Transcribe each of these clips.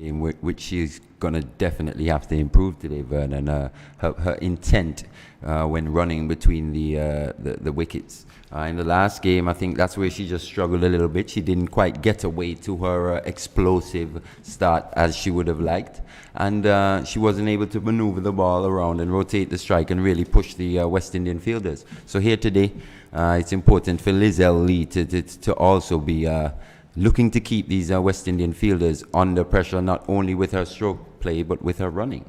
which she's going to definitely have to improve today, Vernon. Her intent when running between the wickets. In the last game, I think that's where she just struggled a little bit. She didn't quite get away to her explosive start as she would have liked. And she wasn't able to maneuver the ball around and rotate the strike and really push the West Indian fielders. So here today, it's important for Lizelle Lee to also be looking to keep these West Indian fielders under pressure, not only with her stroke play, but with her running.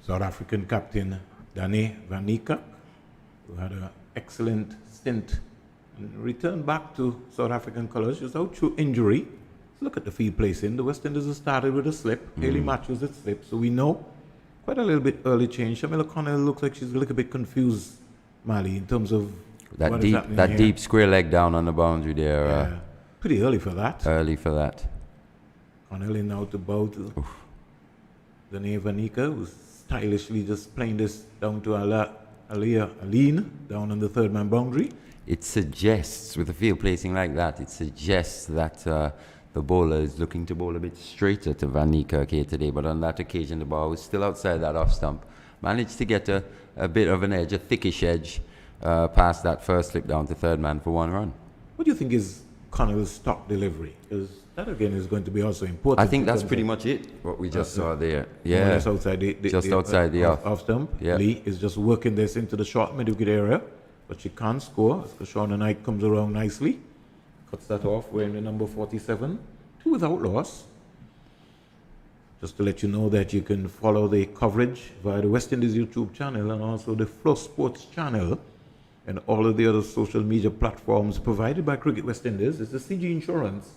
South African captain Dane van Niekerk, who had an excellent stint and returned back to South African colours. She was out through injury. Look at the field placing. The West Indies have started with a slip. Haley Matthews at slip. So we know quite a little bit early change. Shamila Connell looks like she's a little bit confused, Mali, in terms of that deep square leg down on the boundary there. Yeah. Pretty early for that. Early for that. Connelly now to bow to Dane van Niekerk, who's stylishly just playing this down to Aline down on the third man boundary. It suggests, with a field placing like that, it suggests that the bowler is looking to bowl a bit straighter to Van Niekerk here today. But on that occasion, the ball was still outside that off stump. Managed to get a bit of an edge, a thickish edge, past that first slip down to third man for one run. What do you think is Connell's stop delivery? Because that again is going to be also important. I think that's pretty much it, what we just saw there. Yeah, just outside the off stump. Yeah. Lee is just working this into the short mid-wicket area, but she can't score as Shauna Knight comes around nicely. Cuts that off, wearing the number 47. 2 without loss. Just to let you know that you can follow the coverage via the West Indies YouTube channel and also the Flow Sports channel and all of the other social media platforms provided by Cricket West Indies. It's the CG Insurance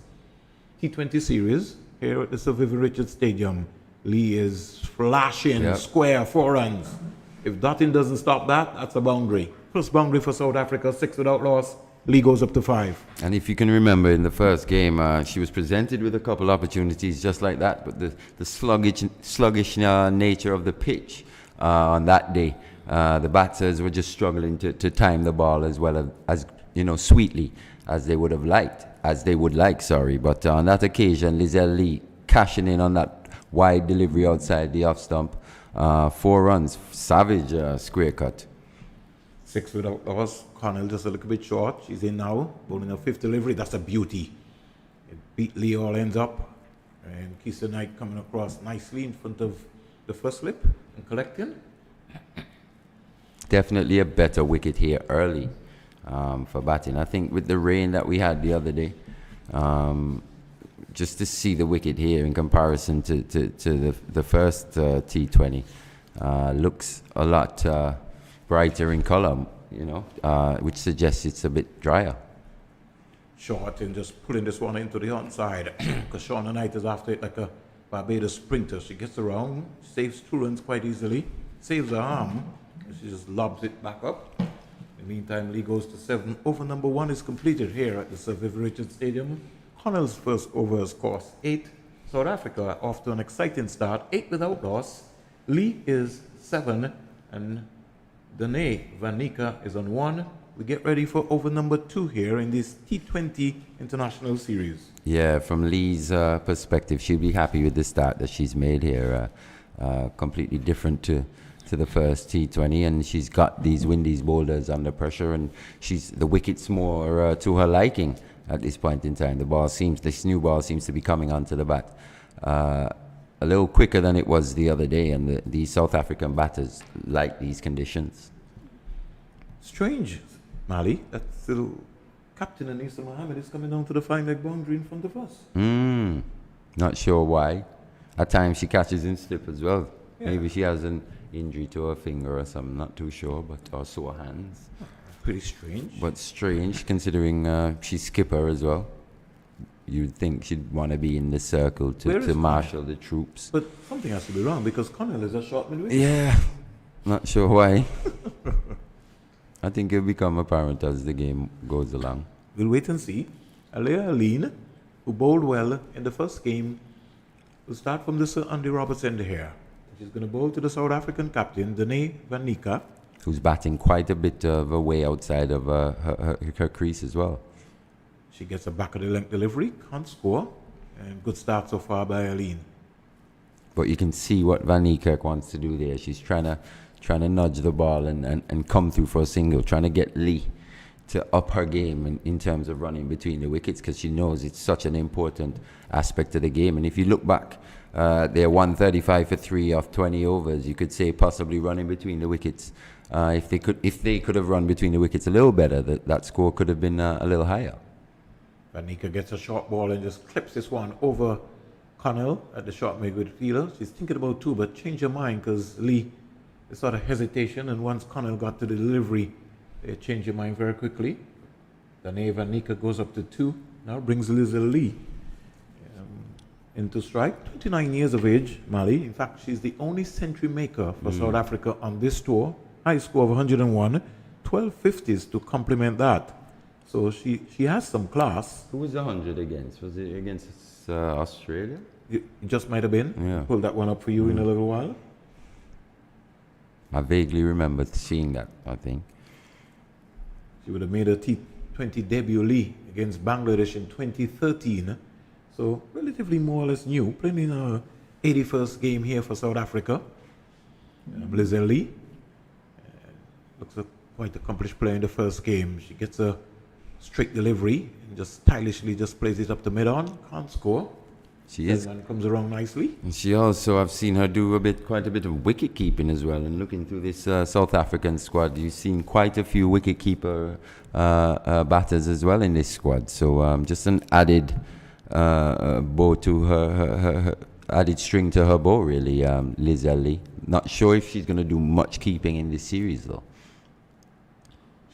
T20 series here at the Sir Vivian Richards Stadium. Lee is flashing square 4 runs. If Dottin doesn't stop that, that's a boundary. First boundary for South Africa, 6 without loss. Lee goes up to 5. And if you can remember, in the first game, she was presented with a couple opportunities just like that, but the sluggish nature of the pitch on that day, the batters were just struggling to time the ball as well as sweetly as they would have liked, But on that occasion, Lizelle Lee cashing in on that wide delivery outside the off stump. 4 runs, savage square cut. 6 without loss. Connell just a little bit short. She's in now, bowling a 5th delivery. That's a beauty. It beat Lee all ends up. And Kisa Knight coming across nicely in front of the first slip and collecting. Definitely a better wicket here early for batting. I think with the rain that we had the other day, just to see the wicket here in comparison to the first T20 looks a lot brighter in colour, which suggests it's a bit drier. Short and just pulling this one into the onside because Shauna Knight is after it like a Barbados sprinter. She gets around, saves 2 runs quite easily, saves her arm, and she just lobs it back up. In the meantime, Lee goes to 7. Over number 1 is completed here at the Sir Vivian Richards Stadium. Connell's first over has cost 8. South Africa off to an exciting start, 8 without loss. Lee is 7 and Dane van Niekerk is on 1. We get ready for over number 2 here in this T20 International Series. Yeah, from Lee's perspective, she'll be happy with the start that she's made here. Completely different to the first T20, and she's got these Windies bowlers under pressure, and the wicket's more to her liking at this point in time. This new ball seems to be coming onto the bat a little quicker than it was the other day, and the South African batters like these conditions. Strange, Mali, that little captain Anisa Mohammed is coming down to the fine leg boundary in front of us. Not sure why. At times she catches in slip as well. Yeah. Maybe she has an injury to her finger or something, not too sure, or sore hands. Pretty strange. But strange, considering she's skipper as well. You'd think she'd want to be in the circle to marshal the troops. But something has to be wrong because Connell is a short mid-wicket. Yeah, not sure why. I think it'll become apparent as the game goes along. We'll wait and see. Alea Aline, who bowled well in the first game, will start from the Sir Andy Roberts end here. She's going to bowl to the South African captain, Dane van Niekerk, who's batting quite a bit of a way outside of her crease as well. She gets a back of the length delivery, can't score. And good start so far by Aline. But you can see what Van Niekerk wants to do there. She's trying to nudge the ball and come through for a single, trying to get Lee to up her game in terms of running between the wickets, because she knows it's such an important aspect of the game. And if you look back, they're 135 for 3 off 20 overs. You could say possibly running between the wickets. If they could have run between the wickets a little better, that score could have been a little higher. Van Niekerk gets a short ball and just clips this one over Connell at the short midfielder. She's thinking about two, but change her mind because Lee is sort of hesitation, and once Connell got to the delivery, they changed her mind very quickly. Van Niekerk goes up to 2. Now brings Liz Lee into strike. 29 years of age, Mali. In fact, she's the only century maker for South Africa on this tour. High score of 101, 12 50s to complement that. So she has some class. Who was the 100 against? Was it against Australia? It just might have been. Yeah. Pull that one up for you in a little while. I vaguely remember seeing that, I think. She would have made her T20 debut Lee against Bangladesh in 2013. So relatively more or less new. Playing in her 81st game here for South Africa. Liz Lee. Looks a quite accomplished player in the first game. She gets a straight delivery and just stylishly just plays it up the mid-on. Can't score. She is. And comes around nicely. And she also, I've seen her do quite a bit of wicket keeping as well. And looking through this South African squad, you've seen quite a few wicket keeper batters as well in this squad. So just an added bow to her added string to her bow, really. Liz Lee. Not sure if she's going to do much keeping in this series, though.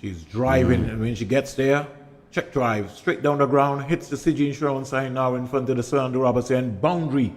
She's driving, and when she gets there, check drive, straight down the ground, hits the City Insurance sign now in front of the Sir Andrew Robertson. Boundary,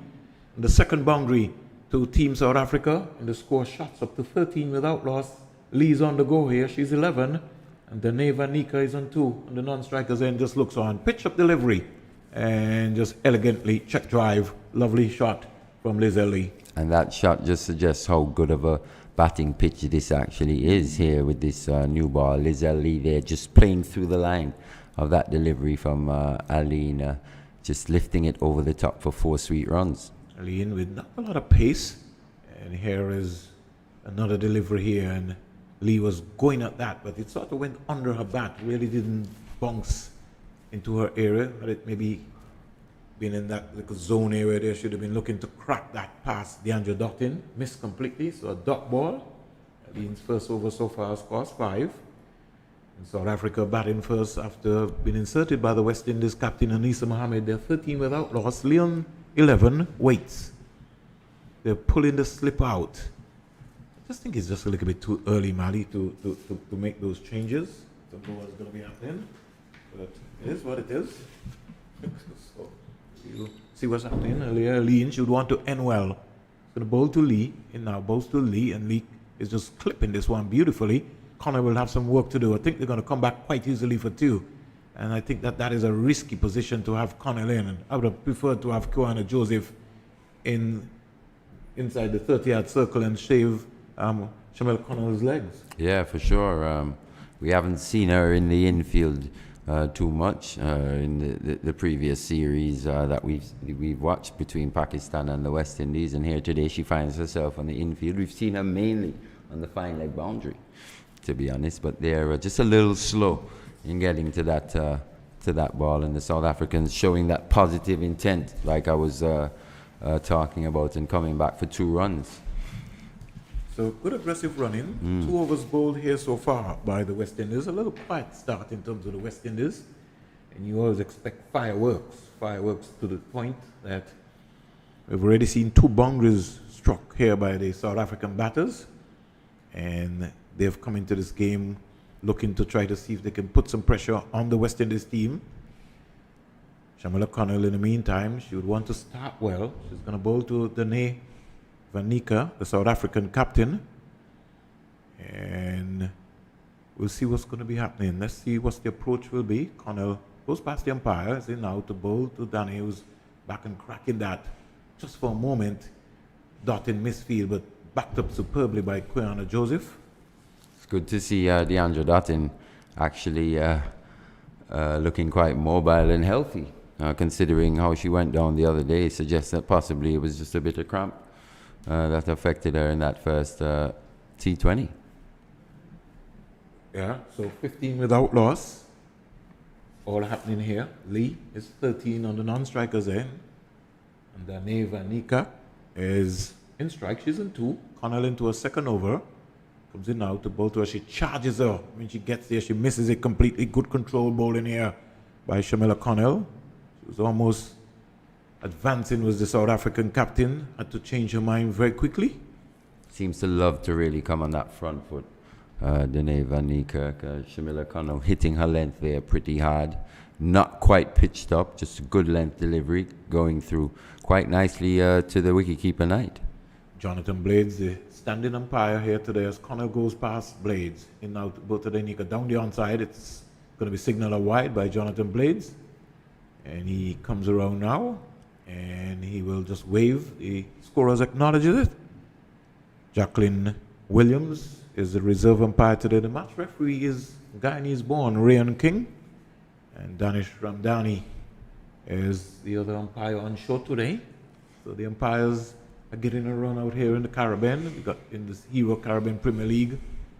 the second boundary to Team South Africa, and the score shots up to 13 without loss. Lee's on the go here, she's 11, and Danae Van Niekerk is on 2, and the non-strikers end just looks on. Pitch up delivery, and just elegantly check drive, lovely shot from Liz Lee. And that shot just suggests how good of a batting pitch this actually is here with this new ball. Liz Lee there just playing through the line of that delivery from Aline, just lifting it over the top for 4 sweet runs. Aline with not a lot of pace, and here is another delivery here, and Lee was going at that, but it sort of went under her bat, really didn't bounce into her area. Had it maybe been in that little zone area there, should have been looking to crack that past DeAndre Dottin. Missed completely, so a dot ball. Aline's first over so far scores 5. And South Africa batting first after being inserted by the West Indies captain Anisa Mohammed. They're 13 without loss. Leon 11 waits. They're pulling the slip out. I just think it's just a little bit too early, Mali, to make those changes. Don't know what's going to be happening, but it is what it is. So we'll see what's happening. Earlier, Lee should want to end well. Going to bowl to Lee, and now bowls to Lee, and Lee is just clipping this one beautifully. Connor will have some work to do. I think they're going to come back quite easily for 2. And I think that is a risky position to have Connell in. And I would have preferred to have Koana Joseph inside the 30-yard circle and shave Shamel Connell's legs. Yeah, for sure. We haven't seen her in the infield too much in the previous series that we've watched between Pakistan and the West Indies. And here today she finds herself on the infield. We've seen her mainly on the fine leg boundary, to be honest, but they're just a little slow in getting to that ball, and the South Africans showing that positive intent, like I was talking about, and coming back for 2 runs. So good aggressive running. 2 overs bowled here so far by the West Indies. A little quiet start in terms of the West Indies, and you always expect fireworks to the point that we've already seen 2 boundaries struck here by the South African batters, and they've come into this game looking to try to see if they can put some pressure on the West Indies team. Shamila Connell, in the meantime, she would want to start well. She's going to bowl to Danae Van Niekerk, the South African captain. And we'll see what's going to be happening. Let's see what the approach will be. Connell goes past the umpire, as in now to bowl to Danae, who's back and cracking that. Just for a moment, dot in misfield, but backed up superbly by Koana Joseph. It's good to see DeAndre Dottin actually looking quite mobile and healthy considering how she went down the other day, suggests that possibly it was just a bit of cramp that affected her in that first T20. Yeah, so 15 without loss. All happening here. Lee is 13 on the non-strikers end. And Dane Vanika is in strike. She's in 2. Connell into a second over. Comes in now to bowl to her. She charges her. When she gets there, she misses it completely. Good control bowling here by Shamila Connell. She was almost advancing, was the South African captain. Had to change her mind very quickly. Seems to love to really come on that front foot. Dane Van Niekerk, Shamila Connell hitting her length there pretty hard. Not quite pitched up, just a good length delivery going through quite nicely to the wicketkeeper Knight. Jonathan Blades, the standing umpire here today as Connell goes past Blades. In now to both of the Nika down the onside. It's going to be signaled wide by Jonathan Blades. And he comes around now. And he will just wave. The scorers acknowledges it. Jacqueline Williams is the reserve umpire today. The match referee is Guyanese-born Rayan King. And Danish Ramdani is the other umpire on show today. So the umpires are getting a run out here in the Caribbean. We got in this Hero Caribbean Premier League.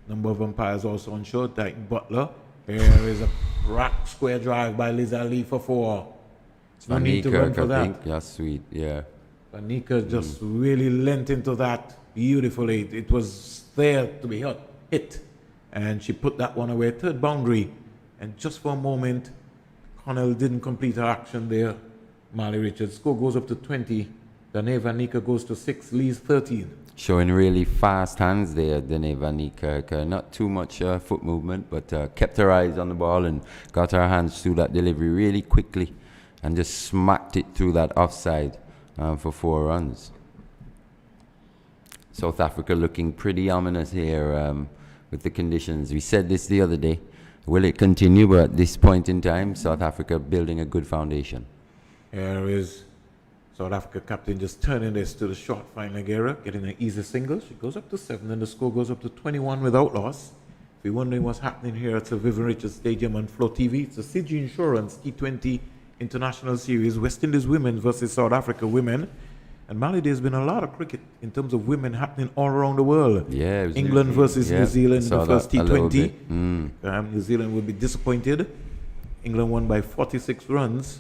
Number of umpires also on show. Titan Butler. Here is a crack square drive by Liz Ali for 4. No need to run for that. Yeah, sweet, yeah. Vanika just really leant into that beautifully. It was there to be hit. And she put that one away. Third boundary. And just for a moment, Connell didn't complete her action there. Marley Richards. Score goes up to 20. Dane Vanika goes to 6. Lee's 13. Showing really fast hands there, Dane Van Niekerk. Not too much foot movement, but kept her eyes on the ball and got her hands through that delivery really quickly and just smacked it through that offside for 4 runs. South Africa looking pretty ominous here with the conditions. We said this the other day. Will it continue? But at this point in time, South Africa building a good foundation. Here is South Africa captain just turning this to the short fine leg area, getting an easy single. She goes up to 7 and the score goes up to 21 without loss. If you're wondering what's happening here at the Vivian Richards Stadium on Flow TV, it's a CG Insurance T20 International Series, West Indies women versus South Africa women. And Mali, there's been a lot of cricket in terms of women happening all around the world. Yeah, England versus New Zealand in the first T20. Mm. New Zealand will be disappointed. England won by 46 runs.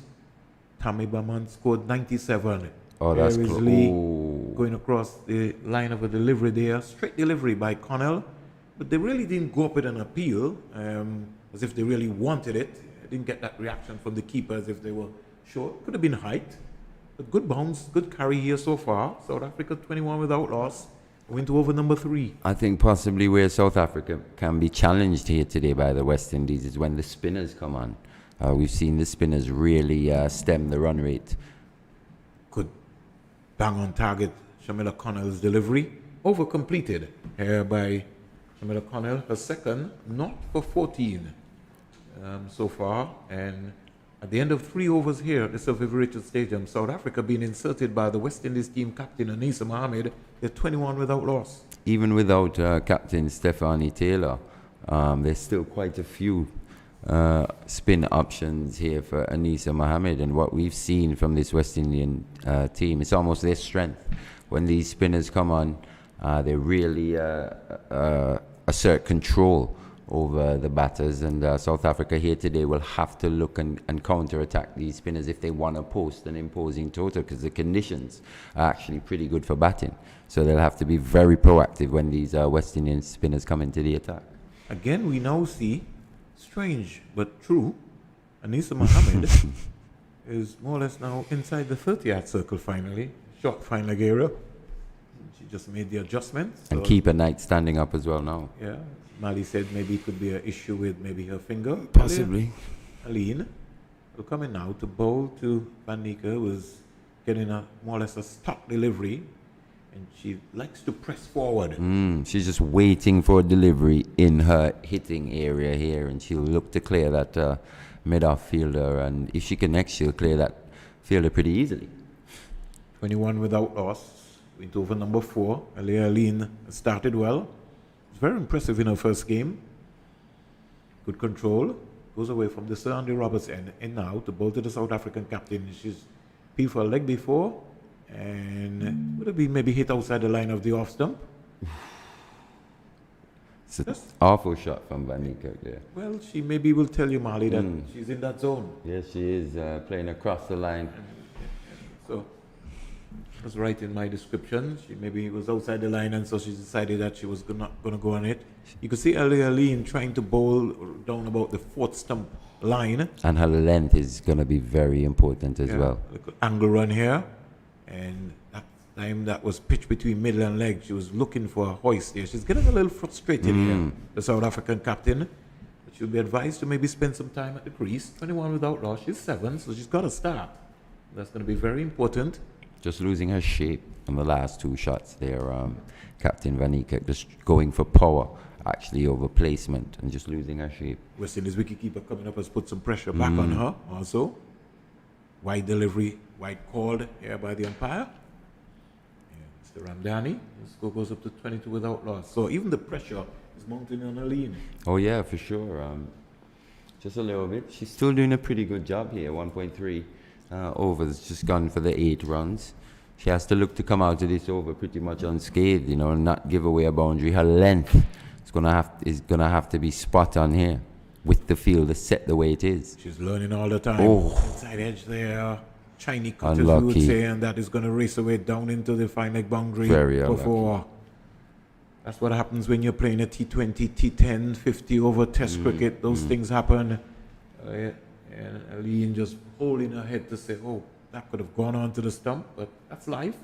Tammy Baman scored 97. Oh, that's There is Lee going across the line of a delivery there. Straight delivery by Connell. But they really didn't go up with an appeal as if they really wanted it. I didn't get that reaction from the keeper as if they were sure. Could have been height. But good bounce, good carry here so far. South Africa 21 without loss. Went to over number 3. I think possibly where South Africa can be challenged here today by the West Indies is when the spinners come on. We've seen the spinners really stem the run rate. Good bang on target. Shamila Connell's delivery. Over completed here by Shamila Connell. Her second, not for 14 so far. And at the end of 3 overs here at the Sir Vivian Richards Stadium, South Africa being inserted by the West Indies team captain Anisa Mohammed. They're 21 without loss. Even without captain Stephanie Taylor, there's still quite a few spin options here for Anisa Mohammed. And what we've seen from this West Indian team, it's almost their strength. When these spinners come on, they really assert control over the batters, and South Africa here today will have to look and counter-attack these spinners if they want to post an imposing total, because the conditions are actually pretty good for batting. So they'll have to be very proactive when these West Indian spinners come into the attack. Again, we now see, strange but true, Anisa Mohammed is more or less now inside the 30-yard circle finally. Short fine leg area. She just made the adjustments. And keep a Knight standing up as well now. Yeah. Mali said maybe it could be an issue with maybe her finger. Possibly. Aline will come in now to bowl to Van Niekerk, who was getting a more or less a stock delivery, and she likes to press forward. She's just waiting for a delivery in her hitting area here, and she'll look to clear that mid-off fielder, and if she connects, she'll clear that fielder pretty easily. 21 without loss. Went over number 4. Aline started well. Very impressive in her first game. Good control. goes away from the Sir Andy Roberts end and now to bowl to the South African captain. She's peeled for a leg before and would have been maybe hit outside the line of the off stump. It's an awful shot from Van Niekerk there. Well, she maybe will tell you, Marley, that she's in that zone. Yes, she is playing across the line. So that's right in my description. She maybe was outside the line, and so she decided that she was not going to go on it. You could see earlier Lean trying to bowl down about the fourth stump line. And her length is going to be very important as well. Angle run here, and that time that was pitched between middle and leg. She was looking for a hoist there. She's getting a little frustrated here, the South African captain. But she'll be advised to maybe spend some time at the crease. 21 without loss. She's 7, so she's got to start. That's going to be very important. Just losing her shape on the last 2 shots there. Captain Van Niekerk just going for power, actually over placement, and just losing her shape. West Indies wicketkeeper coming up has put some pressure back on her also. Wide delivery, wide called here by the umpire. Mr. Ramdani, the score goes up to 22 without loss. So even the pressure is mounting on Aline. Oh yeah, for sure. Just a little bit. She's still doing a pretty good job here. 1.3 overs, just gone for the 8 runs. She has to look to come out of this over pretty much unscathed, you know, and not give away a boundary. Her length is gonna have to be spot on here with the field set the way it is. She's learning all the time. Oh. Inside edge there. Shiny cut, as we Unlucky. would say, and that is going to race away down into the fine leg boundary. Very before. That's what happens when you're playing a T20, T10, 50 over test cricket. Those things happen. And Aline just holding her head to say, oh, that could have gone on to the stump, but that's life.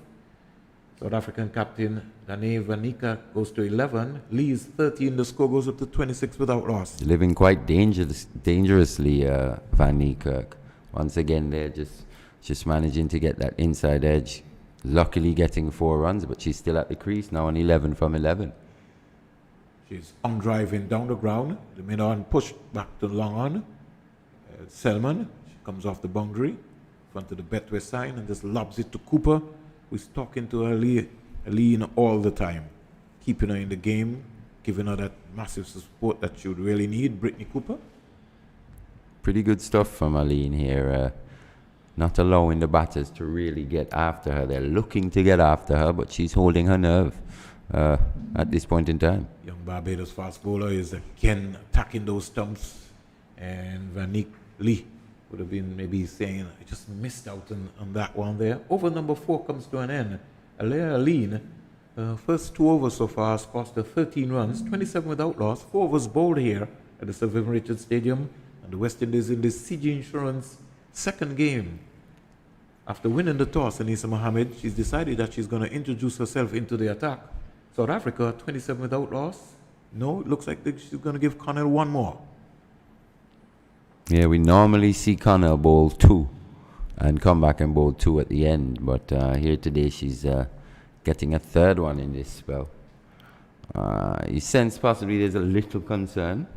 South African captain Dane Van Niekerk goes to 11. Lee is 13. The score goes up to 26 without loss. Living quite dangerously, Van Niekerk. Once again, they're just managing to get that inside edge. Luckily getting 4 runs, but she's still at the crease now on 11 from 11. She's on driving down the ground. The mid on pushed back to long on. Selman, she comes off the boundary, front of the Betway sign, and just lobs it to Cooper, who's talking to Aline all the time, keeping her in the game, giving her that massive support that she would really need. Brittany Cooper. Pretty good stuff from Aline here. Not allowing the batters to really get after her. They're looking to get after her, but she's holding her nerve at this point in time. Young Barbados fast bowler is again attacking those stumps, and Van Niekerk Lee would have been maybe saying, I just missed out on that one there. Over number 4 comes to an end. Aline, first 2 overs so far, has cost her 13 runs, 27 without loss, 4 overs bowled here at the Sir Vivian Richards Stadium, and the West Indies in the CG Insurance second game. After winning the toss, Anisa Mohammed, she's decided that she's going to introduce herself into the attack. South Africa, 27 without loss. No, it looks like she's going to give Connell 1 more. Yeah, we normally see Connell bowl 2 and come back and bowl 2 at the end, but here today she's getting a 3rd one in this spell. You sense possibly there's a little concern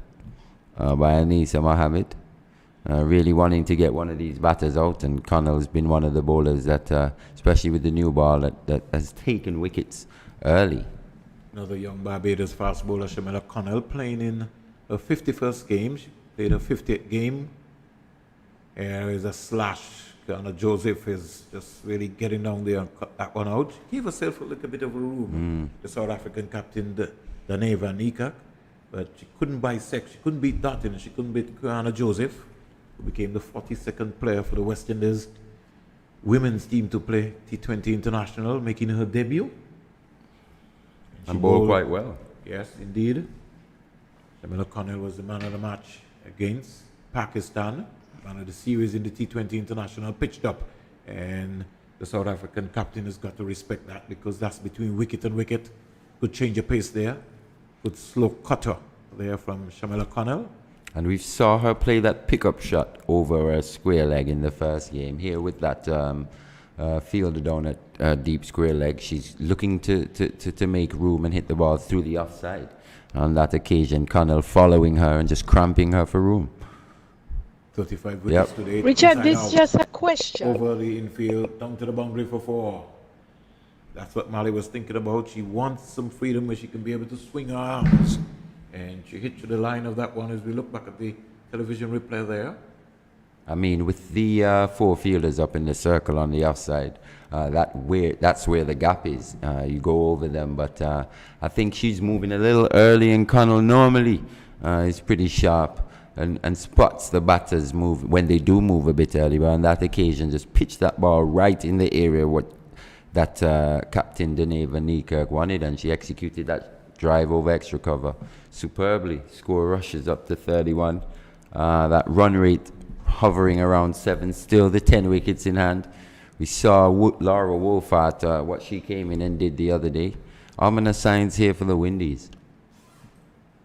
by Anisa Mohammed, really wanting to get one of these batters out, and Connell's been one of the bowlers that, especially with the new ball, that has taken wickets early. Another young Barbados fast bowler, Shamela Connell, playing in her 51st game. She played her 50th game. There is a slash. Kiana Joseph is just really getting down there and cut that one out. She gave herself a little bit of a room, the South African captain, Dane Van Niekerk, but she couldn't bisect. She couldn't beat Dottin, and she couldn't beat Kiana Joseph, who became the 42nd player for the West Indies women's team to play T20 International, making her debut. And bowled quite well. Yes, indeed. Shamila Connell was the man of the match against Pakistan. Man of the series in the T20 International, pitched up. And the South African captain has got to respect that, because that's between wicket and wicket. Good change of pace there. Good slow cutter there from Shamila Connell. And we saw her play that pickup shot over a square leg in the first game. Here with that fielder down at deep square leg, she's looking to make room and hit the ball through the offside. On that occasion, Connell following her and just cramping her for room. 35 wickets today. Richard, this is just a question. Over the infield, down to the boundary for 4. That's what Mali was thinking about. She wants some freedom where she can be able to swing her arms. And she hit to the line of that one as we look back at the television replay there. I mean, with the four fielders up in the circle on the offside, that's where the gap is. You go over them, but I think she's moving a little early, and Connell normally is pretty sharp and spots the batters move when they do move a bit early. But on that occasion, just pitched that ball right in the area what that Captain Danae Van Niekerk wanted, and she executed that drive over extra cover superbly. Score rushes up to 31. That run rate hovering around 7, still the 10 wickets in hand. We saw Laura Wolfart, what she came in and did the other day. Ominous signs here for the Windies.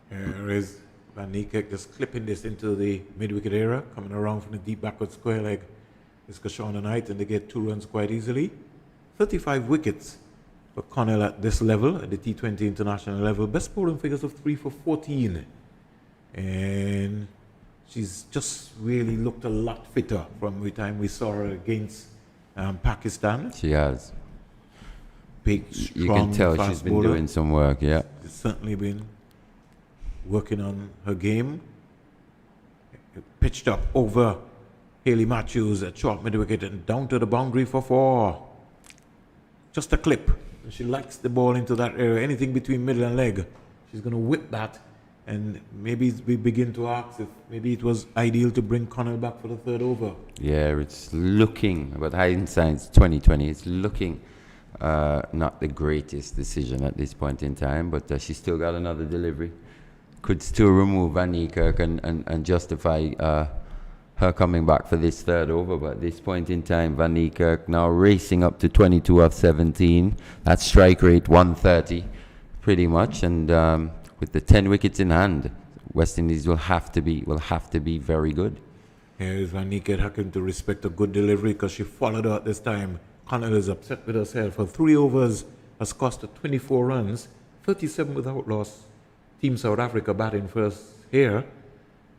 Here is Van Niekerk just clipping this into the mid-wicket area, coming around from the deep backward square leg. It's Kashona Knight, and they get 2 runs quite easily. 35 wickets for Connell at this level, at the T20 international level. Best bowling figures of 3 for 14. And she's just really looked a lot fitter from the time we saw her against Pakistan. She has. Big, strong, you can tell fast she's been bowler. doing some work, yeah. She's certainly been working on her game. Pitched up over Hayley Matthews at short mid-wicket and down to the boundary for 4. Just a clip. She likes the ball into that area. Anything between middle and leg, she's going to whip that. And maybe we begin to ask if maybe it was ideal to bring Connell back for the 3rd over. Yeah, it's looking, but hindsight's 2020, it's looking not the greatest decision at this point in time, but she's still got another delivery. Could still remove Van Niekerk and justify her coming back for this 3rd over, but at this point in time, Van Niekerk now racing up to 22 of 17. That strike rate 130, pretty much, and with the 10 wickets in hand, West Indies will have to be very good. Here is Van Niekerk having to respect a good delivery because she followed out this time. Connell is upset with herself. For 3 overs has cost her 24 runs, 37 without loss. Team South Africa batting first here.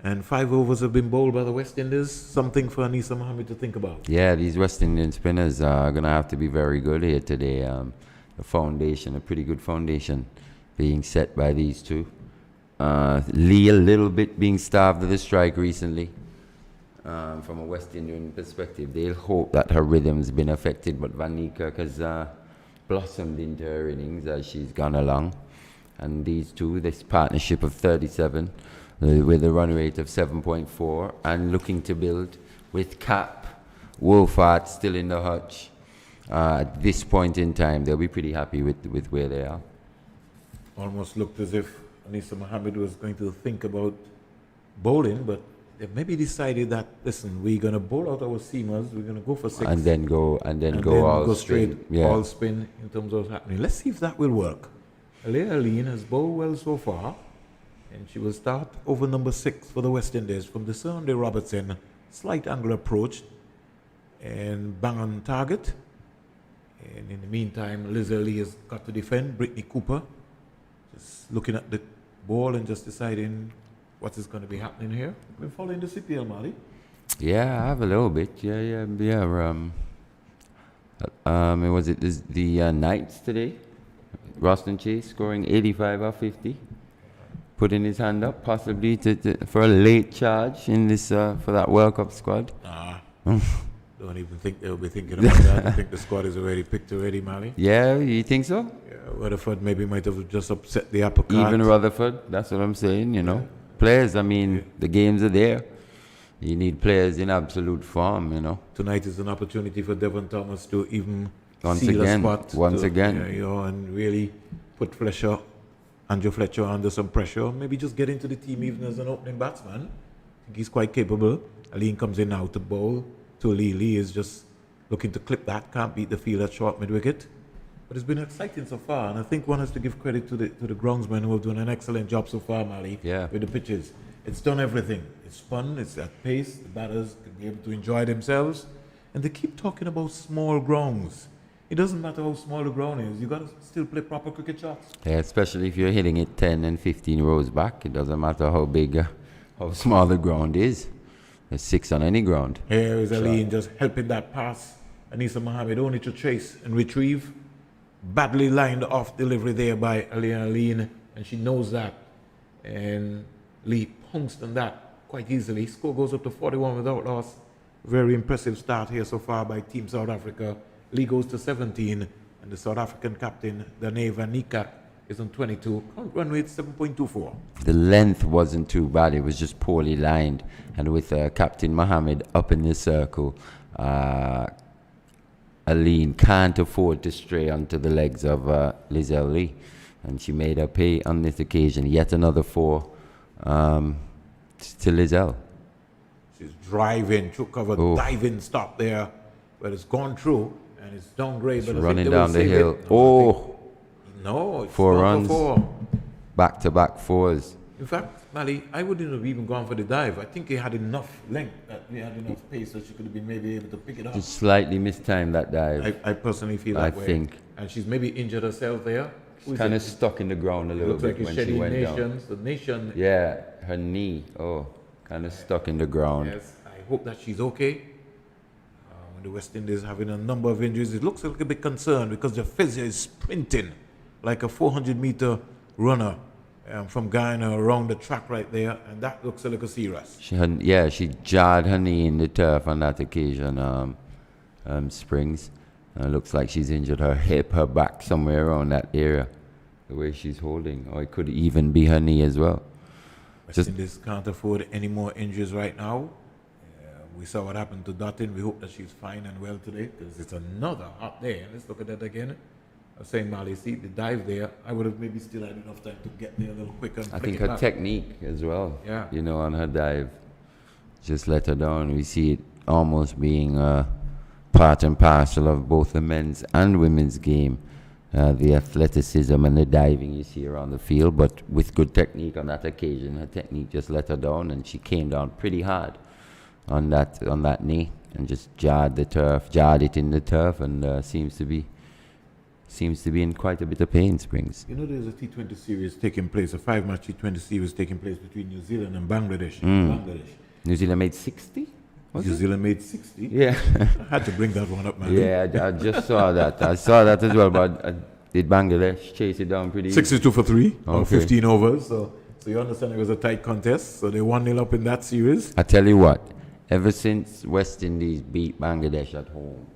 And 5 overs have been bowled by the West Indies. Something for Anisa Mohammed to think about. Yeah, these West Indian spinners are going to have to be very good here today. The foundation, a pretty good foundation being set by these two. Lee a little bit being starved of the strike recently. From a West Indian perspective, they'll hope that her rhythm's been affected, but Van Niekerk has blossomed into her innings as she's gone along. And these two, this partnership of 37 with a run rate of 7.4 and looking to build with Cap, Wolfart still in the hutch. At this point in time, they'll be pretty happy with where they are. Almost looked as if Anisa Mohammed was going to think about bowling, but they maybe decided that, listen, we're going to bowl out our seamers, we're going to go for 6. And then go all straight, spin. Yeah. all spin in terms of what's happening. Let's see if that will work. Alea Aline has bowled well so far, and she will start over number 6 for the West Indies from the Sir Andre Robertson. Slight angle approach and bang on target. And in the meantime, Liz Lee has got to defend. Brittany Cooper just looking at the ball and just deciding what is going to be happening here. Been following the CPL, Mali? Yeah, I have a little bit. Yeah. Was it the Knights today? Roston Chase scoring 85 or 50. Putting his hand up, possibly for a late charge in this for that World Cup squad. Don't even think they'll be thinking about that. I think the squad is already picked already, Mali. Yeah, you think so? Yeah, Rutherford maybe might have just upset the apple cart. Even Rutherford, that's what I'm saying, you know. Players, I mean, the games are there. You need players in absolute form, you know. Tonight is an opportunity for Devon Thomas to even Once seal again, a spot. once again. Yeah, you know, and really put Andrew Fletcher under some pressure. Maybe just get into the team even as an opening batsman. I think he's quite capable. Aline comes in now to bowl. To Lee. Lee is just looking to clip that. Can't beat the field at short mid-wicket. But it's been exciting so far, and I think one has to give credit to the groundsmen who have done an excellent job so far, Mali, with the pitches. It's done everything. It's fun, it's at pace, the batters can be able to enjoy themselves, and they keep talking about small grounds. It doesn't matter how small the ground is, you got to still play proper cricket shots. Yeah, especially if you're hitting it 10 and 15 rows back. It doesn't matter how big, how small the ground is. There's 6 on any ground. Here is Aline just helping that pass. Anisa Mohammed only to chase and retrieve. Badly lined off delivery there by Aline, and she knows that. And Lee pounced on that quite easily. Score goes up to 41 without loss. Very impressive start here so far by Team South Africa. Lee goes to 17, and the South African captain, Dane van Niekerk, is on 22. Current run rate 7.24. The length wasn't too bad. It was just poorly lined. And with Captain Mohammed up in the circle, Aline can't afford to stray onto the legs of Lizelle Lee. And she made her pay on this occasion. Yet another 4 to Lizelle. She's driving, through cover, diving stop there. But it's gone through, and it's downgrade. But Running down the hill. No, it's 4 not runs. for 4. Back-to-back 4s. In fact, Mali, I wouldn't have even gone for the dive. I think he had enough length, that he had enough pace that she could have been maybe able to pick it up. Just slightly mistimed that dive. I personally feel that way. I think. And she's maybe injured herself there. Kind of stuck in the ground a little Looks bit like when it's she shedding went down. nations. The nation. Yeah, her knee. Kind of stuck in the ground. Yes, I hope that she's okay. The West Indies having a number of injuries. It looks a little bit concerned because the physio is sprinting like a 400-meter runner from Guyana around the track right there, and that looks a little serious. She jarred her knee in the turf on that occasion, Springs. Looks like she's injured her hip, her back, somewhere around that area, the way she's holding. Or it could even be her knee as well. West Indies can't afford any more injuries right now. We saw what happened to Dutton. We hope that she's fine and well today, because it's another hot day. Let's look at that again. I was saying, Mali, see the dive there. I would have maybe still had enough time to get there a little quicker. I think her technique as well, yeah, on her dive, just let her down. We see it almost being part and parcel of both the men's and women's game. The athleticism and the diving you see around the field, but with good technique on that occasion. Her technique just let her down, and she came down pretty hard on that knee and just jarred it in the turf, and seems to be in quite a bit of pain, Springs. There's a T20 series taking place, a 5-match T20 series taking place between New Zealand and Bangladesh. New Zealand made 60? New Zealand made 60? Yeah. I had to bring that one up, man. Yeah, I just saw that. I saw that as well, but did Bangladesh chase it down pretty 62 for 3, or Okay. 15 overs. So you understand it was a tight contest. So they 1-0 up in that series. I tell you what, ever since West Indies beat Bangladesh at home,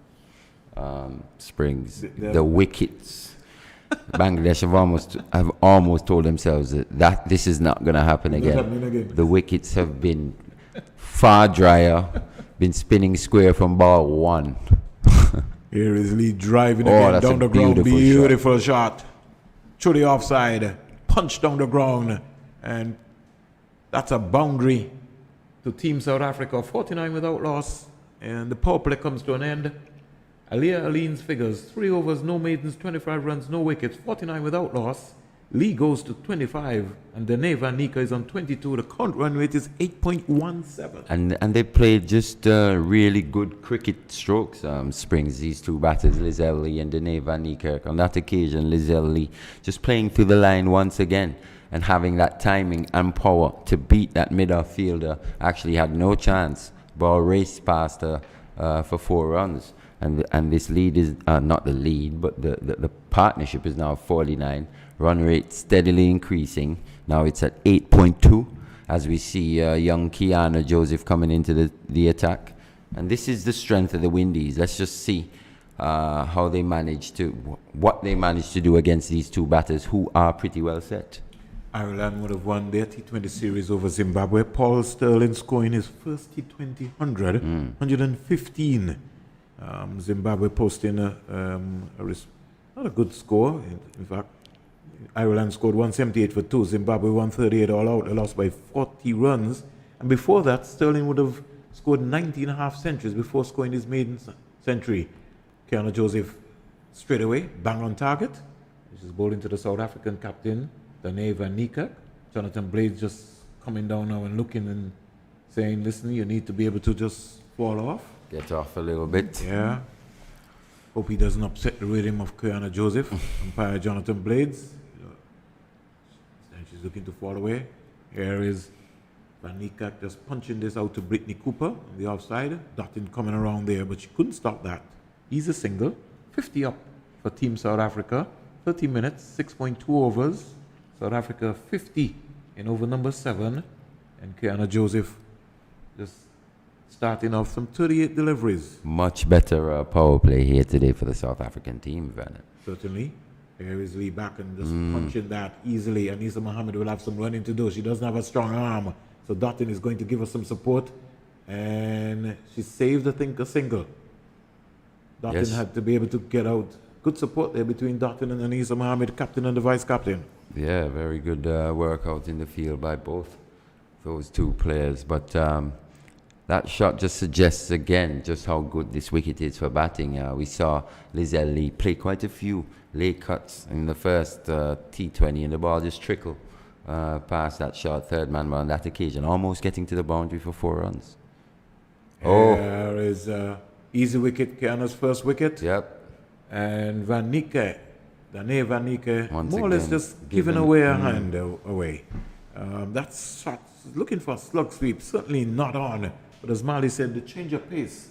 Springs, the wickets, Bangladesh have almost told themselves that this is not going to happen again. The wickets have been far drier, been spinning square from ball 1. Here is Lee driving again that's down a the ground. beautiful Beautiful shot. Through the offside. Punch down the ground. And that's a boundary to Team South Africa. 49 without loss. And the power play comes to an end. Aliyah Aline's figures. 3 overs, no maidens, 25 runs, no wickets. 49 without loss. Lee goes to 25, and Dane van Niekerk is on 22. The current run rate is 8.17. And they played just really good cricket strokes, Springs, these two batters, Lizelle Lee and Dane van Niekerk. On that occasion, Lizelle Lee just playing through the line once again and having that timing and power to beat that mid-off fielder. Actually had no chance. Ball raced past her for 4 runs. And this lead is not the lead, but the partnership is now 49. Run rate steadily increasing. Now it's at 8.2 as we see young Kiana Joseph coming into the attack. And this is the strength of the Windies. Let's just see what they managed to do against these two batters who are pretty well set. Ireland would have won their T20 series over Zimbabwe. Paul Sterling scoring his first T20 100, 115. Zimbabwe posting not a good score. In fact, Ireland scored 178 for 2. Zimbabwe 138 all out. They lost by 40 runs. And before that, Sterling would have scored 19 and a half centuries before scoring his maiden century. Kiana Joseph straight away, bang on target. This is bowling to the South African captain, Dane van Niekerk. Jonathan Blades just coming down now and looking and saying, listen, you need to be able to just fall off. Get off a little bit. Yeah. Hope he doesn't upset the rhythm of Kiana Joseph. Umpire Jonathan Blades. And she's looking to fall away. Here is Van Niekerk just punching this out to Brittany Cooper on the offside. Dutton coming around there, but she couldn't stop that. He's a single. 50 up for Team South Africa. 30 minutes, 6.2 overs. South Africa 50 in over number 7. And Kiana Joseph just starting off some 38 deliveries. Much better power play here today for the South African team, Vernon. Certainly. Here is Lee back and just punching that easily. Anisa Mohammed will have some running to do. She doesn't have a strong arm. So Dottin is going to give her some support. And she saved, I think, a single. Dottin Yes. had to be able to get out. Good support there between Dottin and Anisa Mohammed, captain and the vice captain. Yeah, very good work out in the field by both those two players. But that shot just suggests again just how good this wicket is for batting. We saw Lizelle Lee play quite a few late cuts in the first T20, and the ball just trickled past that shot, third man on that occasion, almost getting to the boundary for 4 runs. There is easy wicket, Kiana's first wicket. Yep. And Van Niekerk, Dane Van Niekerk, Once more or less again, just giving away a hand away. That shot, looking for a slug sweep, certainly not on. But as Marley said, the change of pace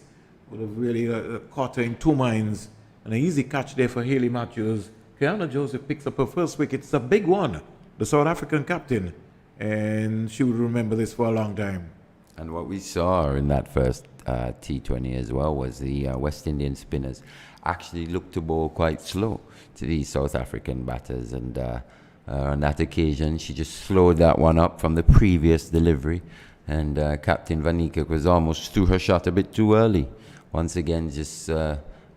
would have really caught her in 2 minds. And an easy catch there for Hayley Matthews. Kiana Joseph picks up her first wicket. It's a big one, the South African captain. And she would remember this for a long time. And what we saw in that first T20 as well was the West Indian spinners actually looked to bowl quite slow to these South African batters. And on that occasion, she just slowed that one up from the previous delivery. And Captain Van Niekerk was almost threw her shot a bit too early. Once again, just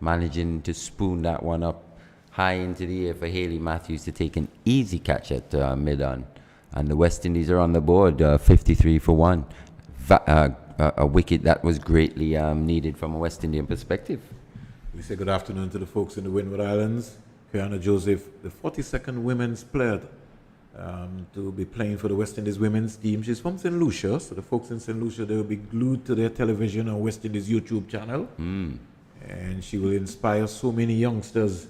managing to spoon that one up high into the air for Hayley Matthews to take an easy catch at mid-on. And the West Indies are on the board, 53 for 1. A wicket that was greatly needed from a West Indian perspective. We say good afternoon to the folks in the Windward Islands. Kiana Joseph, the 42nd women's player to be playing for the West Indies women's team. She's from St. Lucia, so the folks in St. Lucia, they will be glued to their television on West Indies YouTube channel. And she will inspire so many youngsters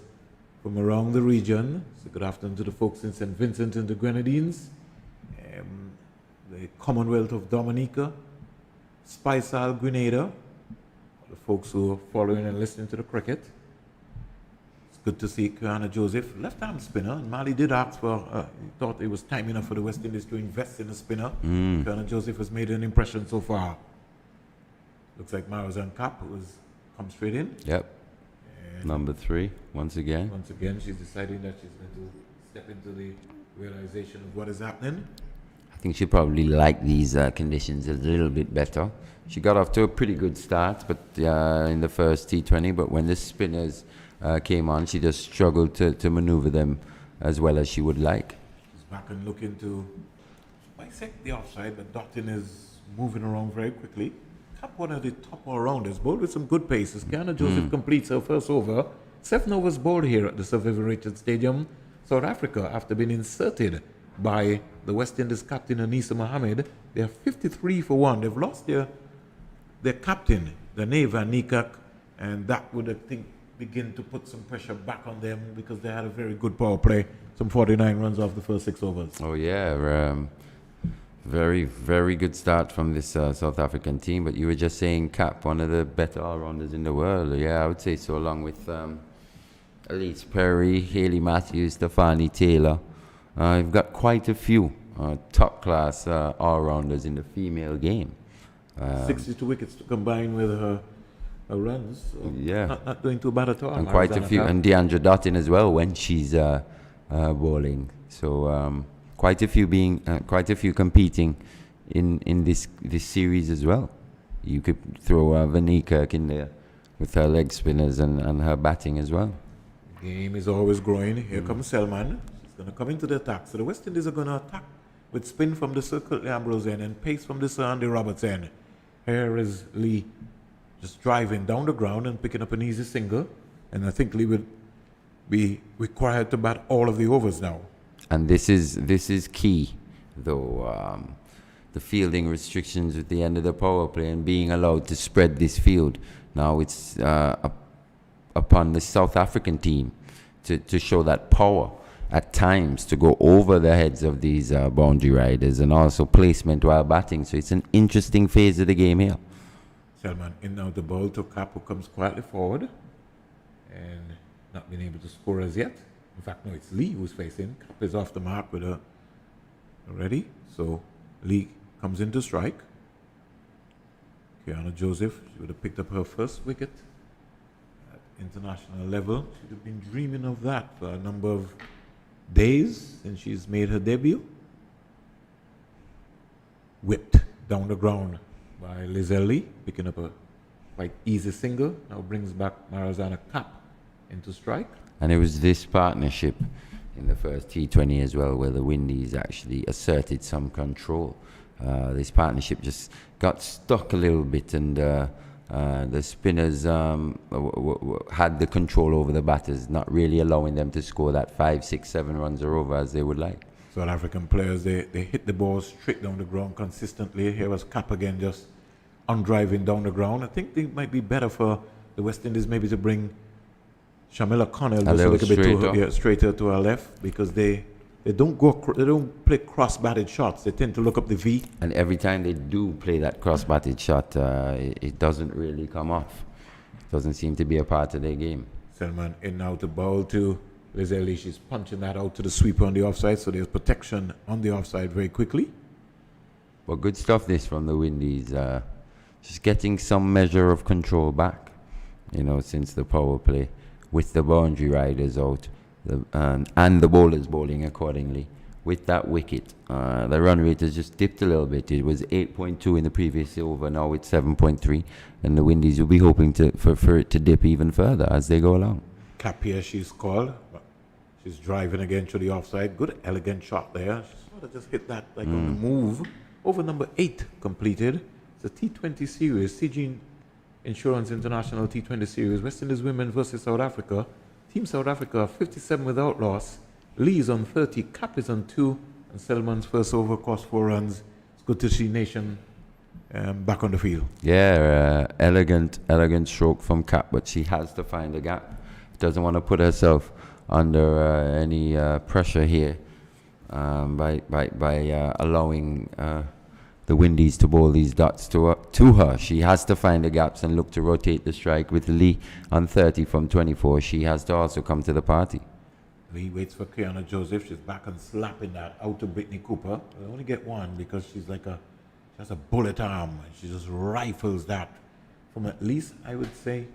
from around the region. So good afternoon to the folks in St. Vincent and the Grenadines, the Commonwealth of Dominica, Spice Isle, Grenada, the folks who are following and listening to the cricket. It's good to see Kiana Joseph, left-arm spinner. And Mali did ask for, he thought it was time enough for the West Indies to invest in a spinner. Kiana Joseph has made an impression so far. Looks like Marizan Cap was come straight in. Yep. And Number 3, once again. once again, she's deciding that she's going to step into the realization of what is happening. I think she probably liked these conditions a little bit better. She got off to a pretty good start, but in the first T20. But when the spinners came on, she just struggled to maneuver them as well as she would like. She's back and looking to bisect the offside, but Dottin is moving around very quickly. Cap one of the top all-rounders, bowled with some good paces. Kiana Joseph completes her first over. 7 overs bowled here at the Sir Vivian Richards Stadium, South Africa, after being inserted by the West Indies captain Anisa Mohammed. They are 53 for 1. They've lost their captain, Dane Van Niekerk, and that would, I think, begin to put some pressure back on them because they had a very good power play, some 49 runs off the first 6 overs. Oh yeah, very, very good start from this South African team. But you were just saying Cap, one of the better all-rounders in the world. Yeah, I would say so, along with Elise Perry, Hayley Matthews, Stefani Taylor. You've got quite a few top-class all-rounders in the female game. 62 wickets to combine with her runs. So Yeah. Not doing too bad at all. And quite a few, and Deandra Dottin as well when she's bowling. So quite a few competing in this series as well. You could throw Van Niekerk in there with her leg spinners and her batting as well. The game is always growing. Here comes Selman. She's going to come into the attack. So the West Indies are going to attack with spin from the Sir Curtly Ambrose end and pace from the Sir Andy Roberts end. Here is Lee just driving down the ground and picking up an easy single. And I think Lee will be required to bat all of the overs now. And this is key, though. The fielding restrictions at the end of the power play and being allowed to spread this field. Now it's upon the South African team to show that power at times, to go over the heads of these boundary riders, and also placement while batting. So it's an interesting phase of the game here. Selman in now the ball to Cap, who comes quietly forward and not being able to score as yet. In fact, no, it's Lee who's facing. Cap is off the mark with her already. So Lee comes into strike. Kiana Joseph, she would have picked up her first wicket at international level. She'd have been dreaming of that for a number of days since she's made her debut. Whipped down the ground by Lizelle, picking up a quite easy single. Now brings back Marizana Cap into strike. And it was this partnership in the first T20 as well where the Windies actually asserted some control. This partnership just got stuck a little bit, and the spinners had the control over the batters, not really allowing them to score that 5, 6, 7 runs or over as they would like. South African players, they hit the ball straight down the ground consistently. Here was Cap again, just undriving down the ground. I think it might be better for the West Indies maybe to bring Shamila Connell just a little bit straighter to her left, because they don't play cross-batted shots. They tend to look up the V. And every time they do play that cross-batted shot, it doesn't really come off. It doesn't seem to be a part of their game. Selman in now to bowl to Lizelle. She's punching that out to the sweeper on the offside, so there's protection on the offside very quickly. But good stuff this from the Windies. Just getting some measure of control back, since the power play, with the boundary riders out and the bowlers bowling accordingly. With that wicket, the run rate has just dipped a little bit. It was 8.2 in the previous over, now it's 7.3, and the Windies will be hoping for it to dip even further as they go along. Cap here, she's called. She's driving again to the offside. Good, elegant shot there. She sort of just hit that on the move. Over number 8 completed. It's a T20 series, CG Insurance International T20 series. West Indies women versus South Africa. Team South Africa 57 without loss. Lee's on 30, Cap is on 2, and Selman's first over cost 4 runs. It's good to see Nation back on the field. Yeah, elegant stroke from Cap, but she has to find a gap. Doesn't want to put herself under any pressure here by allowing the Windies to bowl these dots to her. She has to find the gaps and look to rotate the strike. With Lee on 30 from 24, she has to also come to the party. Lee waits for Kiana Joseph. She's back and slapping that out to Brittany Cooper. They only get one because she has a bullet arm, and she just rifles that from at least, I would say,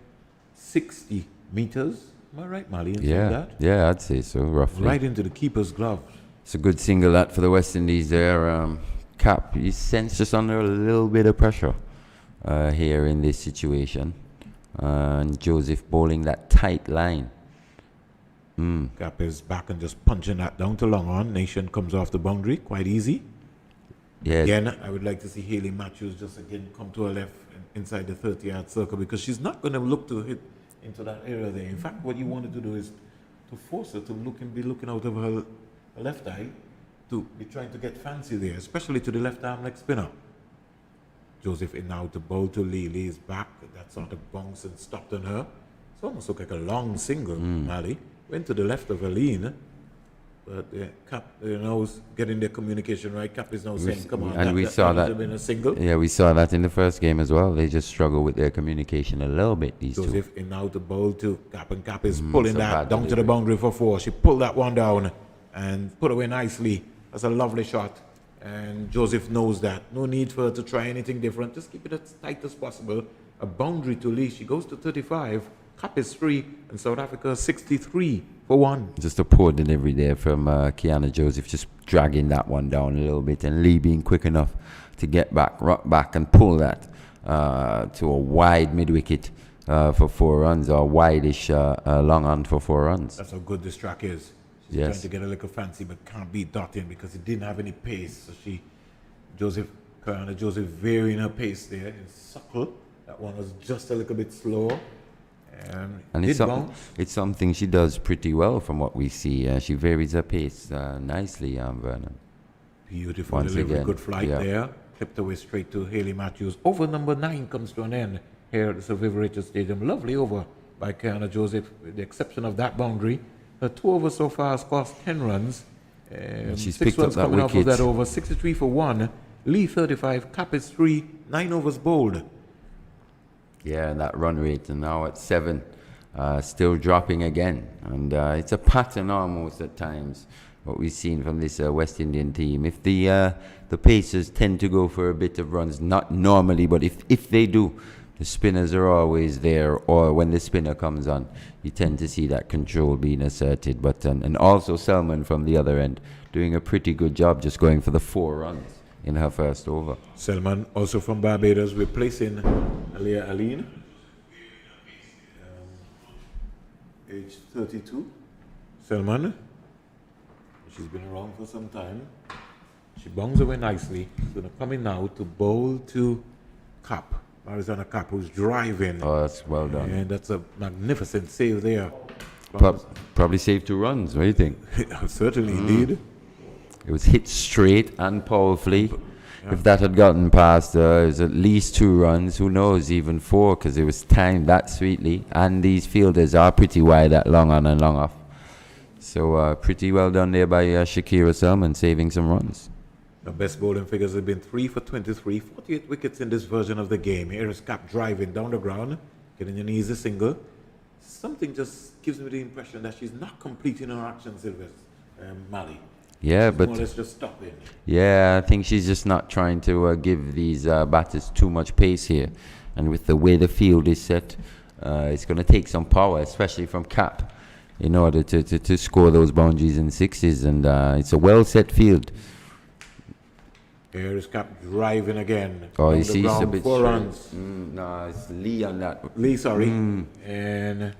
60 meters. Am I right, Mali? Yeah, I'd say so, roughly. Right into the keeper's glove. It's a good single that for the West Indies there. Cap, you sense just under a little bit of pressure here in this situation. And Joseph bowling that tight line. Cap is back and just punching that down to long on. Nation comes off the boundary, quite easy. Yeah. Again, I would like to see Hayley Matthews just again come to her left inside the 30-yard circle, because she's not going to look to hit into that area there. In fact, what you wanted to do is to force her to be looking out of her left eye, to be trying to get fancy there, especially to the left arm leg spinner. Joseph in now to bowl to Lee. Lee is back. That sort of bounce and stopped on her. It's almost looked like a long single, Mali. Went to the left of Aline, but Cap, getting their communication right. Cap is now saying, come on. And we saw that. Been a single. Yeah, we saw that in the first game as well. They just struggle with their communication a little bit, these Joseph two. in now to bowl to Cap, and Cap is pulling that down delivery to the boundary for 4. She pulled that one down and put away nicely. That's a lovely shot. And Joseph knows that. No need for her to try anything different. Just keep it as tight as possible. A boundary to Lee. She goes to 35. Cap is 3, and South Africa 63 for 1. Just a poor delivery there from Kiana Joseph, just dragging that one down a little bit, and Lee being quick enough to get back, rock back, and pull that to a wide mid-wicket for 4 runs, or wide-ish long on for 4 runs. That's how good this track is. She's trying to get a little fancy, but can't beat Dottin because it didn't have any pace. So Kiana Joseph varying her pace there. And Suckle, that one was just a little bit slow. And it's something she does pretty well from what we see. She varies her pace nicely, Vernon. Beautiful delivery, good flight there. Clipped away straight to Hayley Matthews. Over number 9 comes to an end here at the Sir Viv Stadium. Lovely over by Kiana Joseph, with the exception of that boundary. Her 2 overs so far has cost 10 runs. She's 6 picked runs up that coming wicket. off of that over. 63 for 1. Lee 35, Cap is 3, 9 overs bowled. Yeah, and that run rate, and now at 7, still dropping again. And it's a pattern almost at times what we've seen from this West Indian team. If the Pacers tend to go for a bit of runs, not normally, but if they do, the spinners are always there, or when the spinner comes on, you tend to see that control being asserted. But and also Selman from the other end doing a pretty good job, just going for the 4 runs in her first over. Selman, also from Barbados, replacing Alia Aline, age 32. Selman, she's been around for some time. She bongs away nicely. She's going to come in now to bowl to Cap, Arizona Cap, who's driving. Oh, that's well done. And that's a magnificent save there. Probably saved 2 runs. What do you think? Certainly, indeed. It was hit straight and powerfully. If that had gotten past, it was at least 2 runs. Who knows, even 4, because it was timed that sweetly. And these fielders are pretty wide, that long on and long off. So pretty well done there by Shakira Selman, saving some runs. The best bowling figures have been 3 for 23, 48 wickets in this version of the game. Here is Cap driving down the ground, getting an easy single. Something just gives me the impression that she's not completing her action, Sylvester Mali. Yeah, She's but more or less just stopping. yeah, I think she's just not trying to give these batters too much pace here. And with the way the field is set, it's going to take some power, especially from Cap, in order to score those boundaries and sixes. And it's a well-set field. Here is Cap driving again. Oh, down you the see, it's a ground, bit 4 straight. runs. No, it's Lee on that. Lee, sorry. And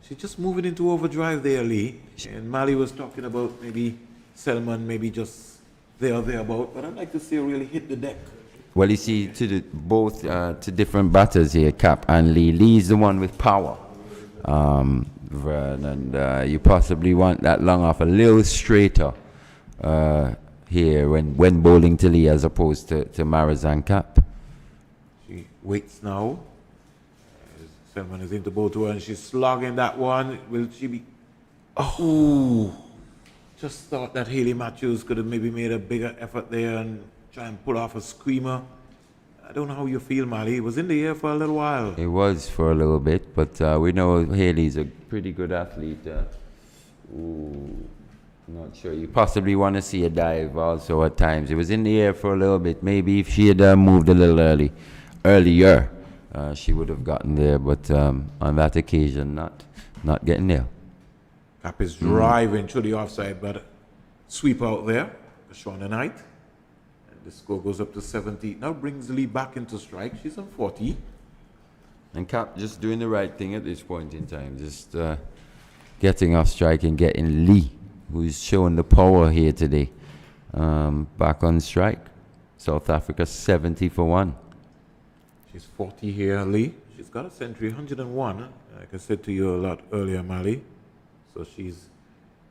she's just moving into overdrive there, Lee. And Mali was talking about maybe Selman, maybe just there or thereabout. But I'd like to see her really hit the deck. Well, you see, both to different batters here, Cap and Lee. Lee's the one with power. Vern, and you possibly want that long off a little straighter here when bowling to Lee as opposed to Marizan Cap. She waits now. Selman is into bowl to her and she's slogging that one. Will she be... Oh! Just thought that Haley Matthews could have maybe made a bigger effort there and try and pull off a screamer. I don't know how you feel, Mali. It was in the air for a little while. It was for a little bit, but we know Haley's a pretty good athlete. Not sure. You possibly want to see a dive also at times. It was in the air for a little bit. Maybe if she had moved a little earlier, she would have gotten there. But on that occasion, not getting there. Cap is driving through the offside, but sweep out there for Shauna Knight. And the score goes up to 70. Now brings Lee back into strike. She's on 40. And Cap just doing the right thing at this point in time. Just getting off strike and getting Lee, who's showing the power here today, back on strike. South Africa 70 for 1. She's 40 here, Lee. She's got a century, 101. Like I said to you a lot earlier, Mali. So she's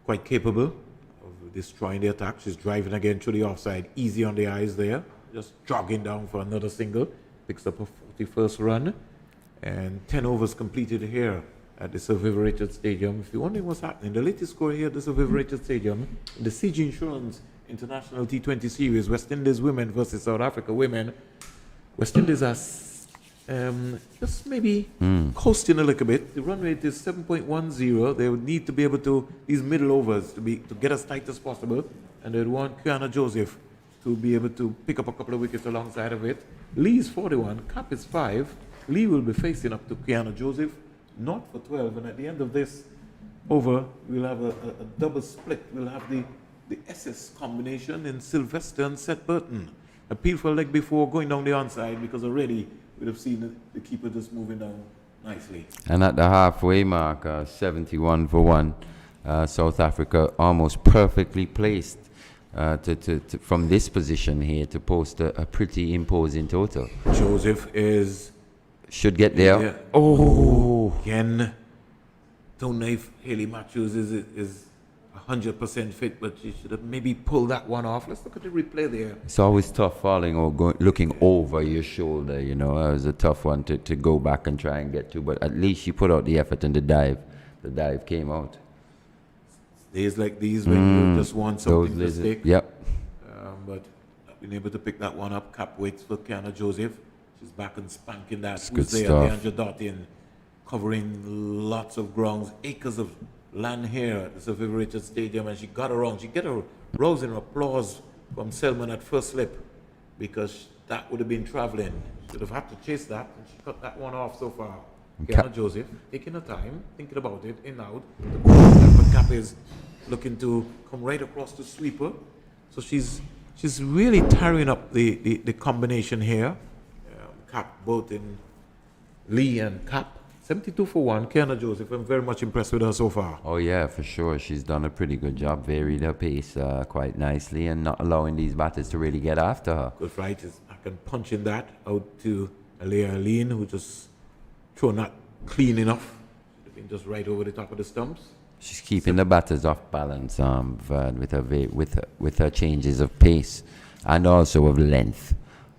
quite capable of destroying the attack. She's driving again through the offside. Easy on the eyes there. Just jogging down for another single. Picks up a 41st run. And 10 overs completed here at the Sir Viv Richards Stadium. If you're wondering what's happening, the latest score here at the Sir Viv Richards Stadium, in the CG Insurance International T20 Series, West Indies women versus South Africa women. West Indies are just maybe coasting a little bit. The run rate is 7.10. They would need to be able to, these middle overs, to get as tight as possible. And they'd want Kiana Joseph to be able to pick up a couple of wickets alongside of it. Lee is 41, Cap is 5. Lee will be facing up to Kiana Joseph, not for 12. And at the end of this over, we'll have a double split. We'll have the SS combination in Sylvester and Seth Burton. Appeal for a leg before going down the onside, because already we'd have seen the keeper just moving down nicely. And at the halfway mark, 71 for 1, South Africa almost perfectly placed from this position here to post a pretty imposing total. Joseph should get there. Yeah. Oh, again. Don't know if Haley Matthews is 100% fit, but she should have maybe pulled that one off. Let's look at the replay there. It's always tough falling or looking over your shoulder, you know. It was a tough one to go back and try and get to, but at least you put out the effort in the dive. The dive came out. Days like these when you just want something to stick. Yep. But not being able to pick that one up. Cap waits for Kiana Joseph. She's back and spanking that. It's Who's good there? stuff. Deandra Dottin, covering lots of grounds, acres of land here at the Sir Vivian Richards Stadium, and she got around. She get a rousing applause from Selman at first slip because that would have been traveling. Should have had to chase that, and she cut that one off so far. Kiana Joseph taking her time, thinking about it, in out. The Cap is looking to come right across the sweeper. So she's really tiring up the combination here. Cap both in Lee and Cap. 72 for 1. Kiana Joseph, I'm very much impressed with her so far. Oh yeah, for sure. She's done a pretty good job, varied her pace quite nicely, and not allowing these batters to really get after her. Good fight is I can punch in that out to Alea Aline, who just thrown that clean enough. Been just right over the top of the stumps. She's keeping the batters off balance, Vern, with her changes of pace and also of length.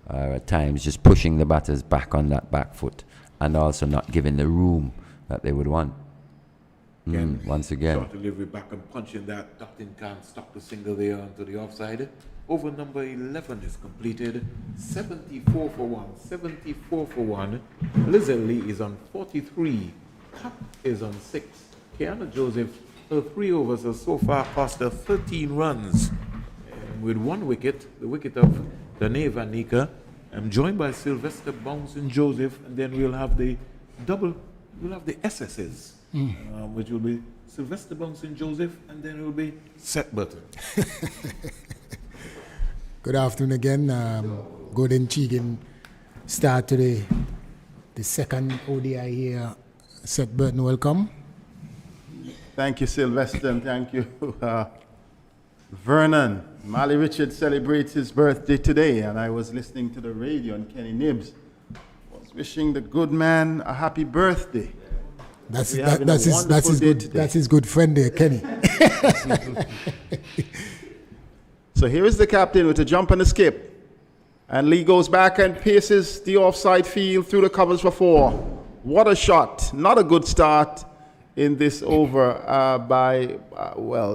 At times, just pushing the batters back on that back foot, and also not giving the room that they would want. Once again. Short delivery back and punching that. Dutton can't stop the single there onto the offside. Over number 11 is completed. 74 for 1. 74 for 1. Lizelle Lee is on 43. Cap is on 6. Kiana Joseph, her 3 overs have so far cost her 13 runs. And with 1 wicket, the wicket of Danae Van Nika. I'm joined by Sylvester Bouncing Joseph, and then we'll have the SSs, which will be Sylvester Bouncing Joseph, and then it will be Seth Burton. Good afternoon again. Good intriguing start to the second ODI here. Seth Burton, welcome. Thank you, Sylvester, and thank you, Vernon. Mali Richards celebrates his birthday today, and I was listening to the radio, and Kenny Nibbs was wishing the good man a happy birthday. That's his good friend there, Kenny. So here is the captain with a jump and a skip. And Lee goes back and paces the offside field through the covers for 4. What a shot. Not a good start in this over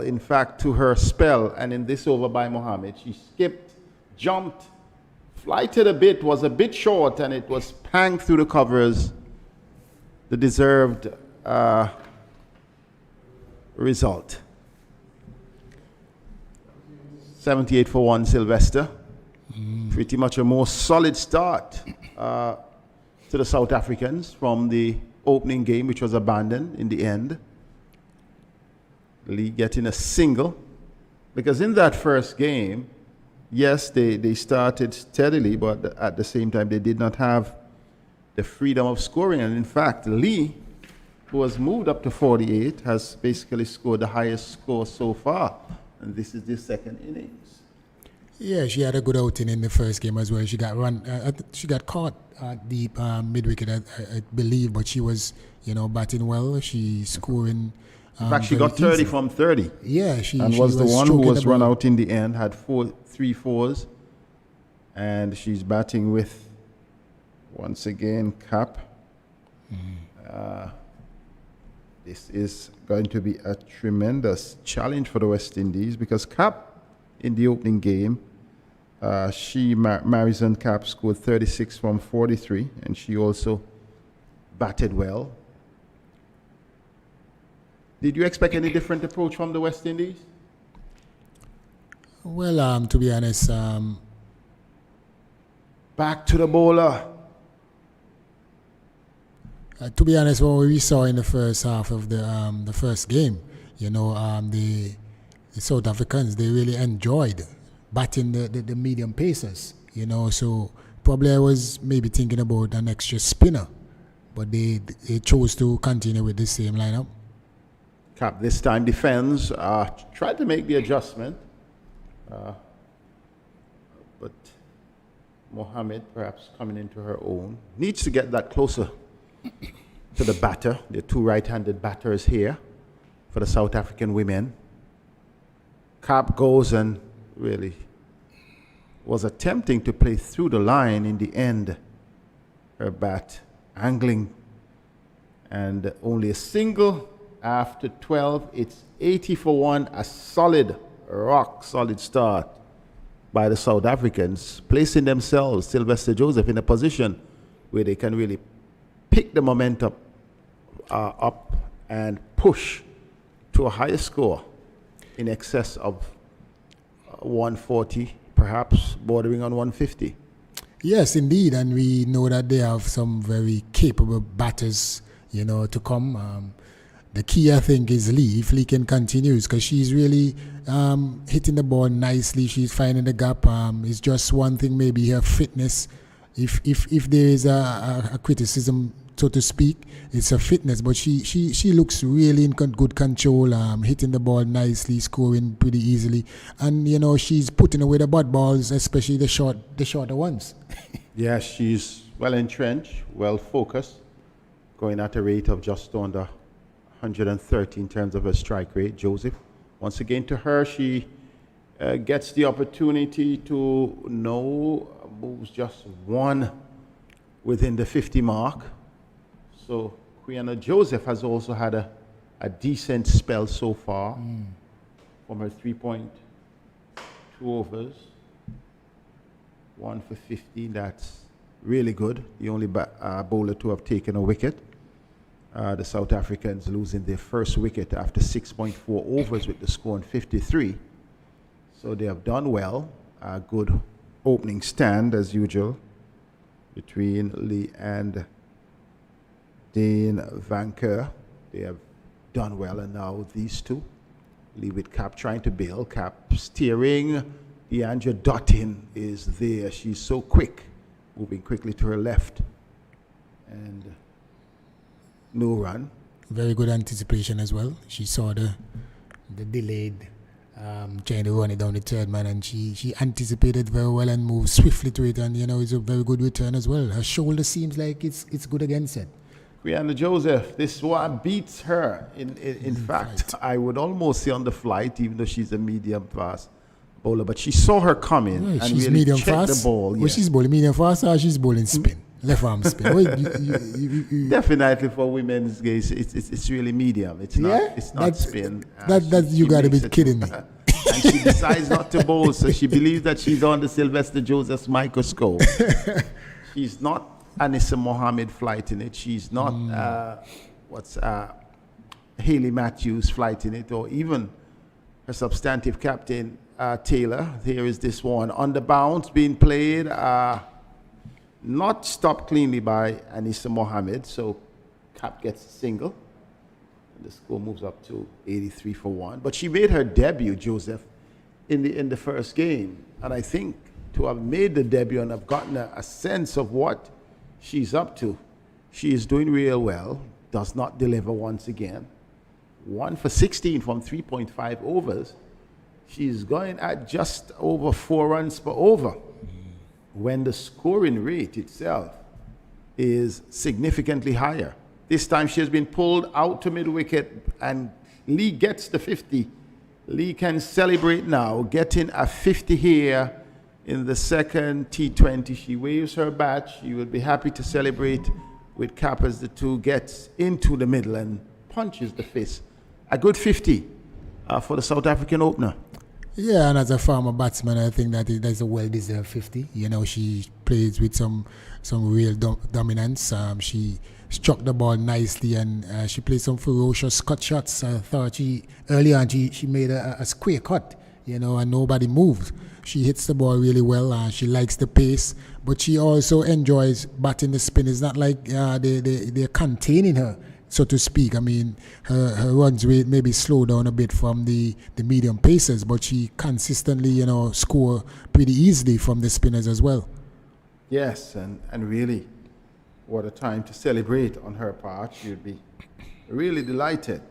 in fact, to her spell. And in this over by Mohammed, she skipped, jumped, flighted a bit, was a bit short, and it was panged through the covers. The deserved result. 78 for 1, Sylvester. Pretty much a more solid start to the South Africans from the opening game, which was abandoned in the end. Lee getting a single. Because in that first game, yes, they started steadily, but at the same time, they did not have the freedom of scoring. And in fact, Lee, who has moved up to 48, has basically scored the highest score so far. And this is the second innings. Yeah, she had a good outing in the first game as well. She got she got caught deep mid-wicket, I believe, but she was, batting well. She scoring. In fact, she got 30 from 30. Yeah, she was the one who was run out in the end, had 3 fours. And she's batting with, once again, Cap. This is going to be a tremendous challenge for the West Indies because Cap, in the opening game, Marison Cap scored 36 from 43, and she also batted well. Did you expect any different approach from the West Indies? Well, to be honest, back to the bowler. To be honest, what we saw in the first half of the first game, the South Africans, they really enjoyed batting the medium pacers, so probably I was maybe thinking about an extra spinner, but they chose to continue with the same lineup. Cap this time defends, tried to make the adjustment, but Mohammed perhaps coming into her own, needs to get that closer to the batter. There are 2 right-handed batters here for the South African women. Cap goes and really was attempting to play through the line. In the end, her bat angling, and only a single after 12. It's 80 for 1, a solid, rock-solid start by the South Africans, placing themselves, Sylvester Joseph, in a position where they can really pick the momentum up and push to a higher score in excess of 140, perhaps bordering on 150. Yes, indeed, and we know that they have some very capable batters, to come. The key, I think, is Lee. If Lee can continue, because she's really hitting the ball nicely. She's finding the gap. It's just one thing, maybe her fitness. If there is a criticism, so to speak, it's her fitness. But she looks really in good control, hitting the ball nicely, scoring pretty easily, and she's putting away the butt balls, especially the shorter ones. Yeah, she's well entrenched, well focused, going at a rate of just under 130 in terms of her strike rate. Joseph, once again to her, she gets the opportunity to moves just one within the 50 mark. So Quiana Joseph has also had a decent spell so far from her 3.2 overs. 1 for 15, that's really good. The only bowler to have taken a wicket. The South Africans losing their first wicket after 6.4 overs with the score on 53. So they have done well. A good opening stand as usual between Lee and Dane Vanker. They have done well, and now these two. Lee with Cap trying to bail, Cap steering. Deandra Dottin is there. She's so quick, moving quickly to her left. And no run. Very good anticipation as well. She saw the delayed trying to run it down the third man, and she anticipated very well and moved swiftly to it, and it's a very good return as well. Her shoulder seems like it's good against it. Quiana Joseph, this one beats her. In fact, I would almost say on the flight, even though she's a medium fast bowler, but she saw her coming and she's really medium checked fast. the ball. Well, she's bowling medium fast, or she's bowling spin, left arm spin. Definitely for women's games, it's really medium. It's not spin. That you got to be kidding me. And she decides not to bowl, so she believes that she's on the Sylvester Joseph's microscope. She's not Anissa Mohammed flighting it. She's not Haley Matthews flighting it, or even her substantive captain Taylor. Here is this one on the bounce being played, not stopped cleanly by Anissa Mohammed. So Cap gets a single. The score moves up to 83 for 1. But she made her debut, Joseph, in the first game. And I think to have made the debut and have gotten a sense of what she's up to, she is doing real well. Does not deliver once again. 1 for 16 from 3.5 overs. She's going at just over 4 runs per over, when the scoring rate itself is significantly higher. This time she has been pulled out to mid-wicket, and Lee gets the 50. Lee can celebrate now, getting a 50 here in the second T20. She waves her bat. She will be happy to celebrate with Cap as the two gets into the middle and punches the fist. A good 50 for the South African opener. Yeah, and as a former batsman, I think that's a well-deserved 50. She plays with some real dominance. She struck the ball nicely, and she played some ferocious cut shots. I thought early on she made a square cut, and nobody moved. She hits the ball really well. She likes the pace, but she also enjoys batting the spin. It's not like they're containing her, so to speak. I mean, her runs rate maybe slow down a bit from the medium pacers, but she consistently, score pretty easily from the spinners as well. Yes, and really, what a time to celebrate on her part. She'd be really delighted.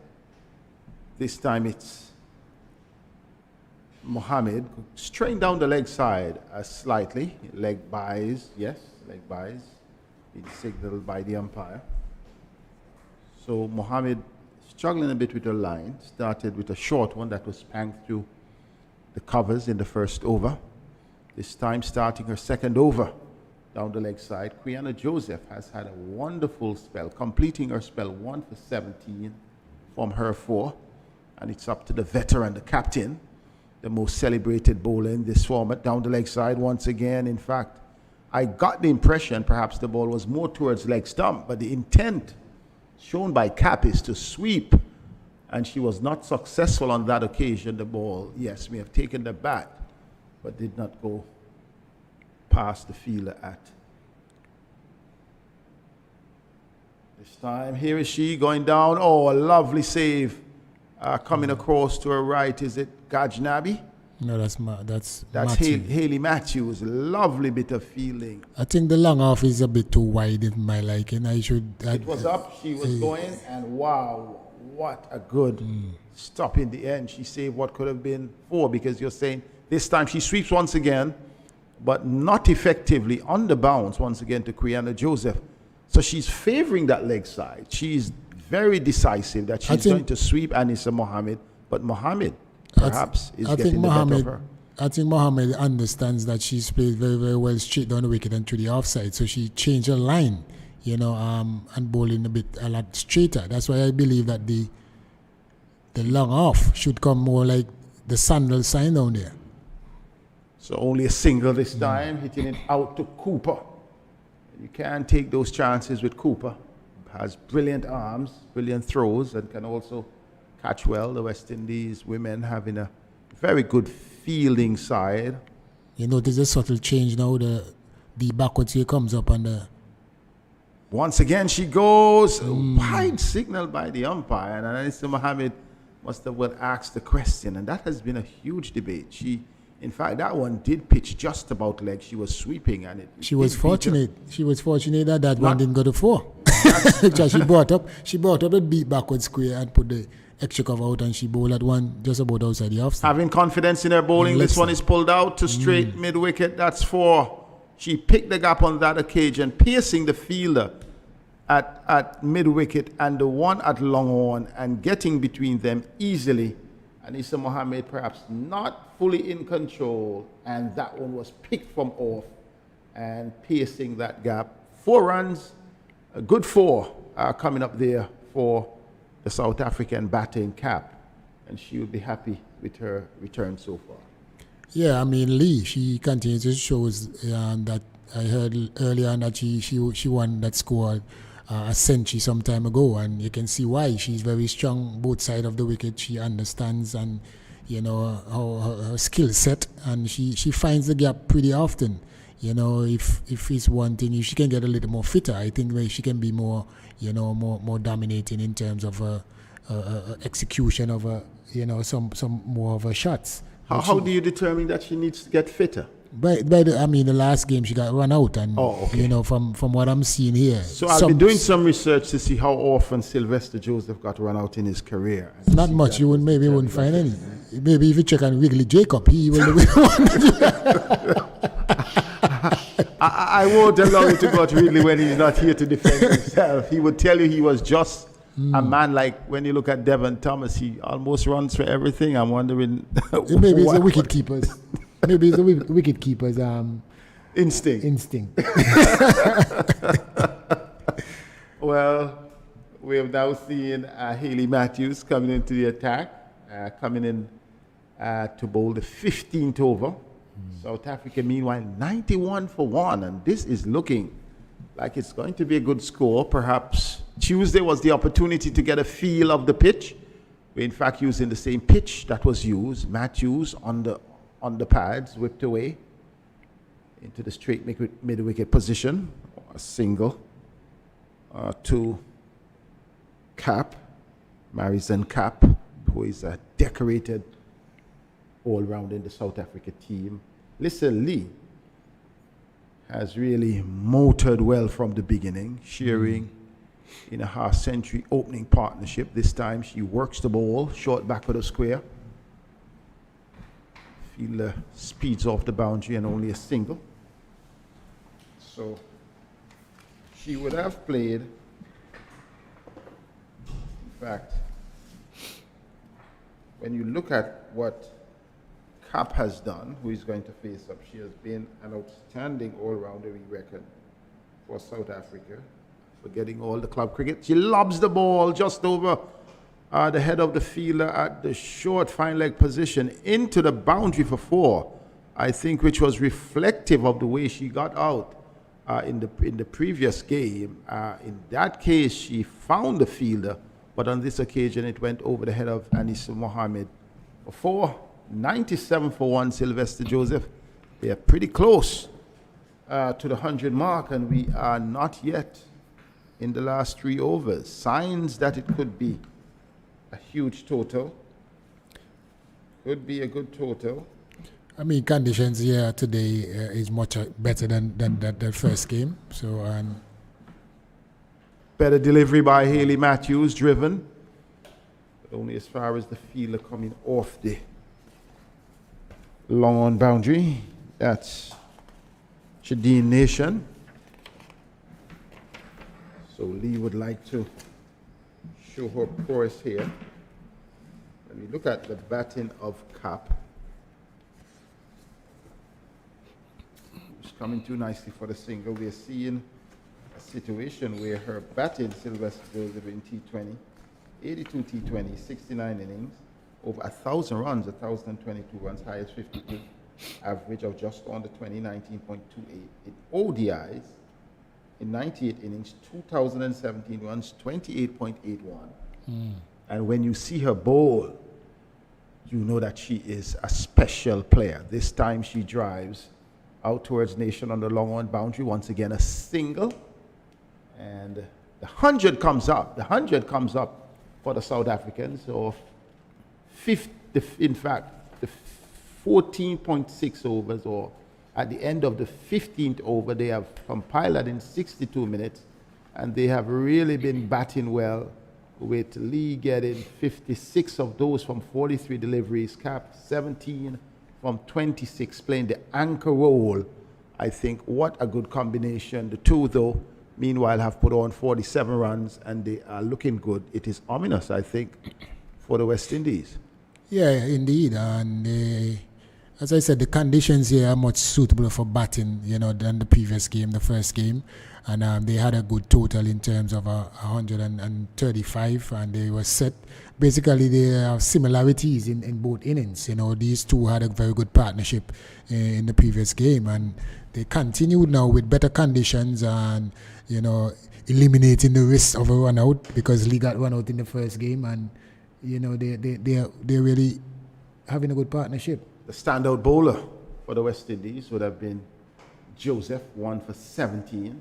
This time it's Mohammed straying down the leg side slightly. Leg buys, yes, leg buys. Being signaled by the umpire. So Mohammed struggling a bit with her line. Started with a short one that was panged through the covers in the first over. This time starting her second over down the leg side. Quiana Joseph has had a wonderful spell, completing her spell 1 for 17 from her 4. And it's up to the veteran, the captain, the most celebrated bowler in this format, down the leg side once again. In fact, I got the impression perhaps the ball was more towards leg stump, but the intent shown by Cap is to sweep and she was not successful on that occasion. The ball, yes, may have taken the bat, but did not go past the fielder at this time. Here is she going down. Oh, a lovely save. Coming across to her right. Is it Gajnabi? No, that's That's Matthew. Haley Matthews. Lovely bit of fielding. I think the long off is a bit too wide in my liking. It was up. She was going, and wow, what a good stop in the end. She saved what could have been 4, because you're saying this time she sweeps once again, but not effectively, on the bounce once again to Kriana Joseph. So she's favoring that leg side. She's very decisive that she's going to sweep Anissa Mohammed, but Mohammed perhaps is getting the better of her. I think Mohammed understands that she's played very, very well straight down the wicket and to the offside. So she changed her line, and bowling a lot straighter. That's why I believe that the long off should come more like the sandal sign down there. So only a single this time, hitting it out to Cooper. You can't take those chances with Cooper. Has brilliant arms, brilliant throws, and can also catch well. The West Indies women having a very good fielding side. You notice a subtle change now. The backwards here comes up and once again she goes. Wide signal by the umpire, and Anissa Mohammed must have well asked the question, and that has been a huge debate. In fact, that one did pitch just about leg. She was sweeping, and she was fortunate. She was fortunate that one didn't go to 4. Because she brought up the beat backward square and put the extra cover out, and she bowled at one just about outside the offside. Having confidence in her bowling, this one is pulled out to straight mid wicket. That's 4. She picked the gap on that occasion, piercing the fielder at mid wicket and the one at long on, and getting between them easily. Anissa Mohammed perhaps not fully in control, and that one was picked from off and piercing that gap. 4 runs, a good 4 coming up there for the South African batting cap, and she will be happy with her return so far. Yeah, I mean, Lee, she continues to show that I heard earlier on that she won that score a century some time ago, and you can see why. She's very strong both sides of the wicket. She understands and her skill set, and she finds the gap pretty often. If it's one thing, if she can get a little more fitter, I think she can be more more dominating in terms of execution of some more of her shots. How do you determine that she needs to get fitter? But I mean, the last game she got run out, and from what I'm seeing here. So I'll be doing some research to see how often Sylvester Joseph got run out in his career. Not much. You wouldn't find any. Maybe if you check on Wrigley Jacob, he will be one. I won't allow you to go to Wrigley when he's not here to defend himself. He would tell you he was just a man like when you look at Devon Thomas, he almost runs for everything. I'm wondering. Maybe it's the wicket keepers. Maybe it's the wicket keepers' instinct. Well, we have now seen Haley Matthews coming into the attack, coming in to bowl the 15th over. South Africa, meanwhile, 91 for 1, and this is looking like it's going to be a good score. Perhaps Tuesday was the opportunity to get a feel of the pitch. We're in fact using the same pitch that was used. Matthews on the pads, whipped away into the straight mid-wicket position. A single to Cap, Marison Cap, who is a decorated all-round in the South Africa team. Listen, Lee has really motored well from the beginning, sharing in a half-century opening partnership. This time she works the ball, short back of the square. Fielder speeds off the boundary and only a single. So she would have played, in fact, when you look at what Cap has done, who is going to face up, she has been an outstanding all-rounder, we reckon, for South Africa, for getting all the club cricket. She lobs the ball just over the head of the fielder at the short fine leg position into the boundary for 4, I think, which was reflective of the way she got out in the previous game. In that case, she found the fielder but on this occasion it went over the head of Anissa Mohammed for 4. 97 for 1, Sylvester Joseph. They are pretty close to the 100 mark, and we are not yet in the last 3 overs. Signs that it could be a huge total. Could be a good total. I mean, conditions here today is much better than the first game. So, Better delivery by Haley Matthews, driven. But only as far as the fielder coming off the long on boundary. That's Shadeen Nation. So Lee would like to show her prowess here. When we look at the batting of Cap, it's coming too nicely for the single. We're seeing a situation where her batting, Sylvester Joseph in T20, 82 T20, 69 innings, over 1,000 runs, 1,022 runs, highest 52, average of just under 19.28. In ODIs, in 98 innings, 2,017 runs, 28.81. And when you see her bowl, you know that she is a special player. This time she drives out towards Nation on the long on boundary. Once again, a single. And the 100 comes up. The 100 comes up for the South Africans. So, in fact, the 14.6 overs, or at the end of the 15th over, they have compiled in 62 minutes. And they have really been batting well, with Lee getting 56 of those from 43 deliveries, Cap 17 from 26, playing the anchor role. I think what a good combination. The two, though, meanwhile, have put on 47 runs, and they are looking good. It is ominous, I think, for the West Indies. yeah, indeed. And as I said, the conditions here are much suitable for batting, than the previous game, the first game. And they had a good total in terms of 135, and they were set. Basically, there are similarities in both innings. These two had a very good partnership in the previous game, and they continued now with better conditions and, eliminating the risk of a run out, because Lee got run out in the first game, and, they're really having a good partnership. The standout bowler for the West Indies would have been Joseph, 1 for 17.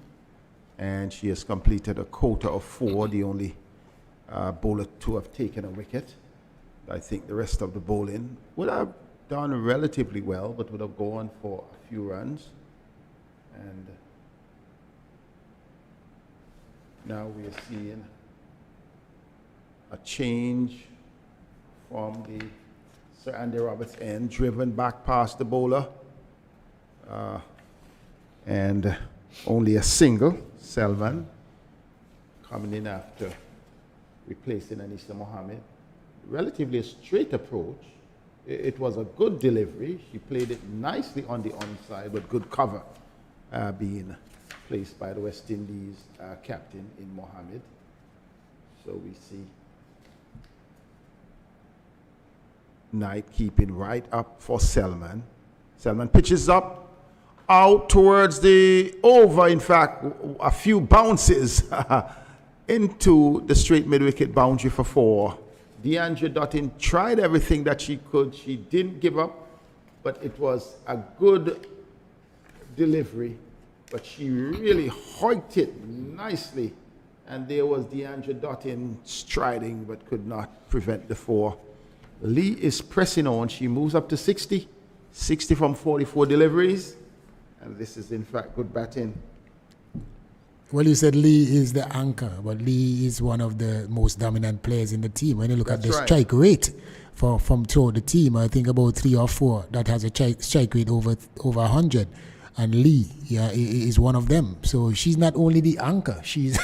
And she has completed a quota of 4, the only bowler to have taken a wicket. I think the rest of the bowling would have done relatively well, but would have gone for a few runs. And now we are seeing a change from the Sir Andy Roberts end, driven back past the bowler. And only a single. Selman coming in after replacing Anissa Mohammed. Relatively a straight approach. It was a good delivery. She played it nicely on the onside, but good cover being placed by the West Indies captain in Mohammed. So we see Knight keeping right up for Selman. Selman pitches up, out towards the over, in fact, a few bounces into the straight mid-wicket boundary for 4. Deandra Dutton tried everything that she could. She didn't give up, but it was a good delivery. But she really hoiked it nicely. And there was Deandra Dutton striding, but could not prevent the 4. Lee is pressing on. She moves up to 60. 60 from 44 deliveries. And this is, in fact, good batting. Well, you said Lee is the anchor, but Lee is one of the most dominant players in the team. When you look at the strike rate from throughout the team, I think about 3 or 4 that has a strike rate over 100. And Lee is one of them. So she's not only the anchor, she's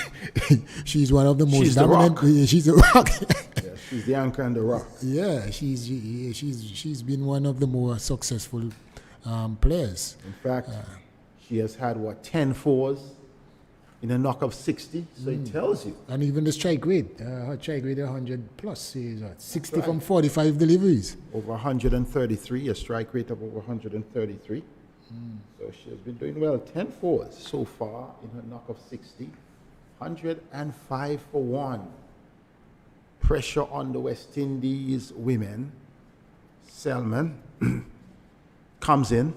one of the most dominant. She's the rock. Yeah, she's the anchor and the rock. Yeah, she's been one of the more successful players. In fact, she has had 10 fours in a knock of 60, so it tells you. And even the strike rate, her strike rate 100 plus is 60 from 45 deliveries. Over 133, a strike rate of over 133. So she has been doing well. 10 fours so far in her knock of 60. 105 for 1. Pressure on the West Indies women. Selman comes in.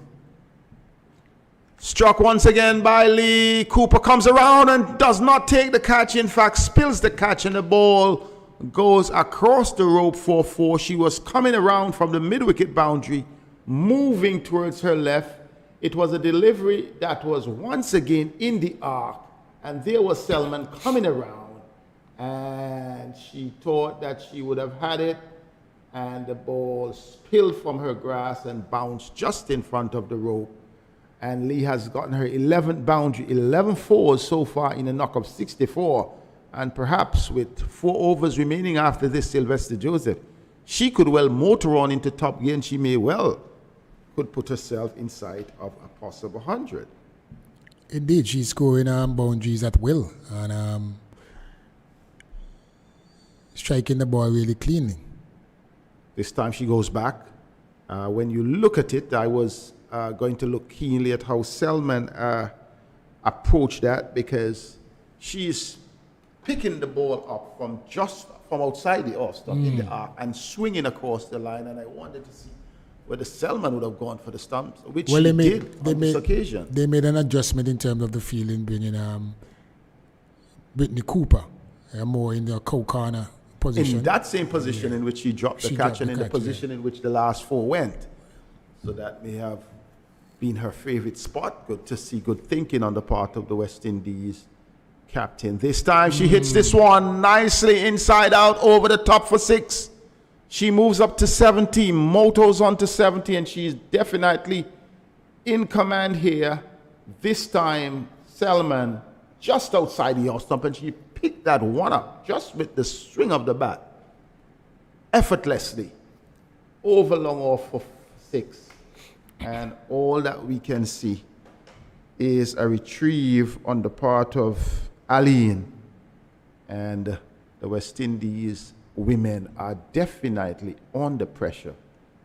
Struck once again by Lee. Cooper comes around and does not take the catch. In fact, spills the catch, and the ball goes across the rope for 4. She was coming around from the mid-wicket boundary, moving towards her left. It was a delivery that was once again in the arc, and there was Selman coming around, and she thought that she would have had it, and the ball spilled from her grasp and bounced just in front of the rope. And Lee has gotten her 11th boundary, 11 fours so far in a knock of 64. And perhaps with 4 overs remaining after this, Sylvester Joseph, she could well motor on into top gear, and she may well could put herself in sight of a possible 100. Indeed, she's scoring boundaries at will and striking the ball really cleanly. This time she goes back. When you look at it, I was going to look keenly at how Selman approached that, because she's picking the ball up from outside the off stump in the arc and swinging across the line, and I wanted to see whether Selman would have gone for the stumps, which did on this occasion. They made an adjustment in terms of the fielding, bringing Whitney Cooper more in the corner position. In that same position in which she dropped the catch, and in the position in which the last 4 went. So that may have been her favorite spot. Good to see good thinking on the part of the West Indies captain. This time she hits this one nicely inside out over the top for 6. She moves up to 70, motos on to 70, and she's definitely in command here. This time Selman just outside the off stump, and she picked that one up just with the swing of the bat, effortlessly, over long off for 6. And all that we can see is a retrieve on the part of Aline. And the West Indies women are definitely under pressure.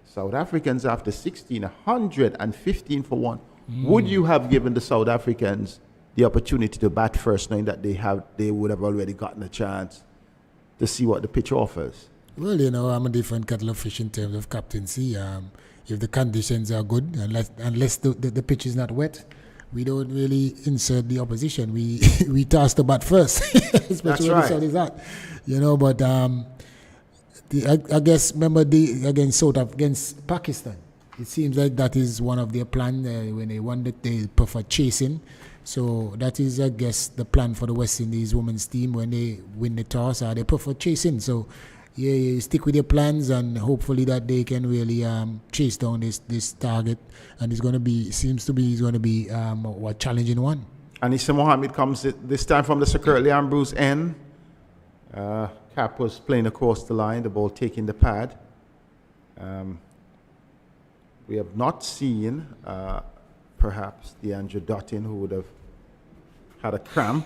South Africans after 16, 115 for 1. Would you have given the South Africans the opportunity to bat first, knowing that they would have already gotten a chance to see what the pitch offers? Well, I'm a different kettle of fish in terms of captaincy. If the conditions are good, unless the pitch is not wet, we don't really insert the opposition. We toss the bat first, especially when the sun is out. But I guess remember against Pakistan, it seems like that is one of their plans. When they won it, they prefer chasing. So that is, I guess, the plan for the West Indies women's team when they win the toss. They prefer chasing. So you stick with your plans, and hopefully that they can really chase down this target. And it's going to be a challenging one. Anissa Mohammed comes this time from the Sir Curtly Ambrose end. Cap was playing across the line, the ball taking the pad. We have not seen perhaps DeAndre Dottin, who would have had a cramp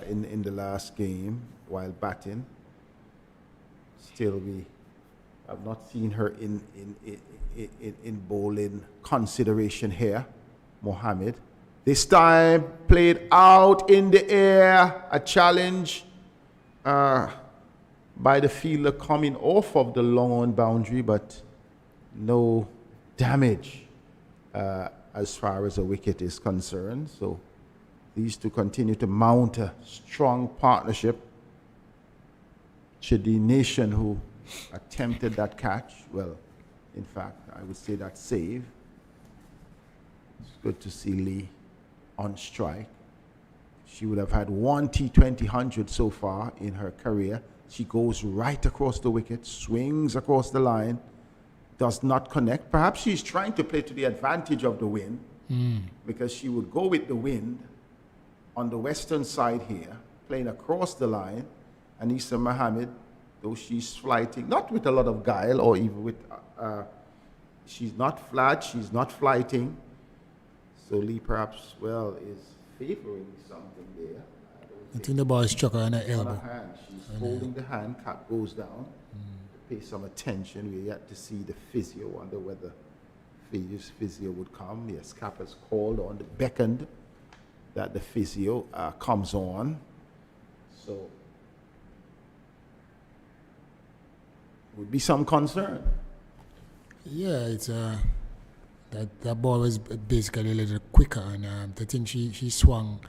in the last game while batting. Still, we have not seen her in bowling consideration here. Mohammed. This time played out in the air, a challenge by the fielder coming off of the long on boundary, but no damage as far as a wicket is concerned. So these two continue to mount a strong partnership. Should the nation who attempted that catch, well, in fact, I would say that save. It's good to see Lee on strike. She would have had 1 T20 100 so far in her career. She goes right across the wicket, swings across the line, does not connect. Perhaps she's trying to play to the advantage of the wind, because she would go with the wind on the western side here, playing across the line. Anissa Mohammed, though she's flighting, not with a lot of guile or even with, she's not flat, she's not flighting. So Lee perhaps, is favoring something there. I think the ball is struck her on her elbow. On her hand, she's holding the hand, cap goes down. Pay some attention. We're yet to see the physio, wonder whether physio would come. Yes, cap has called on, beckoned that the physio comes on. So would be some concern. Yeah, it's that ball was basically a little quicker, and I think she swung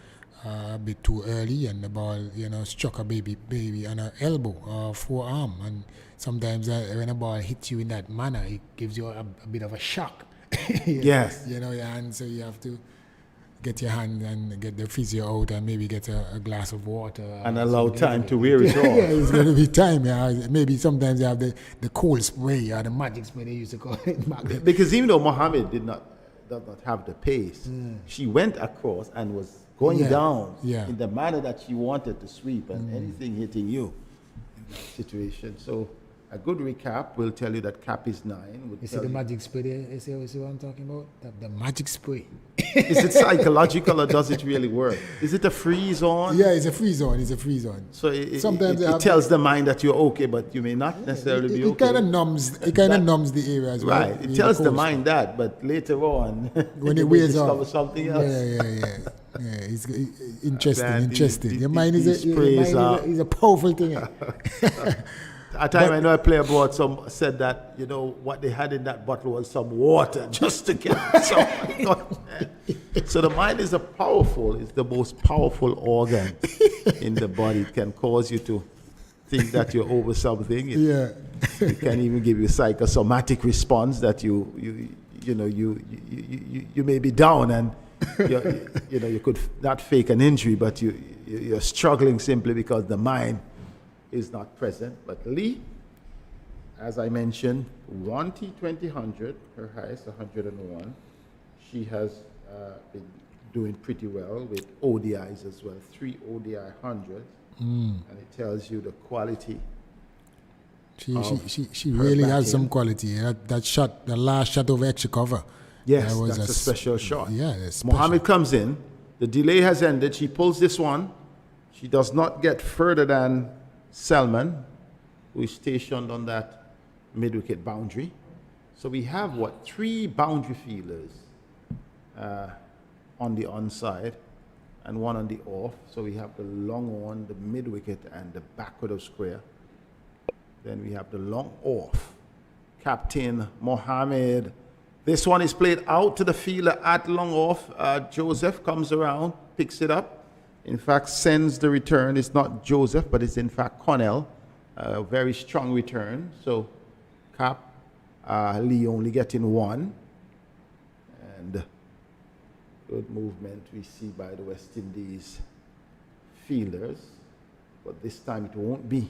a bit too early, and the ball, struck her baby on her elbow or forearm, and sometimes when a ball hits you in that manner, it gives you a bit of a shock. Yes. Your hand, so you have to get your hand and get the physio out and maybe get a glass of water. And allow time to wear it off. Yeah, it's going to be time. Yeah. Maybe sometimes you have the cold spray or the magic spray they used to call it back then. Because even though Mohammed does not have the pace, she went across and was going down in the manner that she wanted to sweep, and anything hitting you in that situation. So a good recap will tell you that Cap is 9. You see the magic spray there? You see what I'm talking about? The magic spray. Is it psychological or does it really work? Is it a freeze on? Yeah, it's a freeze on. It's a freeze on. So it Sometimes tells the mind that you're okay, but you may not necessarily be okay. It kind of numbs the area as well. Right. It tells the mind that, but later on, when it may wears discover off. something else. Yeah. It's interesting. Man, Interesting. these- Your mind these sprays is a powerful thing. At a time I know a player brought said that, what they had in that bottle was some water just to get some. So the mind is it's the most powerful organ in the body. It can cause you to think that you're over something. It can even give you a psychosomatic response that you may be down and you could not fake an injury, but you're struggling simply because the mind is not present. But Lee, as I mentioned, 1 T20 100, her highest 101. She has been doing pretty well with ODIs as well, 3 ODI 100s, and it tells you the quality. She really has some quality. That shot, the last shot over extra cover. Yes, that's a special shot. Yeah, special. Mohammed comes in. The delay has ended. She pulls this one. She does not get further than Selman, who is stationed on that mid-wicket boundary. So we have, 3 boundary fielders on the onside and 1 on the off. So we have the long on, the mid-wicket, and the backward of square. Then we have the long off. Captain Mohammed. This one is played out to the fielder at long off. Joseph comes around, picks it up. In fact, sends the return. It's not Joseph, but it's in fact Connell. A very strong return. So Cap, Lee only getting 1. And good movement we see by the West Indies fielders. But this time it won't be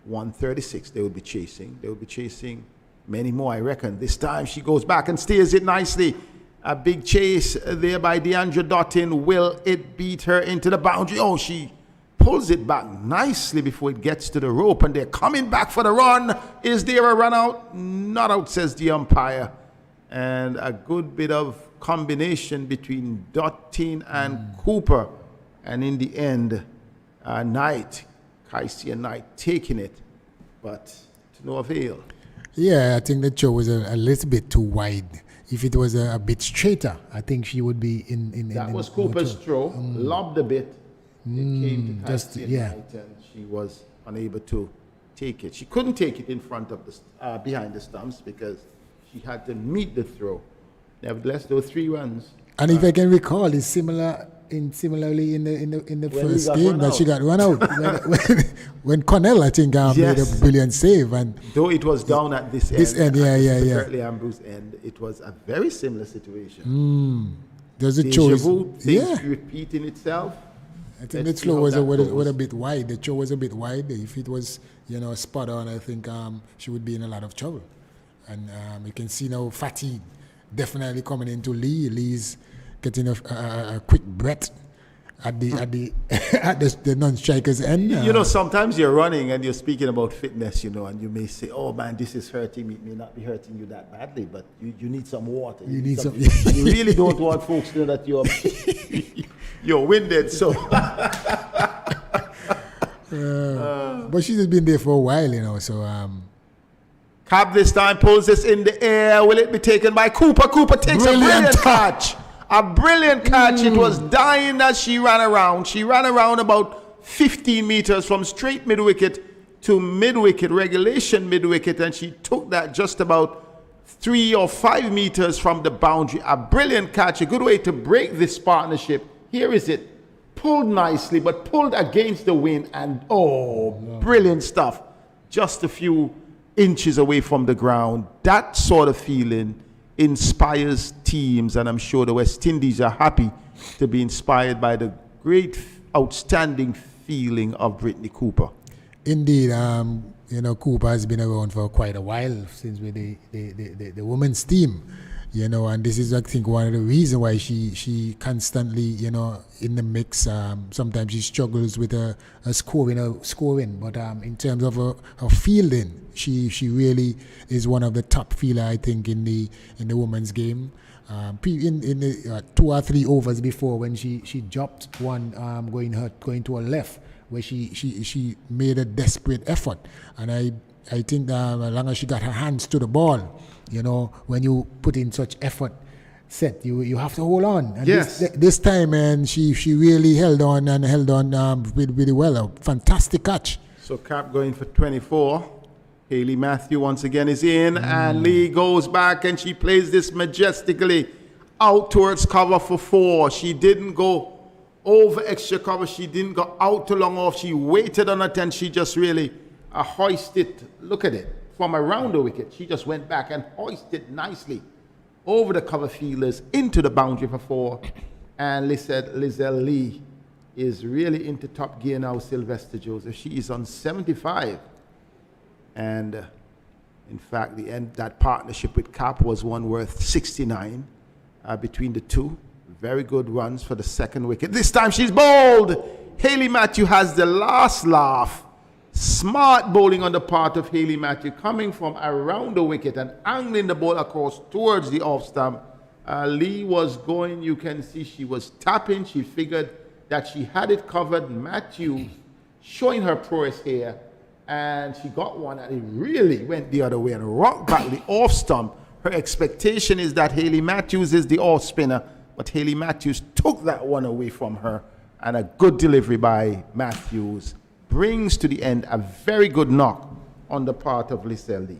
136 they will be chasing. They will be chasing many more, I reckon. This time she goes back and steers it nicely. A big chase there by Deandra Dottin. Will it beat her into the boundary? Oh, she pulls it back nicely before it gets to the rope, and they're coming back for the run. Is there a run out? Not out, says the umpire. And a good bit of combination between Dottin and Cooper. And in the end, Knight, Kaisia Knight taking it, but to no avail. Yeah, I think the throw was a little bit too wide. If it was a bit straighter, I think she would be in. That was Cooper's throw, lobbed a bit. It came to Kaisia Knight, and she was unable to take it. She couldn't take it in front of the behind the stumps because she had to meet the throw. Nevertheless, there were 3 runs. And if I can recall, it's similarly in the first game that she got run out when Connell, I think, made a brilliant save, and though it was down at this end, Curtly Ambrose's end, it was a very similar situation. There's a Deja choice. vu, things repeating itself. I think the throw was a bit wide. The throw was a bit wide. If it was spot on, I think she would be in a lot of trouble. And you can see now fatigue definitely coming into Lee. Lee's getting a quick breath at the non-striker's end. Sometimes you're running and you're speaking about fitness, and you may say, "Oh man, this is hurting me." It may not be hurting you that badly, but you need some water. You need some. You really don't want folks to know that you're winded. So, but she's been there for a while, So. Cap this time pulls this in the air. Will it be taken by Cooper? Cooper takes a brilliant catch. A brilliant catch. It was dying as she ran around. She ran around about 15 meters from straight mid-wicket to mid-wicket, regulation mid-wicket, and she took that just about 3 or 5 meters from the boundary. A brilliant catch, a good way to break this partnership. Here is it. Pulled nicely, but pulled against the wind, and brilliant stuff. Just a few inches away from the ground. That sort of feeling inspires teams, and I'm sure the West Indies are happy to be inspired by the great, outstanding feeling of Brittany Cooper. Indeed, Cooper has been around for quite a while since with the women's team, and this is, I think, one of the reasons why she constantly, in the mix. Sometimes she struggles with her scoring, but in terms of her fielding, she really is one of the top fielder, I think, in the women's game. In the 2 or 3 overs before, when she dropped one going to her left, where she made a desperate effort, and I think as long as she got her hands to the ball, when you put in such effort, you have to hold on. And yes. This time, and she really held on really well. A fantastic catch. So Cap going for 24. Hayley Matthew once again is in, and Lee goes back and she plays this majestically out towards cover for 4. She didn't go over extra cover. She didn't go out too long off. She waited on it, and she just really hoisted. Look at it. From around the wicket, she just went back and hoisted nicely over the cover fielders into the boundary for 4. And Lizelle Lee is really into top gear now, Sylvester Joseph. She is on 75. And in fact, that partnership with Cap was one worth 69 between the two. Very good runs for the second wicket. This time she's bowled. Hayley Matthew has the last laugh. Smart bowling on the part of Hayley Matthew, coming from around the wicket and angling the ball across towards the off stump. Lee was going, you can see she was tapping. She figured that she had it covered. Matthew showing her prowess here, and she got one, and it really went the other way and rocked back the off stump. Her expectation is that Hayley Matthews is the off spinner, but Hayley Matthews took that one away from her, and a good delivery by Matthews brings to the end a very good knock on the part of Lizelle Lee.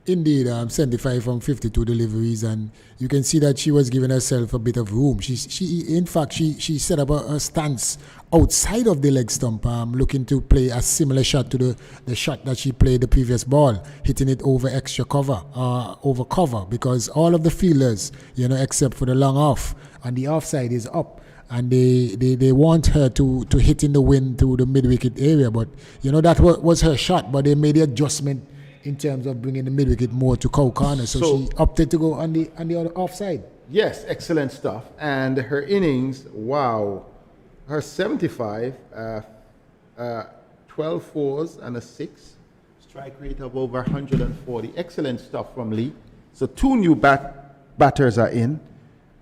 Indeed, 75 from 52 deliveries, and you can see that she was giving herself a bit of room. She set up a stance outside of the leg stump, looking to play a similar shot to the shot that she played the previous ball, hitting it over extra cover, over cover, because all of the fielders, except for the long off, and the offside is up. And they want her to hit in the wind to the mid-wicket area. But, that was her shot. But they made the adjustment in terms of bringing the mid-wicket more to cow corner. So she opted to go on the other offside. Yes, excellent stuff. And her innings, wow. Her 75, 12 fours and a 6. Strike rate of over 140. Excellent stuff from Lee. So 2 new batters are in.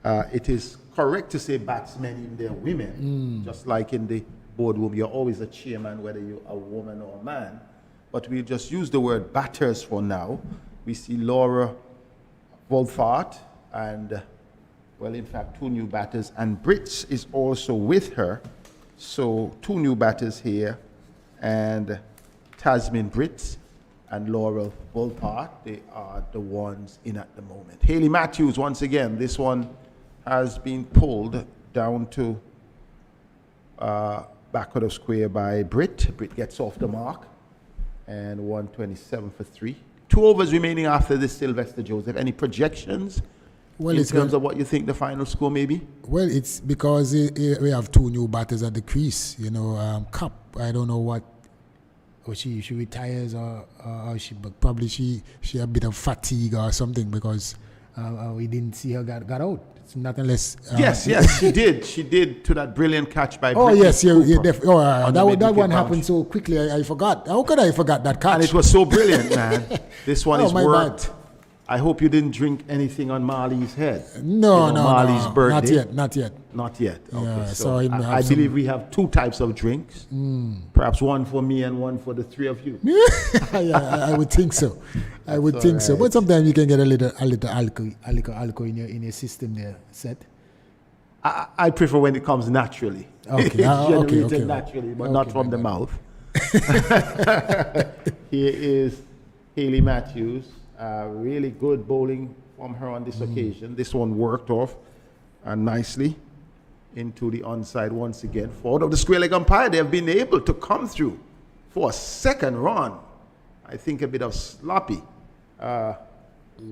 It is correct to say batsmen in their women, just like in the boardroom, you're always a chairman, whether you're a woman or a man. But we'll just use the word batters for now. We see Laura Wolfart and, in fact, 2 new batters. And Brits is also with her. So 2 new batters here. And Tasmin Brits and Laurel Wolfart, they are the ones in at the moment. Hayley Matthews, once again, this one has been pulled down to backward of square by Britt. Britt gets off the mark, and 127 for 3. 2 overs remaining after this, Sylvester Joseph. Any projections in terms of what you think the final score may be? Well, it's because we have 2 new batters at the crease. Cup, I don't know what, or she retires or probably she a bit of fatigue or something, because we didn't see her got out. It's nothing less. Yes, she did. She did, to that brilliant catch by Oh, Brittany yes, that one happened boundary. so quickly. I forgot. How could I forget that catch? And it was so brilliant, man. This one is my worked. bad. I hope you didn't drink anything on Marley's head. No, Marley's birthday. Not yet. Not yet. Okay, Yeah, so so I believe we have 2 types of drinks. Perhaps one for me and one for the 3 of you. I would think so. I would think so. But sometimes you can get a little alcohol in your system there, Seth. I prefer when it comes naturally. Okay. It's Okay. generated naturally, but not from the mouth. Here is Haley Matthews. Really good bowling from her on this occasion. This one worked off nicely into the onside once again. Forward of the square leg umpire, they have been able to come through for a second run. I think a bit of sloppy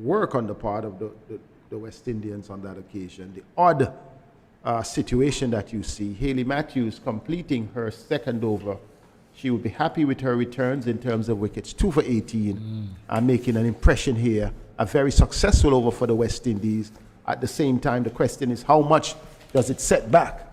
work on the part of the West Indians on that occasion. The odd situation that you see, Haley Matthews completing her second over. She would be happy with her returns in terms of wickets, 2 for 18, and making an impression here. A very successful over for the West Indies. At the same time, the question is how much does it set back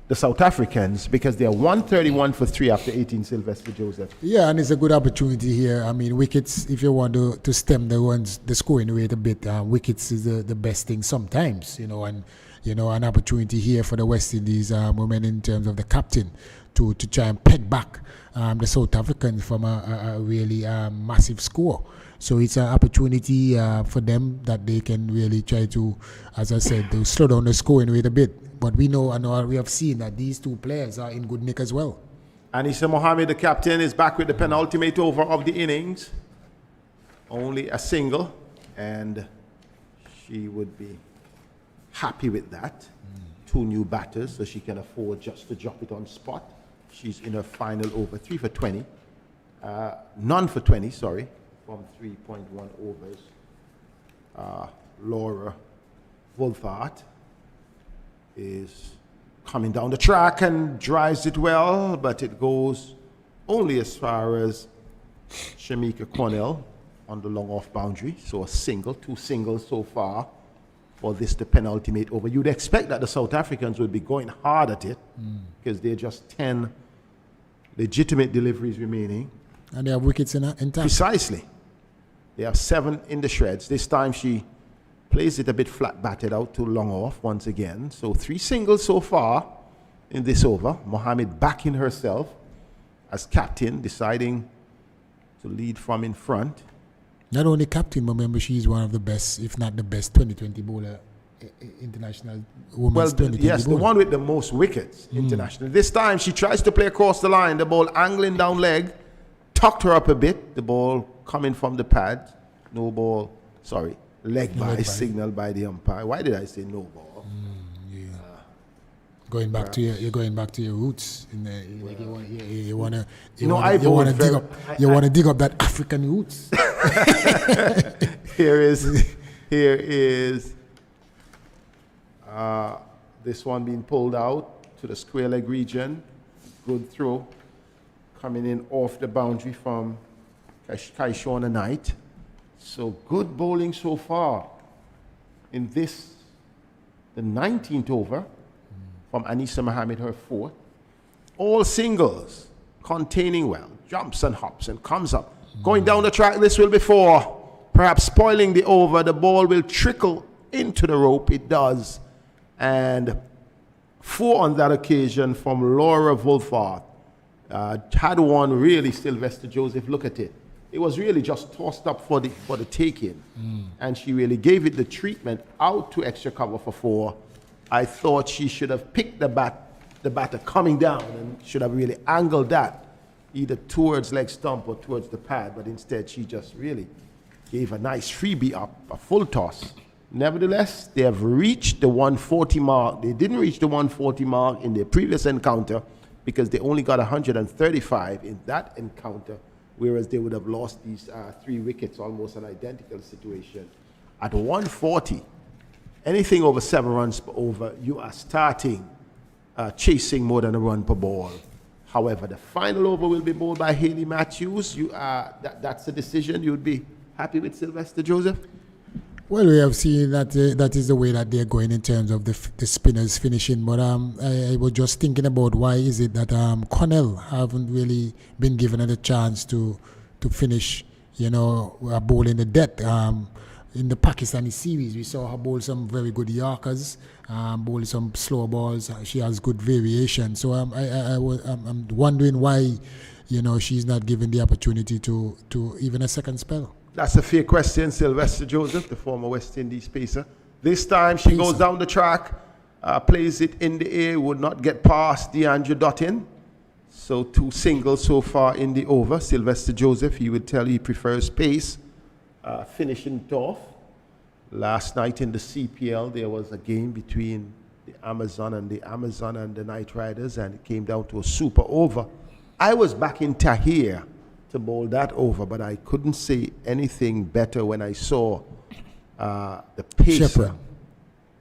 the South Africans, because they are 131 for 3 after 18, Sylvester Joseph. Yeah, and it's a good opportunity here. I mean, wickets, if you want to stem the scoring rate a bit, wickets is the best thing sometimes, and an opportunity here for the West Indies women in terms of the captain to try and peg back the South Africans from a really massive score. So it's an opportunity for them that they can really try to, as I said, to slow down the scoring rate a bit. But we know and we have seen that these two players are in good nick as well. Anisa Mohammed, the captain, is back with the penultimate over of the innings. Only a single, and she would be happy with that. 2 new batters, so she can afford just to drop it on spot. She's in her final over, 3 for 20. None for 20, sorry, from 3.1 overs. Laura Wolfart is coming down the track and drives it well, but it goes only as far as Shamika Cornell on the long off boundary. So a single, 2 singles so far for this, the penultimate over. You'd expect that the South Africans would be going hard at it because they're just 10 legitimate deliveries remaining. And they have wickets intact. Precisely. They have 7 in the shreds. This time she plays it a bit flat batted out to long off once again. So 3 singles so far in this over. Mohammed backing herself as captain, deciding to lead from in front. Not only captain, but remember she's one of the best, if not the best, 2020 bowler, international women's 2020 yes, bowler. the one with the most wickets international. This time she tries to play across the line. The ball angling down leg, tucked her up a bit. The ball coming from the pad. No ball, sorry. Leg by, signal by the umpire. Why did I say no ball? Going back to you're going back to your roots. You want to dig up that African roots. Here is this one being pulled out to the square leg region. Good throw coming in off the boundary from Kaishona Knight. So good bowling so far in this, the 19th over from Anisa Mohammed, her 4th. All singles, containing well, jumps and hops and comes up. Going down the track, this will be 4. Perhaps spoiling the over. The ball will trickle into the rope. It does. And 4 on that occasion from Laura Wolfart. Had one really, Sylvester Joseph, look at it. It was really just tossed up for the taking. And she really gave it the treatment out to extra cover for 4. I thought she should have picked the batter coming down and should have really angled that either towards leg stump or towards the pad, but instead she just really gave a nice freebie up, a full toss. Nevertheless, they have reached the 140 mark. They didn't reach the 140 mark in their previous encounter because they only got 135 in that encounter, whereas they would have lost these 3 wickets, almost an identical situation. At 140, anything over 7 runs per over, you are starting chasing more than a run per ball. However, the final over will be bowled by Haley Matthews. That's a decision you would be happy with, Sylvester Joseph? Well, we have seen that that is the way that they're going in terms of the spinners finishing. But I was just thinking about why is it that Cornell haven't really been given a chance to finish, bowling the death. In the Pakistani series, we saw her bowl some very good Yorkers, bowl some slow balls. She has good variation. So I'm wondering why, she's not given the opportunity to even a second spell. That's a fair question, Sylvester Joseph, the former West Indies pacer. This time she goes down the track, plays it in the air, would not get past DeAndre Dottin. So 2 singles so far in the over. Sylvester Joseph, he would tell you he prefers pace, finishing it off. Last night in the CPL, there was a game between the Amazon and the Knight Riders, and it came down to a super over. I was back in Tahir to bowl that over, but I couldn't say anything better when I saw the pacer. Shepherd.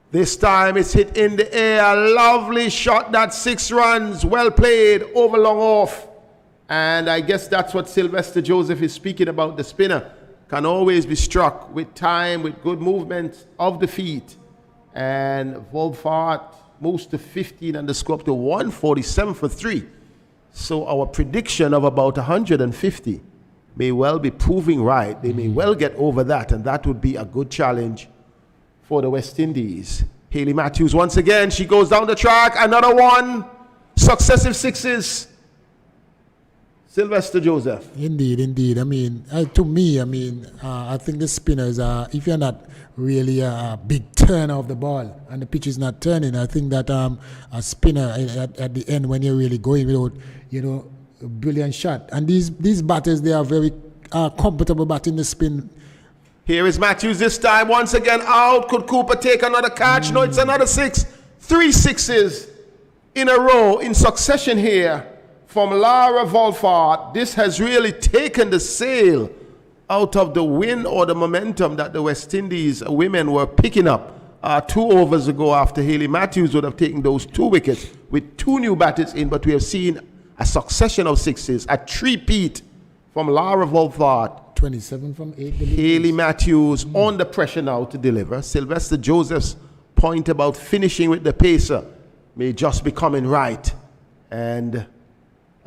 This time it's hit in the air. Lovely shot. That's 6 runs. Well played. Over long off. And I guess that's what Sylvester Joseph is speaking about. The spinner can always be struck with time, with good movement of the feet. And Wolfart moves to 15 and the score up to 147 for 3. So our prediction of about 150 may well be proving right. They may well get over that, and that would be a good challenge for the West Indies. Hayley Matthews once again, she goes down the track, another one, successive 6s. Sylvester Joseph. Indeed. I mean, to me, I think the spinners are, if you're not really a big turner of the ball and the pitch is not turning, I think that a spinner at the end when you're really going without, a brilliant shot. And these batters, they are very comfortable batting the spin. Here is Matthews this time, once again out. Could Cooper take another catch? No, it's another 6. 3 6s in a row in succession here from Lara Wolfart. This has really taken the sail out of the wind or the momentum that the West Indies women were picking up 2 overs ago after Hayley Matthews would have taken those 2 wickets with 2 new batters in. But we have seen a succession of 6s, a three-peat from Lara Wolfart. 27 from 8 deliveries. Hayley Matthews on the pressure now to deliver. Sylvester Joseph's point about finishing with the pacer may just be coming right. And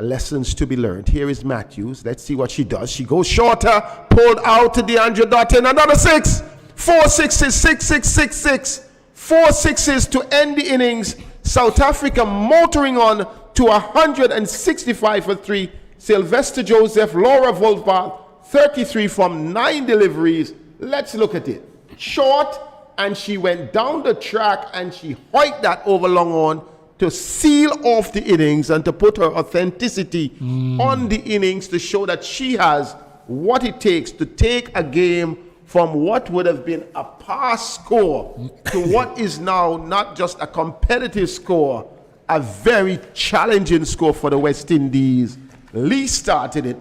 lessons to be learned. Here is Matthews. Let's see what she does. She goes shorter, pulled out to DeAndre Dutton. Another 6. 4 6s, 6 6 6 6. 4 6s to end the innings. South Africa motoring on to 165 for 3. Sylvester Joseph, Laura Wolfart, 33 from 9 deliveries. Let's look at it. Short, and she went down the track and she hoiked that over long on to seal off the innings and to put her authenticity on the innings to show that she has what it takes to take a game from what would have been a pass score to what is now not just a competitive score, a very challenging score for the West Indies. Lee started it,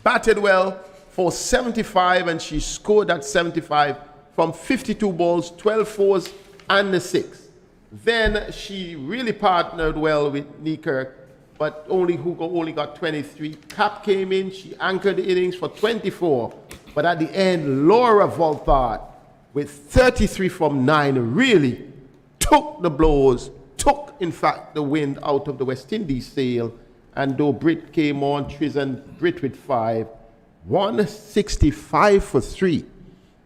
batted well for 75, and she scored that 75 from 52 balls, 12 fours, and the 6. Then she really partnered well with Neekirk, but only got 23. Cap came in, she anchored the innings for 24. But at the end, Laura Wolfart, with 33 from 9, really took the blows, took, in fact, the wind out of the West Indies sail. And though Britt came on, Triz and Britt with 5, 165 for 3.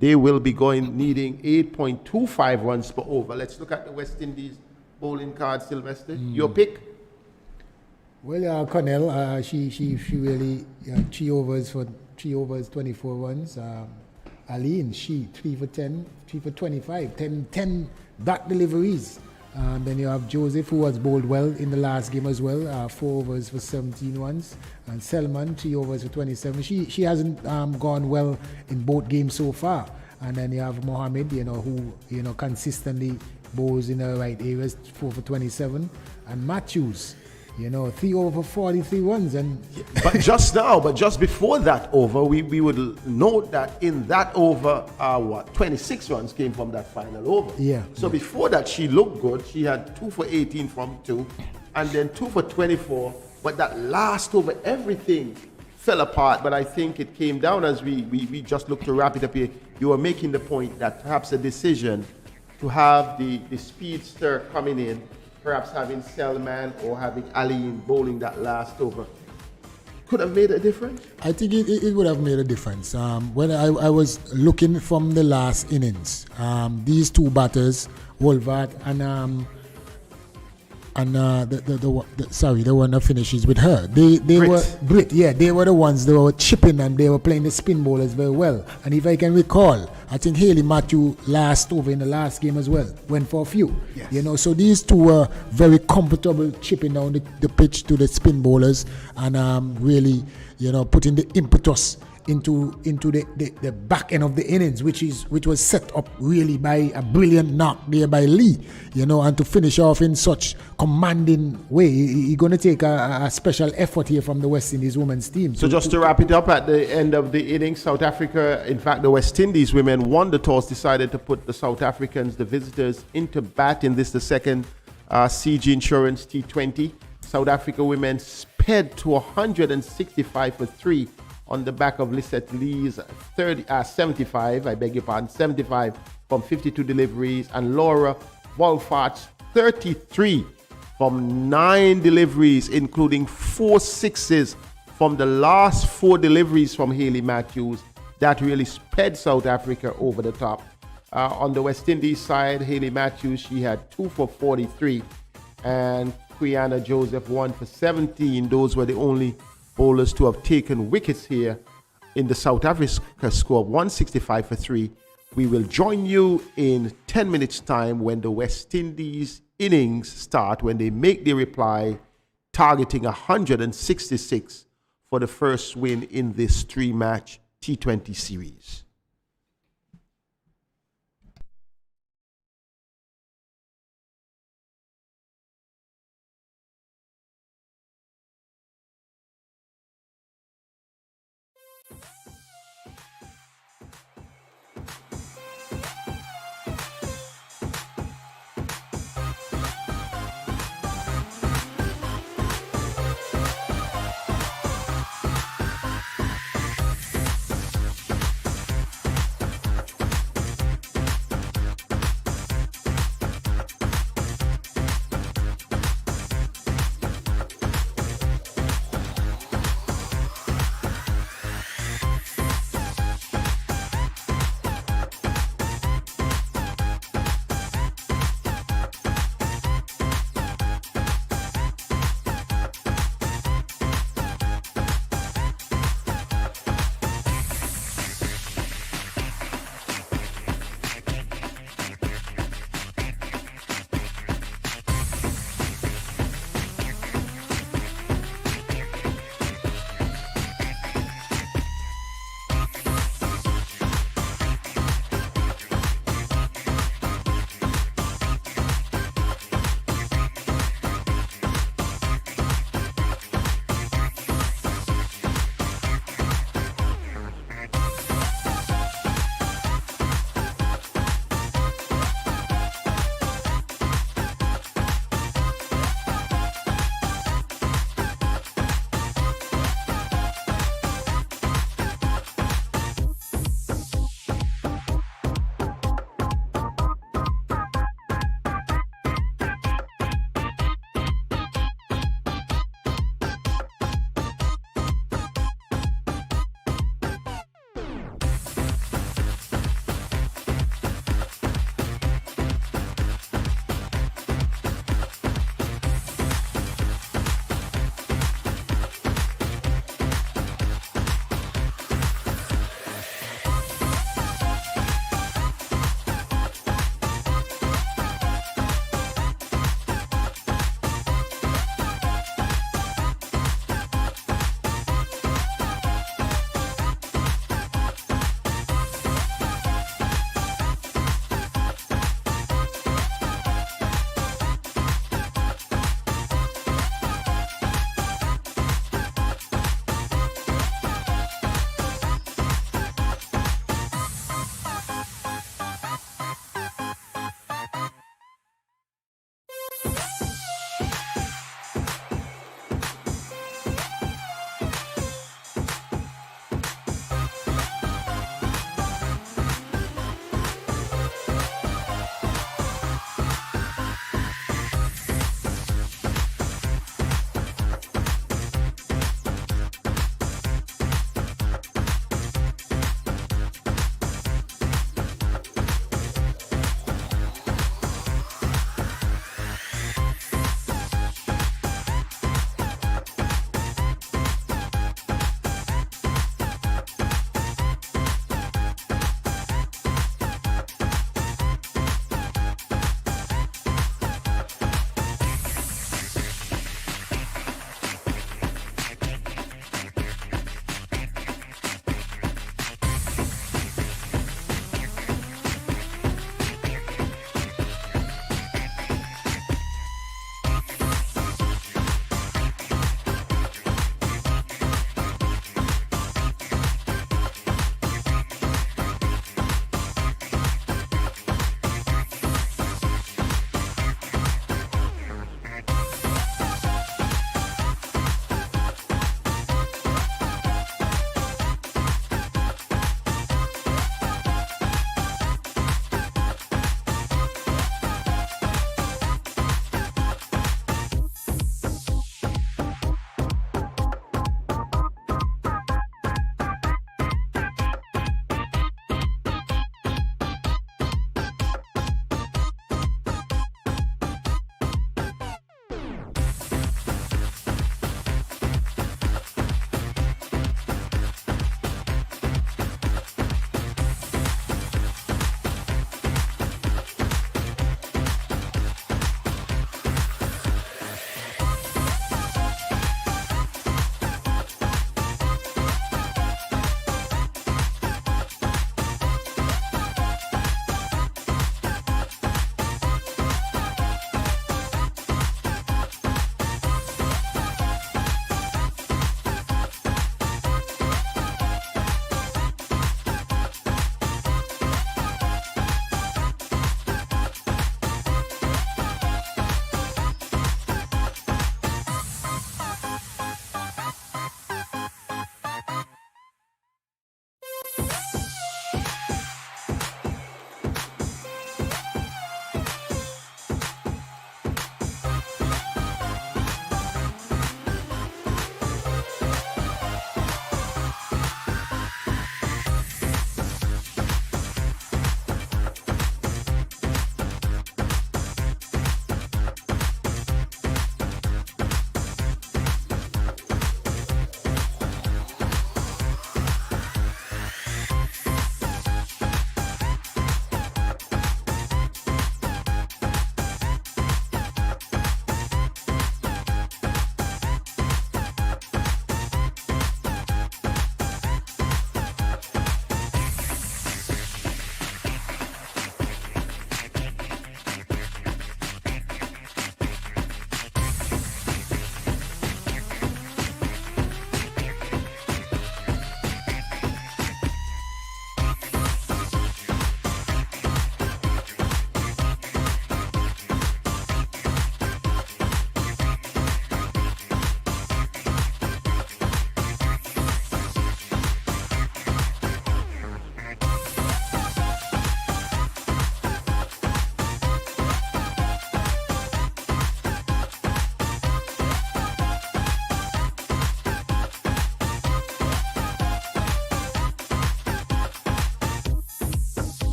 They will be needing 8.25 runs per over. Let's look at the West Indies bowling card, Sylvester. Your pick? Well, Cornell, she really 3 overs, 24 runs. Aline, she 3 for 10, 3 for 25, 10 back deliveries. Then you have Joseph, who was bowled well in the last game as well, 4 overs for 17 runs. And Selman, 3 overs for 27. She hasn't gone well in both games so far. And then you have Mohammed, who consistently bowls in the right areas, 4 for 27. And Matthews, 3 over for 43 runs. But just before that over, we would note that in that over, 26 runs came from that final over. Yeah. So before that, she looked good. She had 2 for 18 from 2, and then 2 for 24. But that last over, everything fell apart. But I think it came down as we just looked to wrap it up here. You were making the point that perhaps a decision to have the speedster coming in, perhaps having Selman or having Aline bowling that last over, could have made a difference? I think it would have made a difference. When I was looking from the last innings, these 2 batters, Wolfart and and sorry, the one that finishes with her. They Brit. were Brit, yeah, they were the ones that were chipping and they were playing the spin bowlers very well. And if I can recall, I think Haley Matthew last over in the last game as well, went for a few. Yes. You know, so these two were very comfortable chipping down the pitch to the spin bowlers and really, you know, putting the impetus into the back end of the innings, which was set up really by a brilliant knock there by Lee, you know, and to finish off in such commanding way, you're going to take a special effort here from the West Indies women's team. So just to wrap it up, at the end of the innings, South Africa, in fact, the West Indies women won the toss, decided to put the South Africans, the visitors, into bat in this, the second CG Insurance T20. South Africa women sped to 165 for 3 on the back of Lisette Lee's 75, I beg your pardon, 75 from 52 deliveries, and Laura Wolfart's 33 from 9 deliveries, including 4 sixes from the last 4 deliveries from Haley Matthews. That really sped South Africa over the top. On the West Indies side, Haley Matthews, she had 2 for 43, and Quiana Joseph 1 for 17. Those were the only bowlers to have taken wickets here in the South Africa score of 165 for 3. We will join you in 10 minutes time when the West Indies innings start, when they make their reply, targeting 166 for the first win in this 3-match T20 series.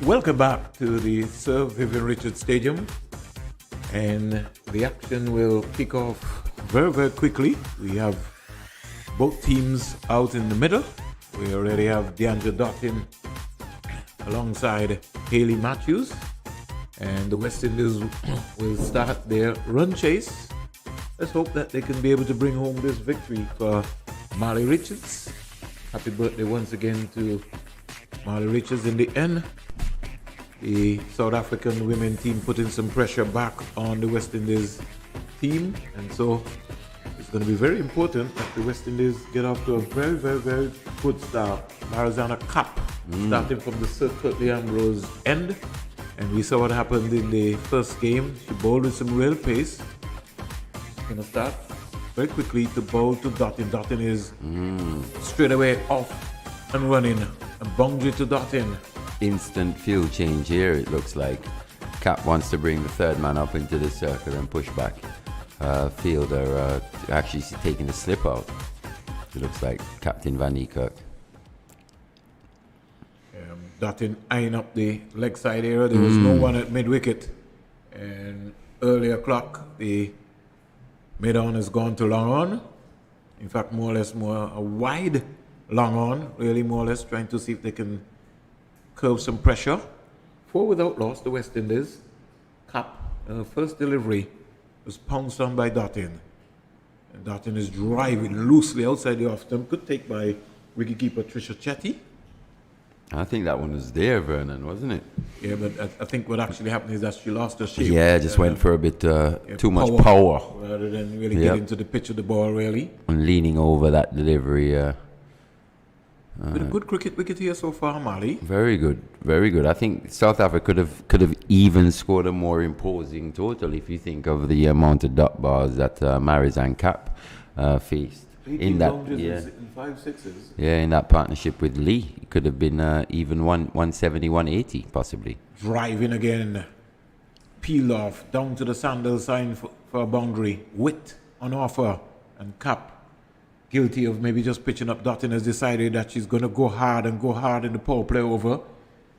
Welcome back to the Sir Vivian Richards Stadium, and the action will kick off very, very quickly. We have both teams out in the middle. We already have DeAndre Dottin alongside Haley Matthews, and the West Indies will start their run chase. Let's hope that they can be able to bring home this victory for Marley Richards. Happy birthday once again to Marley Richards. In the end, the South African women team putting some pressure back on the West Indies team, and so it's going to be very important that the West Indies get off to a very, very, very good start. Marizana Kapp starting from the Sir Curtly Ambrose end, and we saw what happened in the first game. She bowled with some real pace. She's going to start very quickly to bowl to Dottin. Dottin is straight away off and running. A boundary to Dottin. Instant field change here, it looks like. Cap wants to bring the third man up into the circle and push back. Fielder actually taking the slip out. It looks like Captain Van Niekerk. Dottin eyeing up the leg side area. There was no one at mid-wicket. And earlier clock, the mid-on has gone to long on. In fact, more or less a wide long on. Really more or less trying to see if they can curb some pressure. 4 without loss, the West Indies. Cap, first delivery was pounced on by Dottin. And Dottin is driving loosely outside the off stump. Good take by wicketkeeper Trisha Chetty. I think that one was there, Vernon, wasn't it? Yeah, but I think what actually happened is that she lost her shape. Yeah, just went for a bit too much power. Rather than really get into the pitch of the ball, really. And leaning over that delivery. With a good cricket wicket here so far, Mali. Very good, very good. I think South Africa could have even scored a more imposing total if you think of the amount of dot bars that Marizan Cap faced. In that, in 5 sixes. Yeah, in that partnership with Lee, it could have been even 170, 180 possibly. Driving again, peel off down to the sandal sign for a boundary. Wit on offer, and Cap, guilty of maybe just pitching up. Dottin has decided that she's going to go hard in the power play over.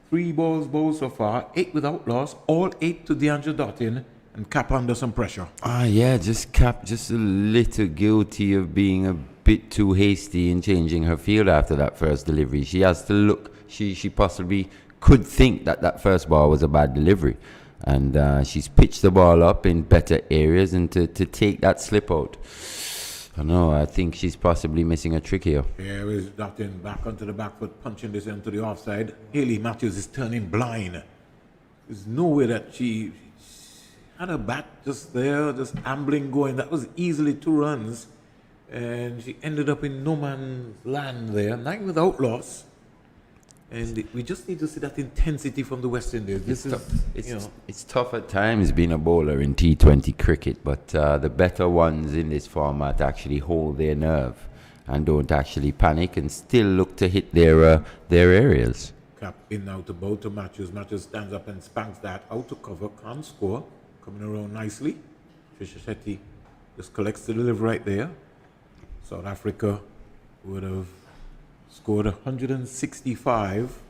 3 balls bowled so far, 8 without loss, all 8 to DeAndre Dottin. And Cap under some pressure. Yeah, Cap just a little guilty of being a bit too hasty in changing her field after that first delivery. She has to look, she possibly could think that first ball was a bad delivery. And she's pitched the ball up in better areas, and to take that slip out. I know, I think she's possibly missing a trick here. Yeah, with Dottin back onto the back foot, punching this into the offside. Haley Matthews is turning blind. There's no way that she had her bat just there, just ambling going. That was easily 2 runs. And she ended up in no man's land there. 9 without loss. And we just need to see that intensity from the West Indies. It's tough at times being a bowler in T20 cricket, but the better ones in this format actually hold their nerve and don't actually panic and still look to hit their areas. Cap in now to bowl to Matthews. Matthews stands up and spanks that out to cover. Can't score. Coming around nicely. Trisha Shetty just collects the delivery right there. South Africa would have scored 165.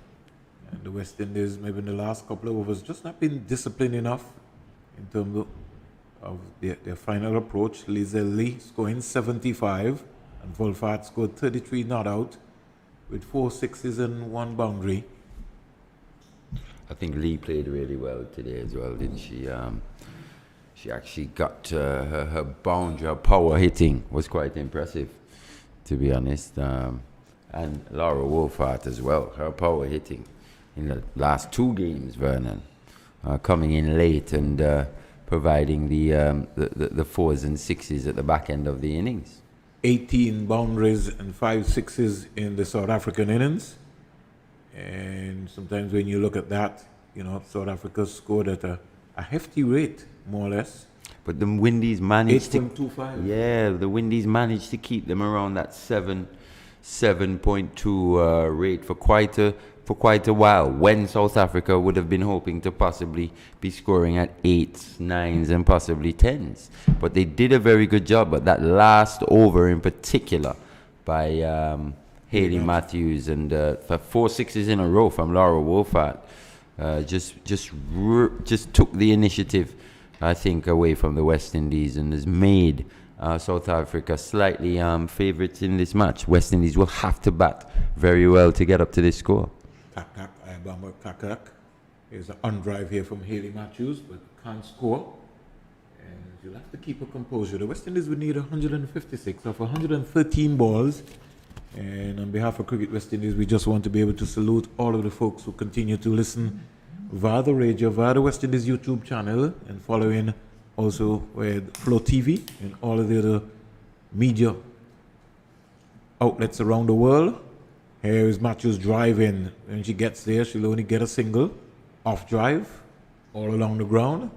And the West Indies, maybe in the last couple of overs, just not been disciplined enough in terms of their final approach. Lizelle Lee scoring 75. And Wolfart scored 33 not out with 4 sixes and 1 boundary. I think Lee played really well today as well, didn't she? She actually got her boundary, her power hitting was quite impressive, to be honest. And Laura Wolfart as well, her power hitting in the last 2 games, Vernon, coming in late and providing the 4s and 6s at the back end of the innings. 18 boundaries and 5 sixes in the South African innings. And sometimes when you look at that, South Africa scored at a hefty rate, more or less. But the Windies managed 8.25. Yeah, the Windies managed to keep them around that 7.2 rate for quite a while, when South Africa would have been hoping to possibly be scoring at 8s, 9s, and possibly 10s. But they did a very good job. But that last over in particular by Haley Matthews, and for 4 sixes in a row from Laura Wolfart, just took the initiative, I think, away from the West Indies and has made South Africa slightly favourites in this match. West Indies will have to bat very well to get up to this score. Kakak, Bomber Kakak. There's an on-drive here from Haley Matthews, but can't score. And you'll have to keep a composure. The West Indies would need 156 off 113 balls. And on behalf of Cricket West Indies, we just want to be able to salute all of the folks who continue to listen via the radio, via the West Indies YouTube channel, and following also with Flow TV and all of the other media outlets around the world. Here is Matthews driving. When she gets there, she'll only get a single. Off drive, all along the ground.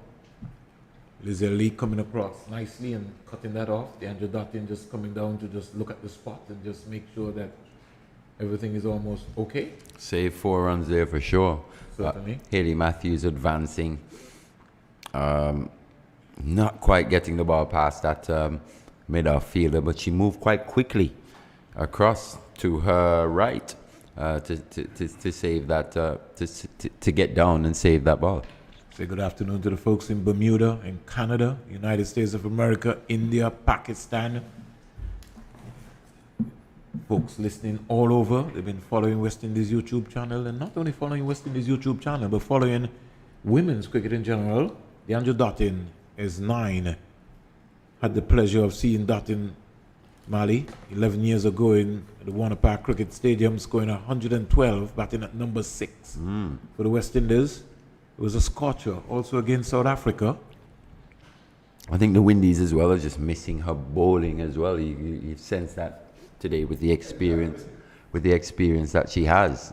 Lizzie Lee coming across nicely and cutting that off. The Andrew Dottin just coming down to just look at the spot and just make sure that everything is almost okay. Save 4 runs there for sure. Certainly. Haley Matthews advancing. Not quite getting the ball past that mid-off fielder, but she moved quite quickly across to her right to save that, to get down and save that ball. Say good afternoon to the folks in Bermuda, in Canada, United States of America, India, Pakistan. Folks listening all over. They've been following West Indies YouTube channel, and not only following West Indies YouTube channel, but following women's cricket in general. The Andrew Dottin is 9. Had the pleasure of seeing Dottin Mali 11 years ago in the Warner Park Cricket Stadium, scoring 112, batting at number 6 for the West Indies. It was a scorcher, also against South Africa. I think the Windies as well are just missing her bowling as well. You sense that today with the experience that she has.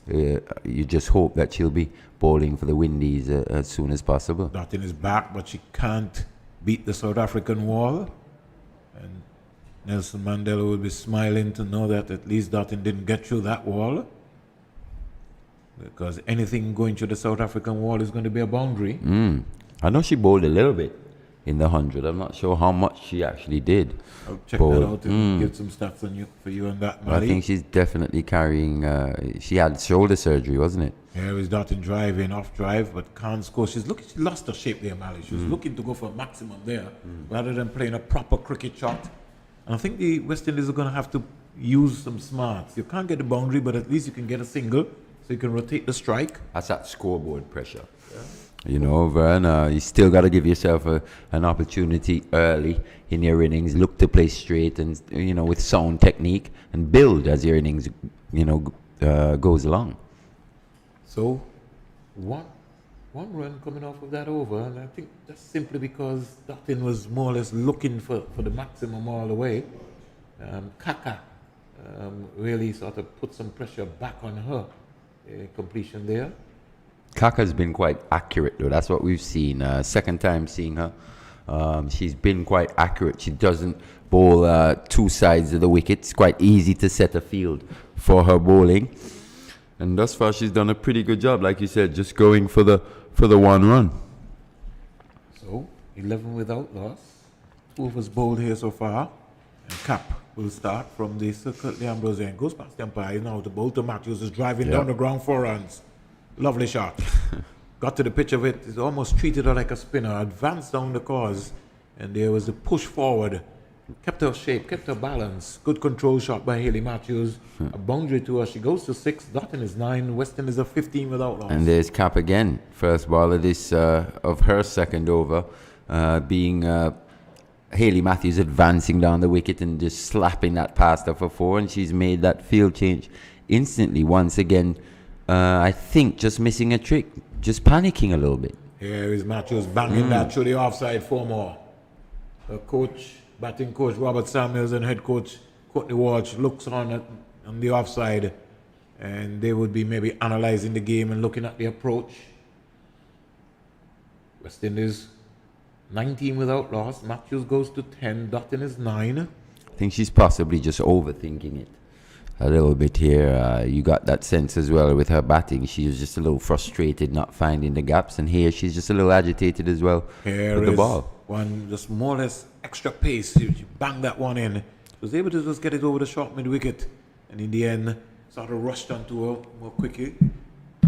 You just hope that she'll be bowling for the Windies as soon as possible. Dottin is back, but she can't beat the South African wall. And Nelson Mandela will be smiling to know that at least Dottin didn't get through that wall. Because anything going through the South African wall is going to be a boundary. I know she bowled a little bit in the 100. I'm not sure how much she actually did. I'll check that out and give some stats on for you on that, Mali. I think she's definitely carrying. She had shoulder surgery, wasn't it? Here is Dottin driving, off drive, but can't score. She lost her shape there, Mali. She was looking to go for a maximum there rather than playing a proper cricket shot. And I think the West Indies are going to have to use some smarts. You can't get the boundary, but at least you can get a single, so you can rotate the strike. That's that scoreboard pressure. You know, Vern, you still got to give yourself an opportunity early in your innings. Look to play straight and, you know, with sound technique and build as your innings, you know, goes along. So, one run coming off of that over, and I think that's simply because Dottin was more or less looking for the maximum all the way. Kaka really sort of put some pressure back on her completion there. Kaka's been quite accurate, though. That's what we've seen. Second time seeing her. She's been quite accurate. She doesn't bowl two sides of the wicket. It's quite easy to set a field for her bowling. And thus far, she's done a pretty good job, like you said, just going for the 1 run. So, 11 without loss. 2 of us bowled here so far. And Cap will start from the circle. The Ambrosian goes past the umpire. Now the bowl to Matthews is driving down the ground 4 runs. Lovely shot. Got to the pitch of it. He's almost treated her like a spinner. Advanced down the cause. And there was a push forward. Kept her shape, kept her balance. Good control shot by Haley Matthews. A boundary to her. She goes to 6. Dottin is 9. Weston is a 15 without loss. And there's Cap again. First ball of this of her second over, being Haley Matthews advancing down the wicket and just slapping that past her for 4. And she's made that field change instantly. Once again, I think just missing a trick, just panicking a little bit. Here is Matthews banging that through the offside 4 more. The coach, batting coach Robert Samuels and head coach Courtney Walsh looks on the offside, and they would be maybe analysing the game and looking at the approach. West Indies 19 without loss. Matthews goes to 10. Dottin is 9. I think she's possibly just overthinking it a little bit here. You got that sense as well with her batting. She was just a little frustrated not finding the gaps, and here she's just a little agitated as well with the ball. One just more or less extra pace. She banged that one in. Was able to just get it over the short mid wicket, and in the end sort of rushed onto her more quickly.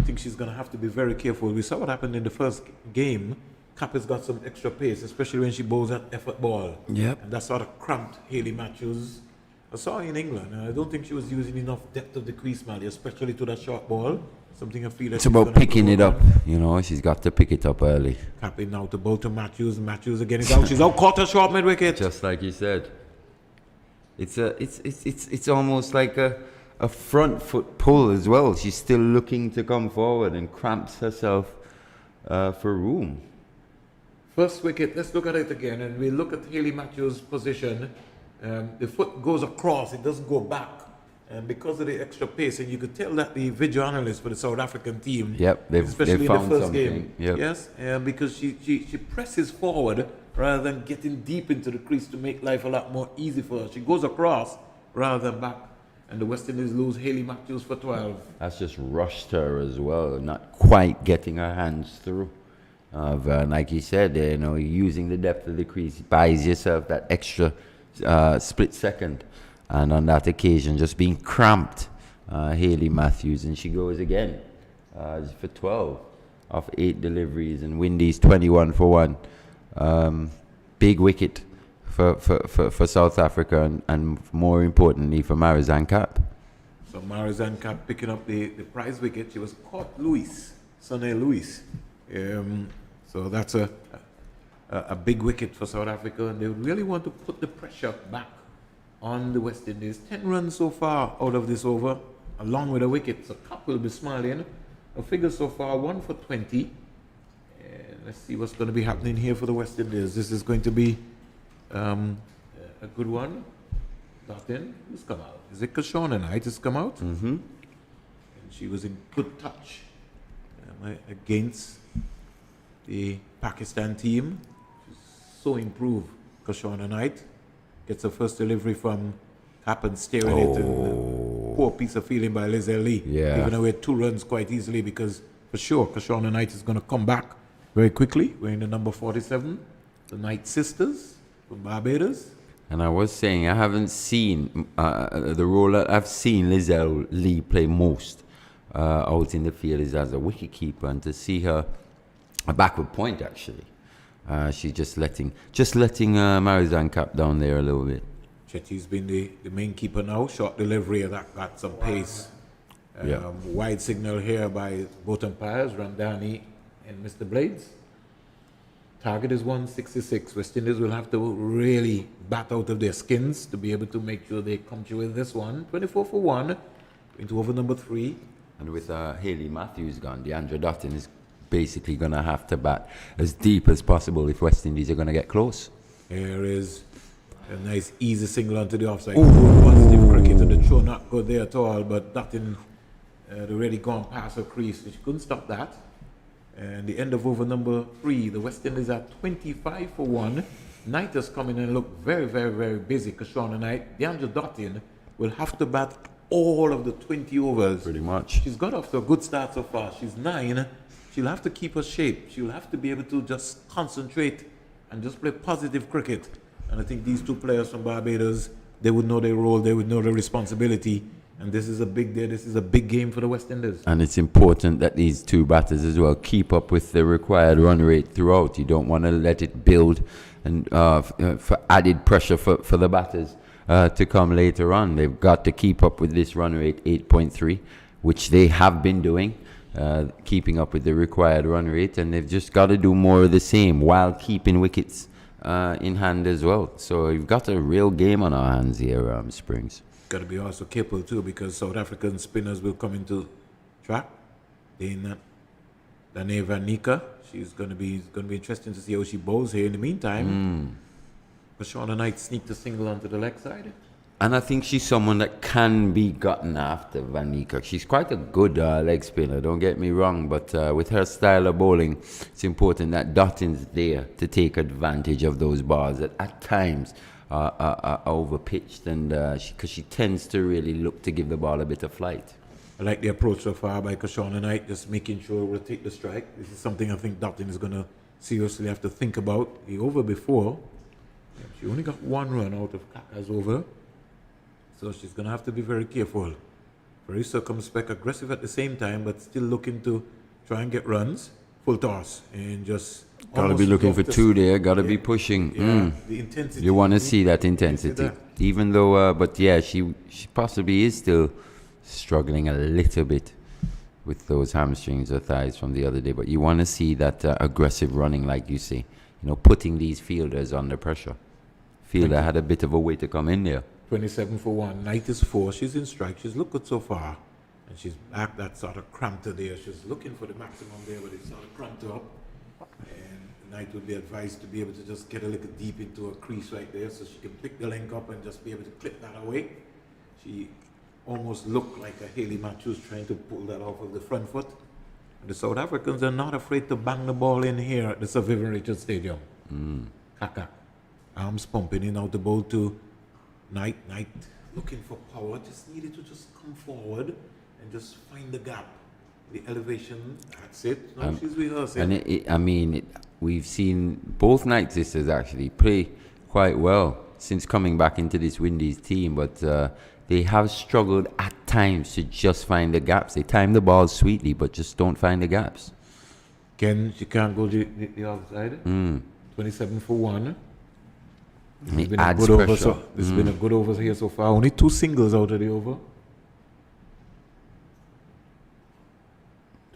think she's going to have to be very careful. We saw what happened in the first game. Cap has got some extra pace, especially when she bowls that effort ball. Yep. And that sort of cramped Hayley Matthews. I saw her in England, and I don't think she was using enough depth of the crease, Mally, especially to that short ball. Something I feel like It's she's about gonna have to picking it work up. on. You know, she's got to pick it up early. Cap in now to bowl to Matthews. Matthews again is out. She's out, caught her short mid wicket. Just like you said. It's almost like a front foot pull as well. She's still looking to come forward and cramps herself for room. First wicket, let's look at it again, and we look at Hayley Matthews' position. The foot goes across, it doesn't go back. And because of the extra pace, and you could tell that the video analyst for the South African team, Yep, especially they've in found the first something. game, Yep. yes, because she presses forward rather than getting deep into the crease to make life a lot more easy for her. She goes across rather than back, and the West Indies lose Hayley Matthews for 12. That's just rushed her as well, not quite getting her hands through. Like you said, you know, using the depth of the crease buys yourself that extra split second, and on that occasion, just being cramped, Hayley Matthews, and she goes again for 12 off 8 deliveries, and Windies 21 for 1. Big wicket for South Africa, and more importantly for Marizanne Kapp. So Marizanne Kapp picking up the prize wicket. She was caught Sonny Lewis. So that's a big wicket for South Africa, and they really want to put the pressure back on the West Indies. 10 runs so far out of this over, along with a wicket. So Kapp will be smiling. A figure so far 1 for 20. And let's see what's going to be happening here for the West Indies. This is going to be a good one. Dottin, who's come out? Is it Kashona Knight has come out? Mm-hmm. And she was in good touch against the Pakistan team. She's so improved. Kashona Knight gets her first delivery from Kapp and staring it, and poor piece of feeling by Liz Lee. Yeah. Giving away 2 runs quite easily, because for sure Kashona Knight is going to come back very quickly. We're in the number 47, the Knight sisters from Barbados. And I was saying, I haven't seen the role that I've seen Lizelle Lee play most out in the field is as a wicketkeeper, and to see her a backward point actually, she's just letting Marizanne Kapp down there a little bit. Chetty's been the main keeper now. Short delivery that got some pace. Yeah. Wide signal here by both umpires, Ramdani and Mr. Blades. Target is 166. West Indies will have to really bat out of their skins to be able to make sure they come through with this one. 24 for 1 into over number 3. And with Hayley Matthews gone, DeAndre Dottin is basically going to have to bat as deep as possible if West Indies are going to get close. Here is a nice easy single onto the offside. Positive cricket, and the throw not good there at all, but Dottin had already gone past her crease. She couldn't stop that. And the end of over number 3, the West Indies are 25 for 1. Knight has come in and looked very, very, very busy. Kashona Knight, DeAndre Dottin will have to bat all of the 20 overs. Pretty much. She's got off to a good start so far. She's 9. She'll have to keep her shape. She'll have to be able to just concentrate and just play positive cricket. And I think these 2 players from Barbados, they would know their role, they would know their responsibility. And this is a big day. This is a big game for the West Indies. And it's important that these 2 batters as well keep up with the required run rate throughout. You don't want to let it build and for added pressure for the batters to come later on. They've got to keep up with this run rate, 8.3, which they have been doing, keeping up with the required run rate. And they've just got to do more of the same while keeping wickets in hand as well. So you've got a real game on our hands here, Springs. Got to be also careful too, because South African spinners will come into track. Dane Van Nika, she's going to be interesting to see how she bowls here. In the meantime, Kashona Knight sneaked a single onto the leg side. And I think she's someone that can be gotten after Van Nika. She's quite a good leg spinner, don't get me wrong, but with her style of bowling, it's important that Dottin's there to take advantage of those balls that at times are overpitched, and because she tends to really look to give the ball a bit of flight. I like the approach so far by Kashona Knight, just making sure we'll take the strike. This is something I think Dottin is going to seriously have to think about. The over before, she only got 1 run out of Kaka's over, so she's going to have to be very careful. Very circumspect, aggressive at the same time, but still looking to try and get runs. Full toss and just. Gotta be almost looking for drop the two s- there. Gotta be yeah, pushing. Yeah, the intensity. You want to need- see that need to see intensity, that. even though. But yeah, she possibly is still struggling a little bit with those hamstrings or thighs from the other day. But you want to see that aggressive running, like you say. You know, putting these fielders under pressure. Fielder had a bit of a way to come in there. 27 for 1. Knight is 4. She's in strike. She's looked good so far. And she's back that sort of cramped her there. She's looking for the maximum there, but it's sort of cramped her up. And the Knight would be advised to be able to just get a little deep into a crease right there so she can pick the link up and just be able to clip that away. She almost looked like a Haley Matthews trying to pull that off of the front foot. And the South Africans are not afraid to bang the ball in here at the Sir Vivian Richards Stadium. Kaka. Arms pumping in out the bowl to Knight looking for power, just needed to just come forward and just find the gap, the elevation. That's it. No, she's rehearsing. And we've seen both Knight sisters actually play quite well since coming back into this Windies team, but they have struggled at times to just find the gaps. They time the ball sweetly, but just don't find the gaps. She can't go the other side. 27 for 1. It Been a adds good over, pressure. this has been a good over here so far. Only 2 singles out of the over.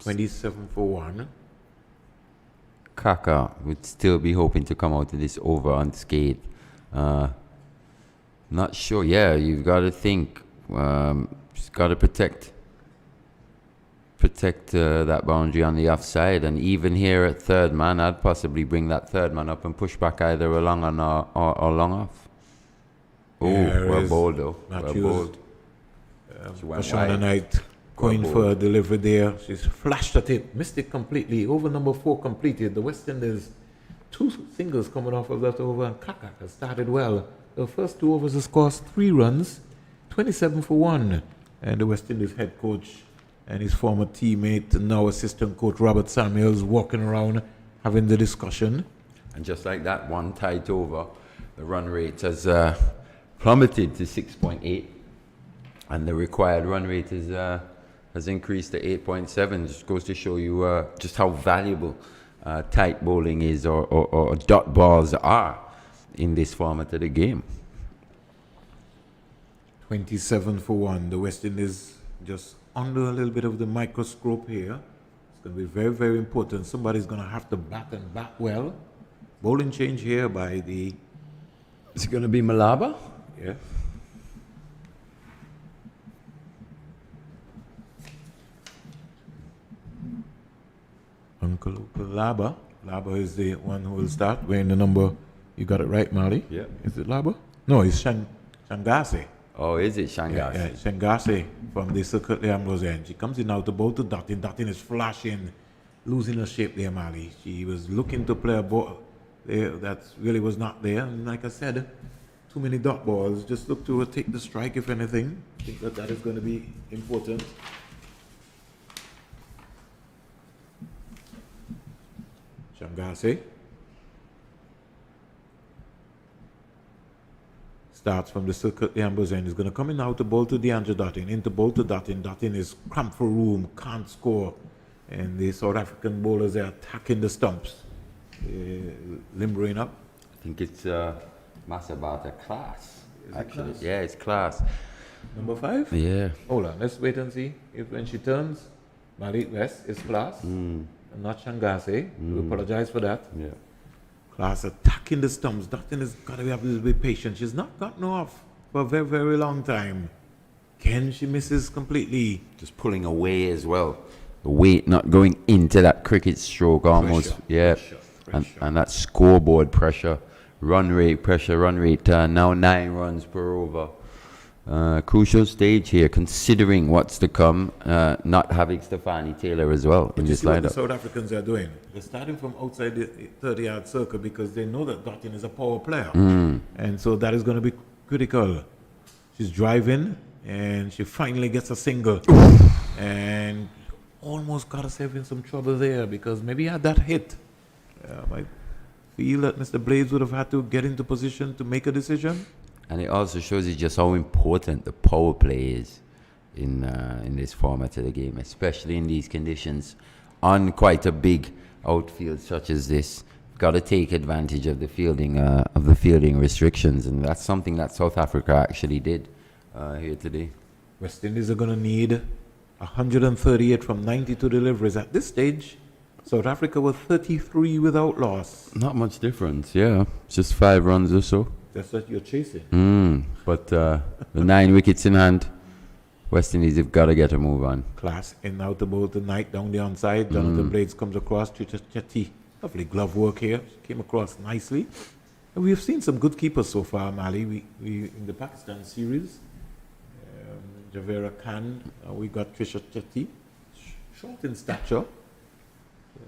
27 for 1. Kaka would still be hoping to come out of this over unscathed. Not sure. Yeah, you've got to think. She's got to protect that boundary on the offside. And even here at third man, I'd possibly bring that third man up and push back either a long on or long off. Oh, There we're is bold though. Matthews. We're bold. She went Ashana wide. Knight going Well for a delivery there. She's flashed at it, missed it completely. Over number 4 completed. The West Indies 2 singles coming off of that over, and Kaka has started well. The first 2 overs has scored 3 runs, 27 for 1. And the West Indies head coach and his former teammate, now assistant coach Robert Samuels, walking around having the discussion. And just like that, one tight over, the run rate has plummeted to 6.8, and the required run rate has increased to 8.7. Just goes to show you just how valuable tight bowling is, or dot balls are in this format of the game. 27 for 1. The West Indies just under a little bit of the microscope here. It's going to be very, very important. Somebody's going to have to bat and bat well. Bowling change here by the... Is it going to be Malaba? Yeah. Uncle Laba. Laba is the one who will start wearing the number. You got it right, Mali? Yeah. Is it Laba? No, it's Shangase. Oh, is it Shanghai? Yeah, Shangase from the Circuit Ambrose end. She comes in out the ball to Dottin. Dottin is flashing, losing her shape there, Mali. She was looking to play a ball there that really was not there. And like I said, too many dot balls. Just look to take the strike, if anything. I think that is going to be important. Shangase starts from the circuit, the Ambrose end. He's going to come in out to bowl to DeAndre Dottin. Into bowl to Dottin. Dottin is cramped for room, can't score. And the South African bowlers are attacking the stumps. Limbering up. I think it's Masabata class. Is it Actually, class? yeah, it's class. Number 5? Yeah. Hold on, let's wait and see if when she turns, Malik West is class and not Shangase. We apologize for that. Yeah. Class attacking the stumps. Dottin has got to have a little bit patient. She's not gotten off for a very, very long time. Ken, she misses completely. Just pulling away as well. The weight not going into that cricket stroke almost. Pressure, Yeah. pressure. And that scoreboard pressure, run rate now 9 runs per over. Crucial stage here, considering what's to come, not having Stefani Taylor as well in You this see what the lineup. South Africans are doing? They're starting from outside the 30-yard circle because they know that Dottin is a power player. And so that is going to be critical. She's driving, and she finally gets a single. And almost got herself in some trouble there because maybe had that hit. I feel that Mr. Blades would have had to get into position to make a decision. And it also shows you just how important the power play is. in this format of the game, especially in these conditions, on quite a big outfield such as this. Got to take advantage of the fielding restrictions, and that's something that South Africa actually did here today. West Indies are going to need 138 from 92 deliveries. At this stage, South Africa were 33 without loss. Not much difference, yeah. Just 5 runs or so. That's what you're chasing. But the 9 wickets in hand, West Indies have got to get a move on. Class in out the ball tonight, down the onside. Jonathan Blades comes across. T20I. Lovely glove work here. Came across nicely. And we've seen some good keepers so far, Mali. We in the Pakistan series. Javera Khan. We got Trisha Chetty. Short in stature.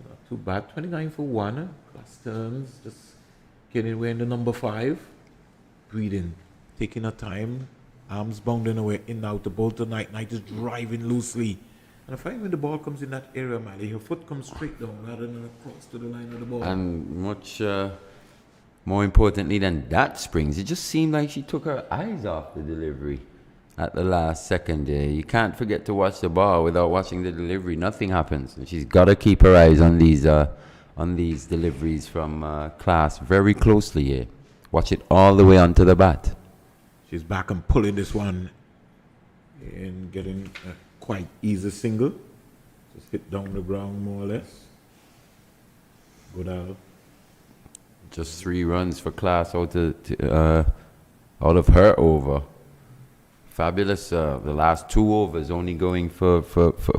Not too bad. 29 for 1. Class turns. Just getting away in the number 5. Breathing. Taking her time. Arms bounding away in and out the ball tonight. Knight is driving loosely. And I find when the ball comes in that area, Mali, her foot comes straight down rather than across to the line of the ball. And much more importantly than that, Springs, it just seemed like she took her eyes off the delivery at the last second there. You can't forget to watch the ball without watching the delivery. Nothing happens. And she's got to keep her eyes on these deliveries from Class very closely here. Watch it all the way onto the bat. She's back and pulling this one and getting a quite easy single. Just hit down the ground more or less. Good out. Just 3 runs for Class out of her over. Fabulous. The last 2 overs only going for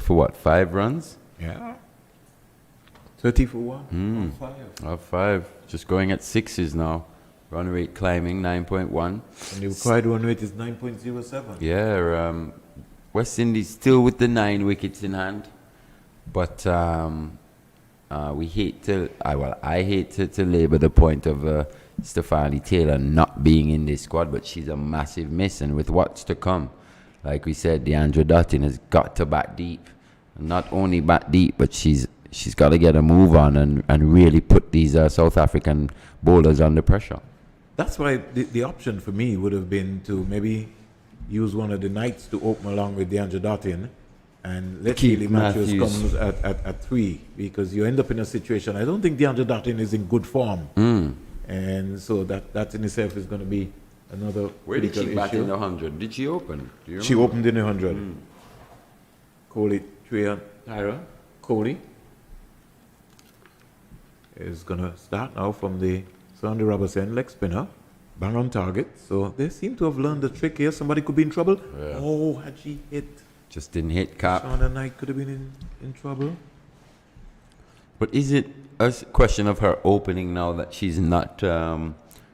what, 5 runs? Yeah. 30 for 1. 5. Off 5. Just going at 6s now. Run rate climbing 9.1. And the required run rate is 9.07. Yeah, West Indies still with the 9 wickets in hand, but we hate to. I hate to labour the point of Stephanie Taylor not being in this squad, but she's a massive miss, and with what's to come, like we said, Deandra Dutton has got to bat deep, and not only bat deep, but she's got to get a move on and really put these South African bowlers under pressure. That's why the option for me would have been to maybe use one of the Knights to open along with DeAndre Dottin and let Keep Keely Matthews Matthews. comes at 3, because you end up in a situation. I don't think DeAndre Dottin is in good form. And so that in itself is going to be another Where did she critical bat issue. in the 100? Did she open? Do you She remember? opened in the 100. Kohli, Tyra. Kohli is going to start now from the Sandy Robertson leg spinner. Bang on target. So they seem to have learned the trick here. Somebody could be in trouble. Yeah. Oh, had she hit? Just didn't hit Cap. Shauna Knight could have been in trouble. But is it a question of her opening now that she's not,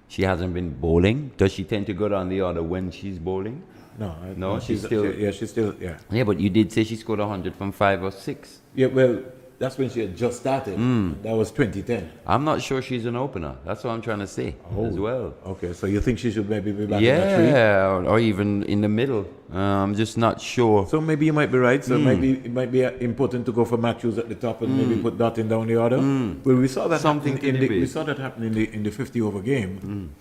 she hasn't been bowling? Does she tend to go down the order when she's bowling? No, she's still- she's still. Yeah, but you did say she scored 100 from 5 or 6. Yeah, well, that's when she had just started. That was 2010. I'm not sure she's an opener. That's what I'm trying to say as well. Okay, so you think she should maybe be back in the 3? Yeah, or even in the middle. I'm just not sure. So maybe you might be right. So maybe it might be important to go for Matthews at the top and maybe put Dottin down the order. Well, we saw that Something happen to debate. we saw that happen in the 50 over game.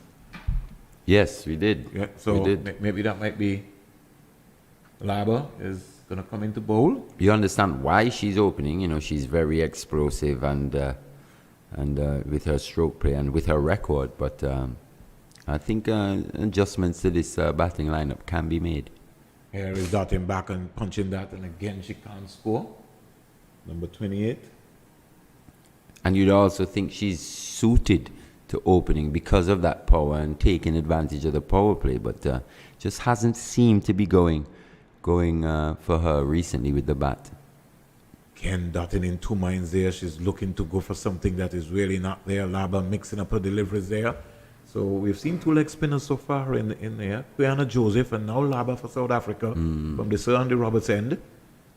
Yes, we did. Yeah, so we did. maybe that might be Laba is going to come into bowl. You understand why she's opening. You know, she's very explosive and with her stroke play and with her record. But I think adjustments to this batting lineup can be made. Here is Dottin back and punching that, and again she can't score. Number 28. And you'd also think she's suited to opening because of that power and taking advantage of the power play, but just hasn't seemed to be going for her recently with the bat. Ken Dottin in 2 minds there. She's looking to go for something that is really not there. Laba mixing up her deliveries there. So we've seen 2 leg spinners so far in there. Quiana Joseph and now Laba for South Africa from the Sir Andy Roberts end.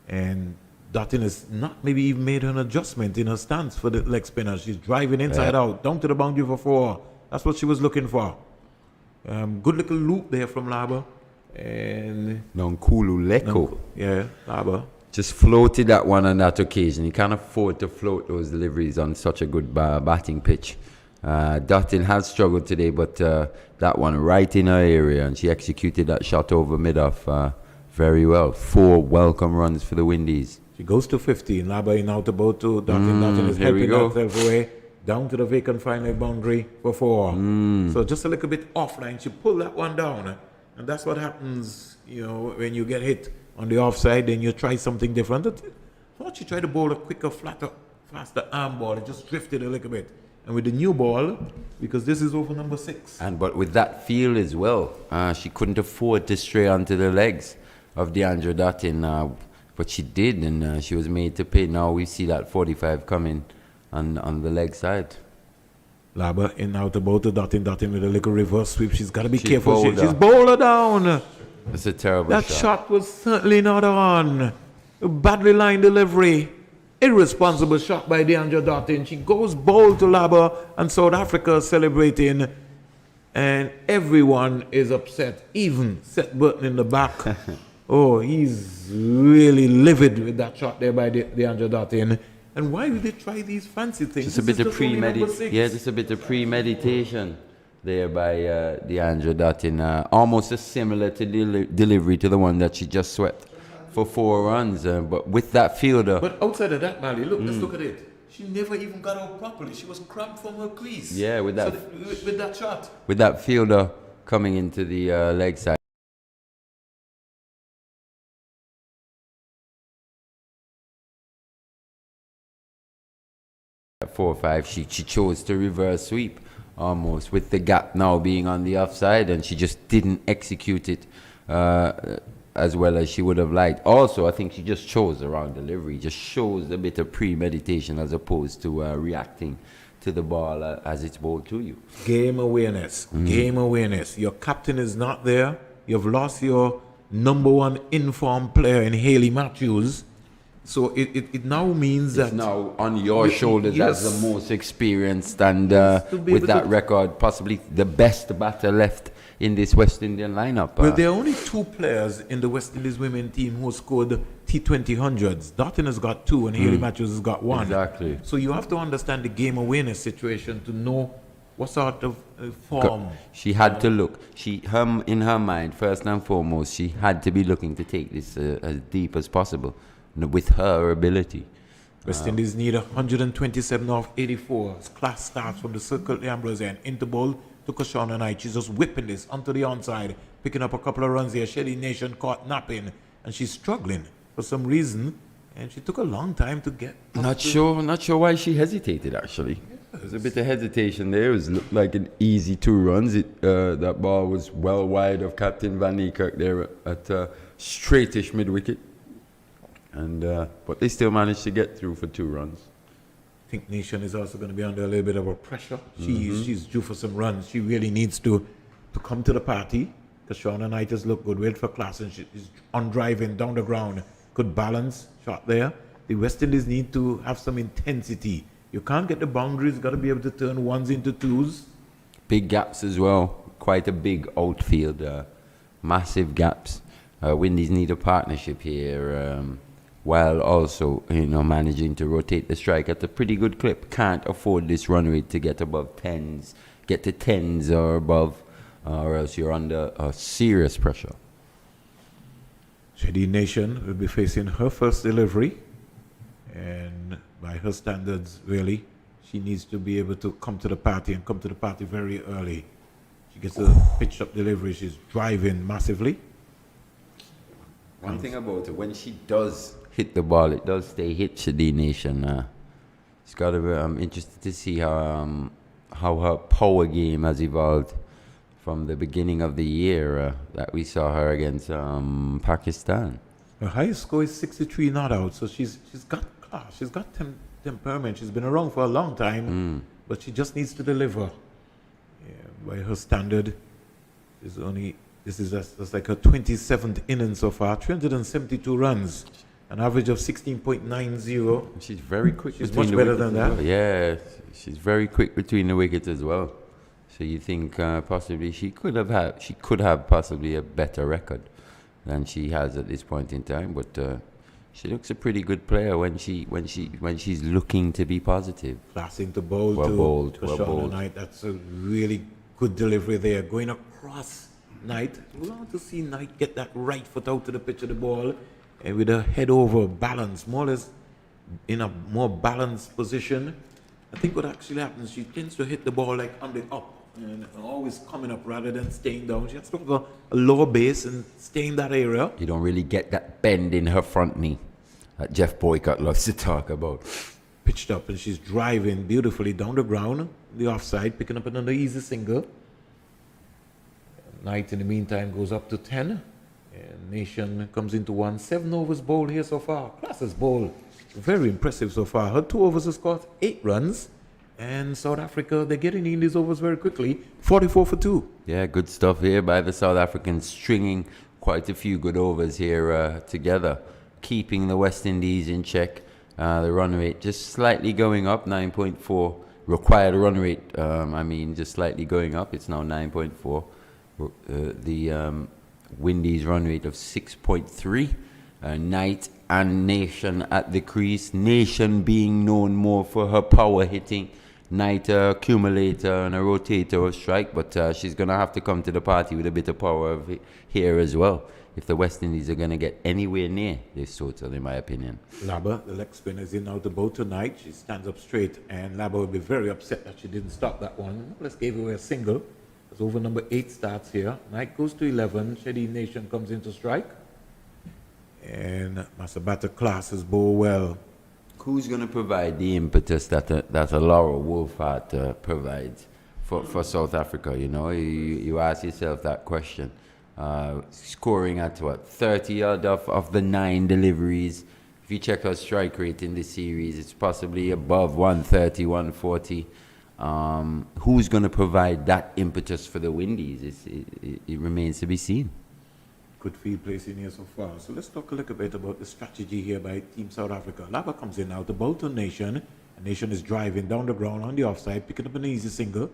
And Dottin has not maybe even made an adjustment in her stance for the leg spinner. She's driving inside out, down to the boundary for 4. That's what she was looking for. Good little loop there from Laba. And Nonkulu Leko. yeah, Laba. Just floated that one on that occasion. You can't afford to float those deliveries on such a good batting pitch. Dottin has struggled today, but that one right in her area, and she executed that shot over mid-off very well. 4 welcome runs for the Windies. She goes to 15. Laba in out about to Dottin. Dottin is here we helping go. herself away. Down to the vacant fine leg boundary for 4. So just a little bit offline. She pulled that one down. And that's what happens, when you get hit on the offside, then you try something different. I thought she tried to bowl a quicker, flatter, faster arm ball. It just drifted a little bit. And with the new ball, because this is over number 6. But with that field as well, she couldn't afford to stray onto the legs of DeAndre Dottin, but she did, and she was made to pay. Now we see that 45 coming on the leg side. Laba in out about to Dottin with a little reverse sweep. She's got to be She's careful. bowled She's her. bowled her down. That's a terrible That shot. shot was certainly not on. A badly lined delivery. Irresponsible shot by DeAndre Dottin. She goes bold to Laba, and South Africa is celebrating. And everyone is upset. Even Seth Burton in the back. Oh, he's really livid with that shot there by DeAndre Dottin. And why would they try these fancy things? Just a This bit is of just only number 6. just a bit of premeditation there by DeAndre Dottin. Almost similar to delivery to the one that she just swept for 4 runs. But with that fielder, But outside of that, Mali, look, let's look at it. She never even got out properly. She was cramped from her crease. Yeah, with that- with that shot. with that fielder coming into the leg side. At 4-5, she chose to reverse sweep almost, with the gap now being on the offside, and she just didn't execute it as well as she would have liked. Also, I think she just chose the wrong delivery, just shows a bit of premeditation as opposed to reacting to the ball as it's bowled to you. Game awareness. Game awareness. Your captain is not there. You've lost your number 1 informed player in Haley Matthews. So it now means that It's now on your Ye- shoulders yes. as the most experienced and to be with able that to- record, possibly the best batter left in this West Indian lineup. well, there are only 2 players in the West Indies women team who scored T20 hundreds. Dottin has got 2 and Haley Matthews has got 1. Exactly. So you have to understand the game awareness situation to know what sort of form. She had to look. In her mind, first and foremost, she had to be looking to take this as deep as possible, with her ability. West Indies need 127 off 84. Class starts from the circle, the Ambrose end, into bowl to Kashana Knight. She's just whipping this onto the onside, picking up a couple of runs here. Shelly Nation caught napping, and she's struggling for some reason, and she took a long time to get. Not sure why she hesitated. Actually, there's a bit of hesitation there. It was looked like an easy 2 runs. That ball was well wide of Captain Van Niekerk there at straightish mid wicket. And but they still managed to get through for 2 runs. I think Nation is also going to be under a little bit of a pressure. She's due for some runs. She really needs to come to the party, because Shauna Knight has looked good, wait for class, and she's on driving down the ground. Good balance shot there. The West Indies need to have some intensity. You can't get the boundaries. Got to be able to turn 1s into 2s. Big gaps as well. Quite a big outfield. Massive gaps. Windies need a partnership here. While also, managing to rotate the strike at a pretty good clip. Can't afford this run rate to get above 10s, get to 10s or above, or else you're under serious pressure. Shady Nation will be facing her first delivery, and by her standards, really, she needs to be able to come to the party and come to the party very early. She gets a pitched up delivery. She's driving massively. One thing about it, when she does hit the ball, it does stay hit, Shadi Nation. It's got to be, I'm interested to see how her power game has evolved from the beginning of the year that we saw her against Pakistan. Her highest score is 63 not out, so she's got class. She's got temperament. She's been around for a long time, but she just needs to deliver. Yeah, by her standard, this is just like her 27th inning so far. 372 runs, an average of 16.90. She's very quick. She's between much the better wickets than as that. well. Yeah, she's very quick between the wickets as well. So you think possibly she could have possibly a better record than she has at this point in time. But she looks a pretty good player when she's looking to be positive. Class into bowl Well to bowled, to well Shauna bowled. Knight. That's a really good delivery there. Going across Knight. We want to see Knight get that right foot out to the pitch of the ball and with a head over balance, more or less in a more balanced position. I think what actually happens, she tends to hit the ball like on the up and always coming up rather than staying down. She has to have a lower base and stay in that area. You don't really get that bend in her front knee that Jeff Boycott loves to talk about. Pitched up and she's driving beautifully down the ground, the offside, picking up another easy single. Knight in the meantime goes up to 10. And Nation comes into 1. 7 overs bowled here so far. Classes bowl. Very impressive so far. Her 2 overs has scored 8 runs. And South Africa, they're getting in these overs very quickly. 44 for 2. Yeah, good stuff here by the South Africans, stringing quite a few good overs here together, keeping the West Indies in check. The run rate just slightly going up, 9.4. Required run rate, just slightly going up. It's now 9.4. The Windies run rate of 6.3. Knight and Nation at the crease. Nation being known more for her power hitting. Knight accumulator and a rotator of strike, but she's going to have to come to the party with a bit of power here as well if the West Indies are going to get anywhere near this total, in my opinion. Labba, the leg spinner, is in out the bowl tonight. She stands up straight, and Labba will be very upset that she didn't stop that one. Let's give away a single. As over number 8 starts here. Knight goes to 11. Shady Nation comes into strike. And Masabata classes bowl well. Who's going to provide the impetus that a Laura Wolfhard provides for South Africa? You know, you ask yourself that question. Scoring at what, 30 odd of the 9 deliveries. If you check her strike rate in this series, it's possibly above 130, 140. Who's going to provide that impetus for the Windies? It remains to be seen. Good field placing here so far. So let's talk a little bit about the strategy here by Team South Africa. Labba comes in now to bowl to Nation. And Nation is driving down the ground on the offside, picking up an easy single.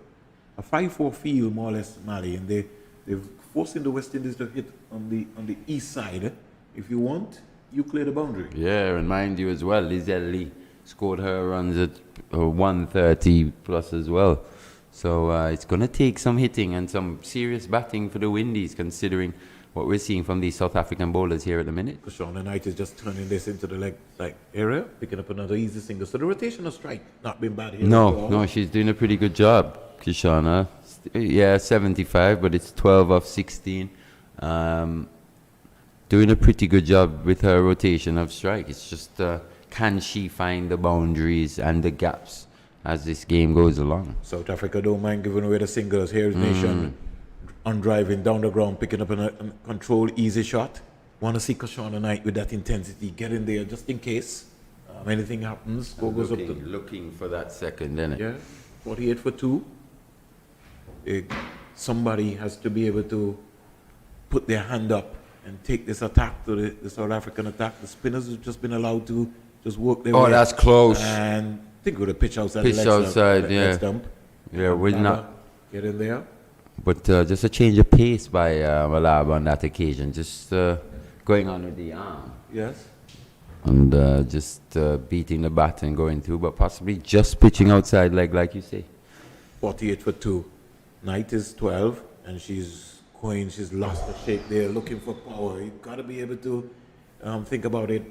A 5-4 field, more or less, Mali. And they're forcing the West Indies to hit on the east side. If you want, you clear the boundary. Yeah, and mind you as well, Lizelle Lee scored her runs at 130 plus as well. So it's going to take some hitting and some serious batting for the Windies, considering what we're seeing from these South African bowlers here at the minute. Shauna Knight is just turning this into the leg area, picking up another easy single. So the rotational strike not been bad here. No, she's doing a pretty good job, Kishana. Yeah, 75, but it's 12 of 16. Doing a pretty good job with her rotation of strike. It's just, can she find the boundaries and the gaps as this game goes along? South Africa don't mind giving away the singles. Here's Nation on driving down the ground, picking up a controlled, easy shot. Want to see Kashana Knight with that intensity. Get in there just in case anything happens. Score goes up to looking for that second, isn't it? Yeah, 48 for 2. Somebody has to be able to put their hand up and take this attack to the South African attack. The spinners have just been allowed to just work their way. Oh, that's close. And I think with a pitch outside Pitch the leg outside, stump, yeah. leg stump. Yeah, we're not. Get in there. But just a change of pace by Malaba on that occasion. Just going on with the arm. Yes. And just beating the bat and going through, but possibly just pitching outside leg, like you say. 48 for 2. Knight is 12, and she's lost her shape there, looking for power. You've got to be able to think about it.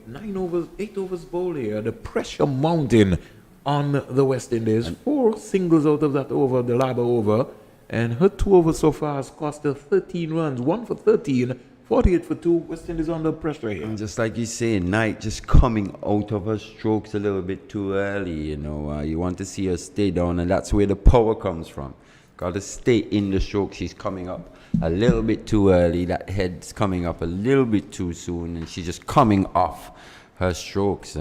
8 overs bowled here. The pressure mounting on the West Indies. 4 singles out of that over, the Labba over. And her 2 overs so far has cost her 13 runs. 1 for 13, 48 for 2. West Indies under pressure here. And just like you say, Knight just coming out of her strokes a little bit too early. You know, you want to see her stay down, and that's where the power comes from. Got to stay in the stroke. She's coming up a little bit too early. That head's coming up a little bit too soon, and she's just coming off her strokes.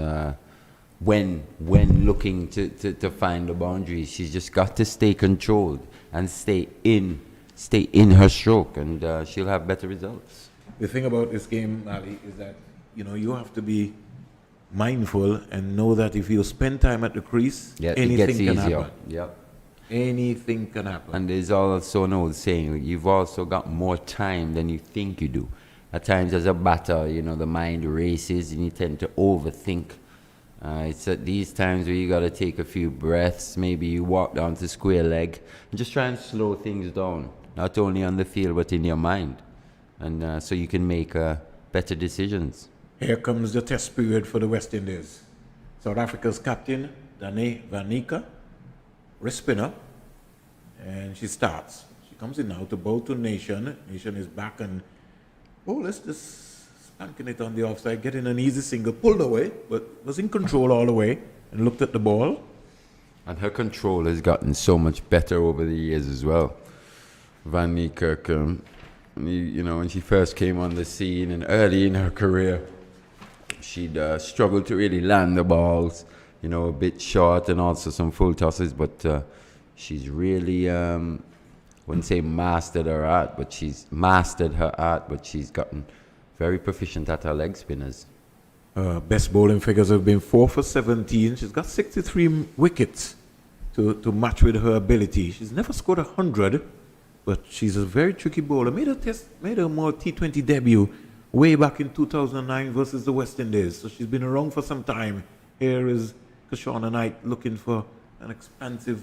When looking to find the boundaries, she's just got to stay controlled and stay in her stroke, and she'll have better results. The thing about this game, Ali, is that you have to be mindful and know that if you spend time at the crease, anything can happen. Yep. Anything can happen. And there's also an old saying, you've also got more time than you think you do. At times as a batter, the mind races and you tend to overthink. It's at these times where you got to take a few breaths. Maybe you walk down to square leg and just try and slow things down. not only on the field but in your mind, and so you can make better decisions. Here comes the test period for the West Indies. South Africa's captain, Dane van Niekerk, wrist spinner, and she starts. She comes in now to bowl to Nation. Nation is back and, let's just spanking it on the offside, getting an easy single, pulled away, but was in control all the way and looked at the ball. And her control has gotten so much better over the years as well. Van Niekerk, when she first came on the scene and early in her career, she'd struggled to really land the balls, a bit short and also some full tosses, but she's really, wouldn't say mastered her art, but she's mastered her art, but she's gotten very proficient at her leg spinners. Best bowling figures have been 4 for 17. She's got 63 wickets to match with her ability. She's never scored 100, but she's a very tricky bowler. Made her more T20 debut way back in 2009 versus the West Indies. So she's been around for some time. Here is Kashona Knight looking for an expansive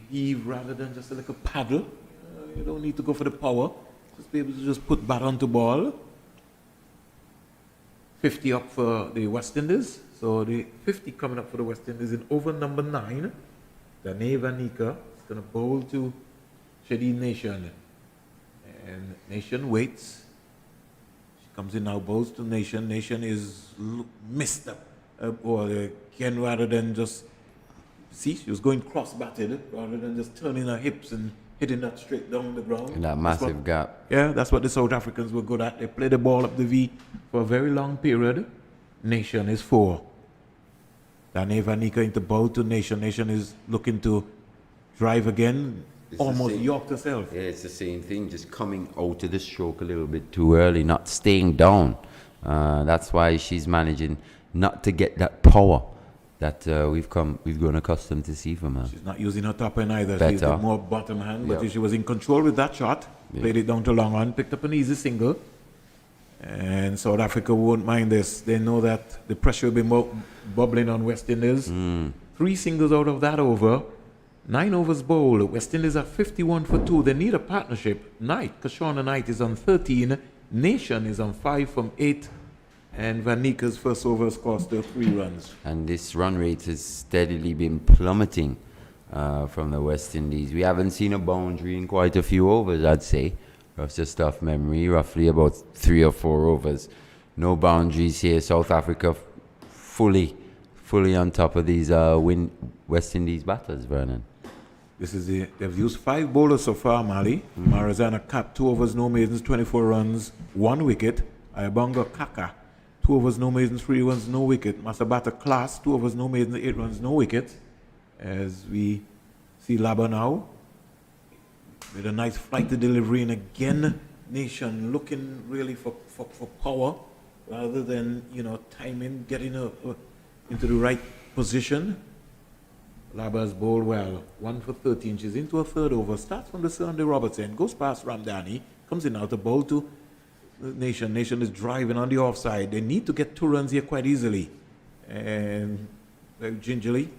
heave rather than just a little paddle. You don't need to go for the power. Just be able to just put bat onto ball. 50 up for the West Indies. So the 50 coming up for the West Indies in over number 9. Dane van Niekerk is going to bowl to Shady Nation. And Nation waits. She comes in now, bowls to Nation. Nation is missed up. Again, rather than just... See, she was going cross-batted rather than just turning her hips and hitting that straight down the ground. In that massive gap. Yeah, that's what the South Africans were good at. They play the ball up the V for a very long period. Nation is 4. Dane van Niekerk into bowl to Nation. Nation is looking to drive again, almost yorked herself. Yeah, it's the same thing, just coming out of the stroke a little bit too early, not staying down. That's why she's managing not to get that power that we've grown accustomed to see from her. She's not using her top hand either. Better. She's got more bottom hand, but she was in control with that shot. Played it down to long on, picked up an easy single. And South Africa won't mind this. They know that the pressure will be bubbling on West Indies. 3 singles out of that over. 9 overs bowled. West Indies are 51 for 2. They need a partnership. Kashona Knight is on 13. Nation is on 5 from 8. And Van Niekerk's first over scores still 3 runs. And this run rate has steadily been plummeting from the West Indies. We haven't seen a boundary in quite a few overs, I'd say. That's just off memory, roughly about 3 or 4 overs. No boundaries here. South Africa fully on top of these West Indies batters, Vernon. They've used 5 bowlers so far, Mali. Marizana Cap, 2 overs, no maidens, 24 runs, 1 wicket. Ayabonga Kaka, 2 overs, no maidens, 3 runs, no wicket. Masabata Class, 2 overs, no maidens, 8 runs, no wicket. As we see Laba now, with a nice flight to delivery, and again, Nation looking really for power rather than, timing, getting her into the right position. Laba's bowled well, 1 for 13. She's into a 3rd over, starts from the Sunday Robertson, goes past Ramdani, comes in now to bowl to Nation. Nation is driving on the offside. They need to get 2 runs here quite easily. And very gingerly.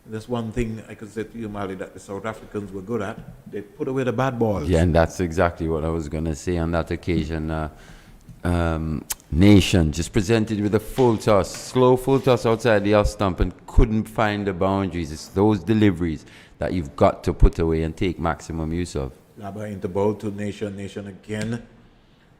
That's one thing I could say to you, Mali, that the South Africans were good at. They put away the bad balls. Yeah, and that's exactly what I was going to say on that occasion. Nation just presented with a full toss, slow full toss outside the off stump and couldn't find the boundaries. It's those deliveries that you've got to put away and take maximum use of. Laba into bowl to Nation. Nation again.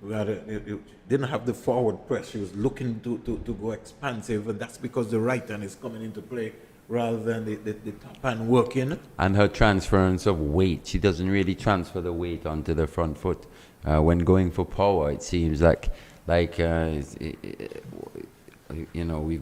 Didn't have the forward press. She was looking to go expansive, and that's because the right hand is coming into play rather than the top hand working. And her transference of weight, she doesn't really transfer the weight onto the front foot. When going for power, it seems like we've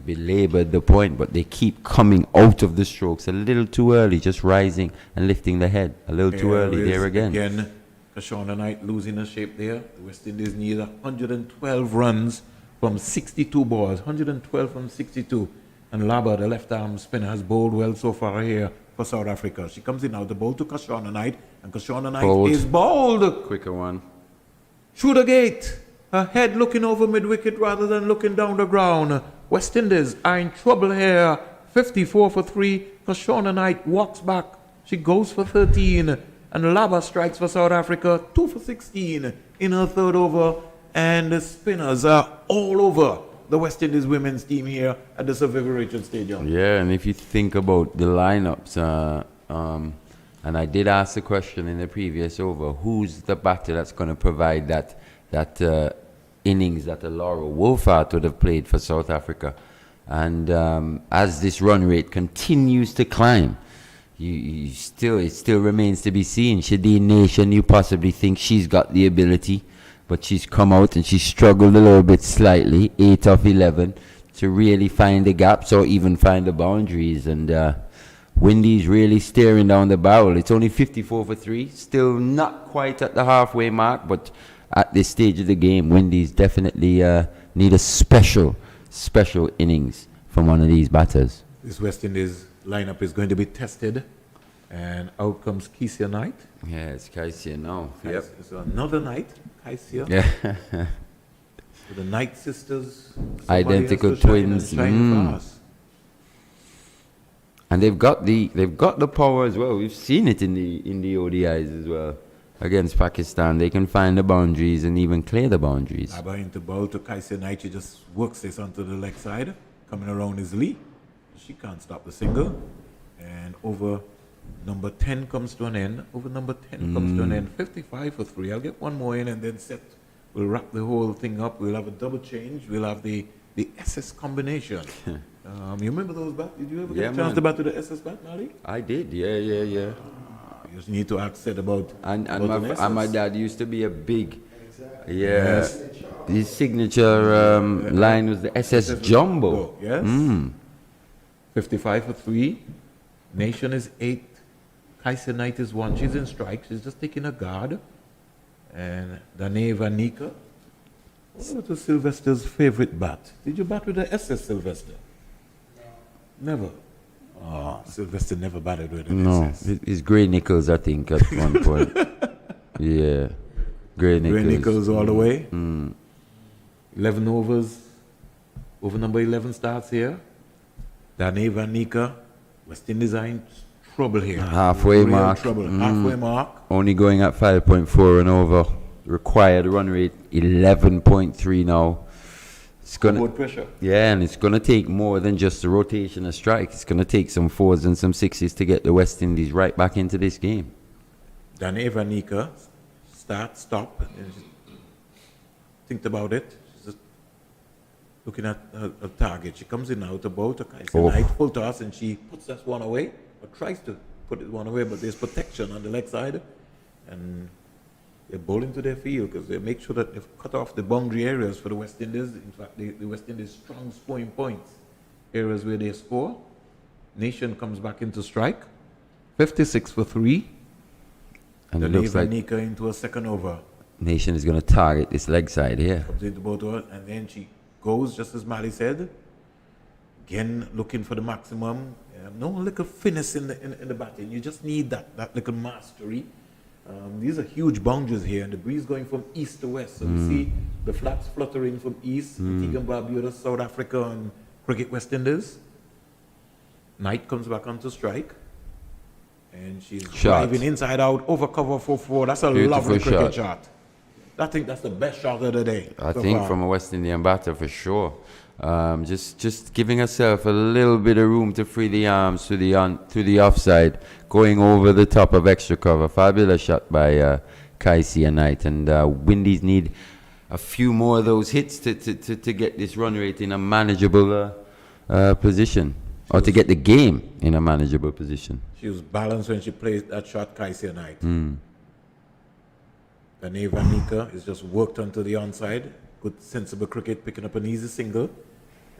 belabored the point, but they keep coming out of the strokes a little too early, just rising and lifting the head a little too early there again. Again, Kashona Knight losing her shape there. The West Indies need 112 runs from 62 balls, 112 from 62. And Laba, the left-arm spinner, has bowled well so far here for South Africa. She comes in now to bowl to Kashona Knight, and Kashona Knight is bowled. Quicker one. Through the gate. Her head looking over mid-wicket rather than looking down the ground. West Indies are in trouble here. 54 for 3. Kashona Knight walks back. She goes for 13. And Laba strikes for South Africa, 2 for 16 in her third over. And the spinners are all over the West Indies women's team here at the Sir Vivian Richards Stadium. Yeah, and if you think about the lineups, and I did ask the question in the previous over, who's the batter that's going to provide that innings that a Laura Wolfhard would have played for South Africa? And as this run rate continues to climb, it still remains to be seen. Shadeen Nation, you possibly think she's got the ability, but she's come out and she's struggled a little bit slightly, 8 of 11, to really find the gaps or even find the boundaries. And Windies really staring down the barrel. It's only 54 for 3, still not quite at the halfway mark, but at this stage of the game, Windies definitely need a special innings from one of these batters. This West Indies lineup is going to be tested, and out comes Keisha Knight. Yeah, it's Kaisia now. Yep. So another Knight, Keisha. Yeah. The Knight sisters. Identical somebody has to shine and twins. shine fast. And they've got the power as well. We've seen it in the ODIs as well. Against Pakistan, they can find the boundaries and even clear the boundaries. Abba into ball to Keisha Knight. She just works this onto the leg side, coming around easily. She can't stop the single. And over number 10 comes to an end. Over number 10 comes to an end. 55 for 3. I'll get one more in and then set. We'll wrap the whole thing up. We'll have a double change. We'll have the SS combination. You remember those bats? Did you ever get a chance to bat to the SS bat, Mali? I did, yeah. You just need to ask said about And about an my SS. dad used to be a big, his signature line was the SS Jumbo. Yes. 55 for 3. Nation is 8. Keisha Knight is 1. She's in strike. She's just taking a guard. And Dane Vanika. What was Sylvester's favorite bat? Did you bat with the SS Sylvester? No. Never. Oh, Sylvester never batted with an No, SS. it's Gray Nichols, I think, at one point. Yeah, Gray Nichols. Gray Nichols all the way. 11 overs. Over number 11 starts here. Dane Vanika. West Indies are in trouble here. Halfway Real mark. trouble. Halfway mark. Only going at 5.4 and over. Required run rate 11.3 now. It's gonna, Forward pressure. yeah, and it's gonna take more than just a rotation of strike. It's gonna take some 4s and some 6s to get the West Indies right back into this game. Dane Vanika, start, stop, and just think about it. She's just looking at her target. She comes in now to bowl to Keisha Knight, full toss, and she puts that one away, or tries to put it one away, but there's protection on the leg side, and they're bowling to their field because they make sure that they've cut off the boundary areas for the West Indies. In fact, the West Indies strong scoring points, areas where they score. Nation comes back into strike, 56 for 3. And The it looks like Vanika into a second over. Nation is gonna target this leg side here. Comes into both of her, and then she goes, just as Mali said, again looking for the maximum. No little finesse in the batting. You just need that little mastery. These are huge boundaries here, and the breeze going from east to west. So we see the flaps fluttering from east, Antigua and Barbuda, South Africa, and Cricket West Indies. Knight comes back onto strike, and she's Shot. driving inside out over cover for 4. That's a Beautiful lovely cricket shot. shot. I think that's the best shot of the day. I so think far. from a West Indian batter for sure. Just giving herself a little bit of room to free the arms to the offside, going over the top of extra cover. Fabulous shot by Keisha Knight, and Windies need a few more of those hits to get this run rate in a manageable position, or to get the game in a manageable position. She was balanced when she played that shot, Keisha Knight. Dane Vanika is just worked onto the onside. Good, sensible cricket, picking up an easy single.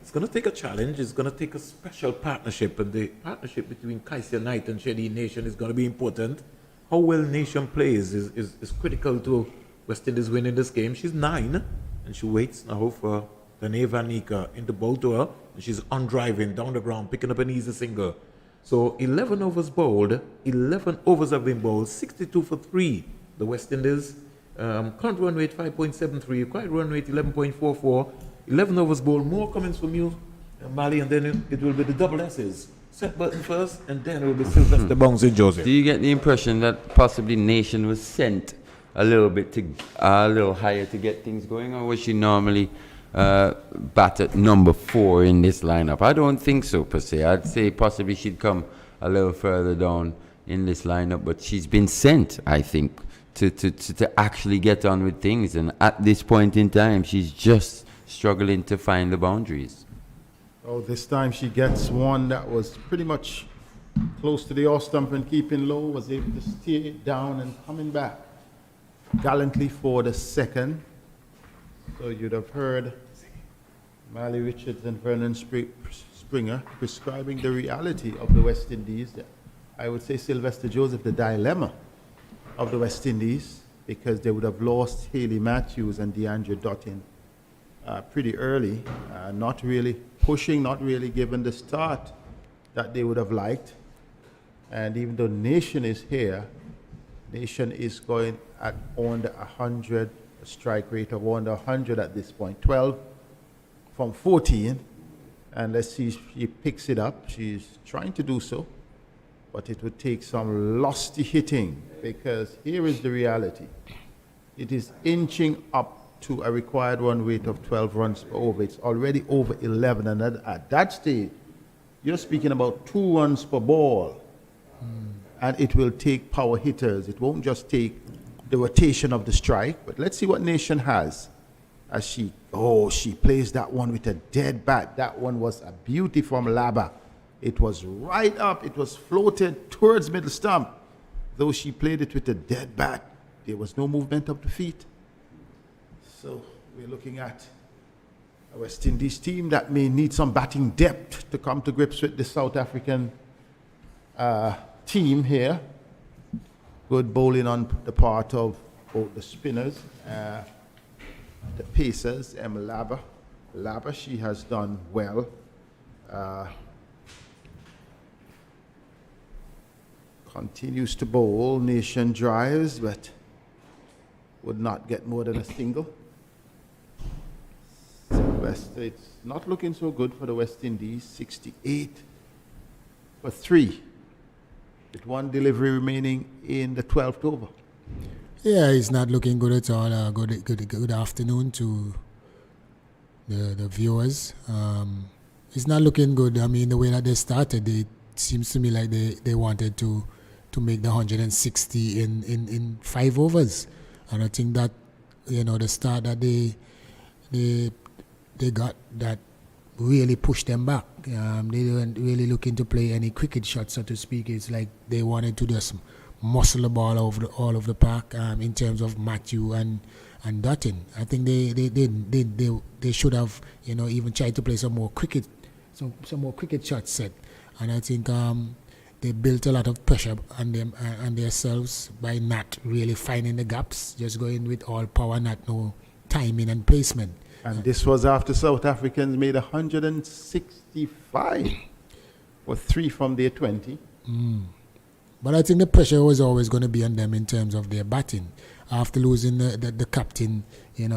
It's going to take a challenge. It's going to take a special partnership. And the partnership between Keisha Knight and Shadeen Nation is going to be important. How well Nation plays is critical to West Indies winning this game. She's 9, and she waits now for Dane Vanika in the bowl to her. And she's on driving down the ground, picking up an easy single. So 11 overs bowled. 11 overs have been bowled. 62 for 3. The West Indies. Current run rate 5.73, required run rate 11.44. 11 overs bowled. More comments from you, Mali, and then it will be the double S's. Set button first, and then it will be Sylvester bouncing Do Joseph. you get the impression that possibly Nation was sent a little bit a little higher to get things going, or was she normally bat at number 4 in this lineup? I don't think so per se. I'd say possibly she'd come a little further down in this lineup, but she's been sent, I think, to actually get on with things. And at this point in time, she's just struggling to find the boundaries. Oh, this time she gets one that was pretty much close to the off stump and keeping low, was able to steer it down and coming back gallantly for the second. So you'd have heard Mally Richards and Vernon Springer prescribing the reality of the West Indies. I would say Sylvester Joseph, the dilemma of the West Indies, because they would have lost Haley Matthews and DeAndre Dottin pretty early, not really pushing, not really given the start that they would have liked. And even though Nation is here, Nation is going at under 100, a strike rate of under 100 at this point, 12 from 14. And let's see if she picks it up. She's trying to do so, but it would take some lusty hitting, because here is the reality. It is inching up to a required run rate of 12 runs per over. It's already over 11, and at that stage, you're speaking about 2 runs per ball. And it will take power hitters. It won't just take the rotation of the strike. But let's see what Nation has. As she plays that one with a dead bat. That one was a beauty from Laba. It was right up. It was floated towards middle stump. Though she played it with a dead bat, there was no movement of the feet. So we're looking at a West Indies team that may need some batting depth to come to grips with the South African team here. Good bowling on the part of both the spinners, the pacers, Laba. Laba, she has done well. Continues to bowl. Nation drives, but would not get more than a single. Sylvester, it's not looking so good for the West Indies. 68 for 3. With 1 delivery remaining in the 12th over. Yeah, it's not looking good at all. Good afternoon to the viewers. It's not looking good. I mean, the way that they started, it seems to me like they wanted to make the 160 in 5 overs. And I think that, the start that they got, that really pushed them back. They weren't really looking to play any cricket shots, so to speak. It's like they wanted to just muscle the ball all over the park in terms of Matthew and Dutton. I think they should have even tried to play some more cricket shots set. And I think they built a lot of pressure on them and themselves by not really finding the gaps, just going with all power, not no timing and placement. And this was after South Africans made 165 for 3 from their 20. But I think the pressure was always going to be on them in terms of their batting. After losing the captain,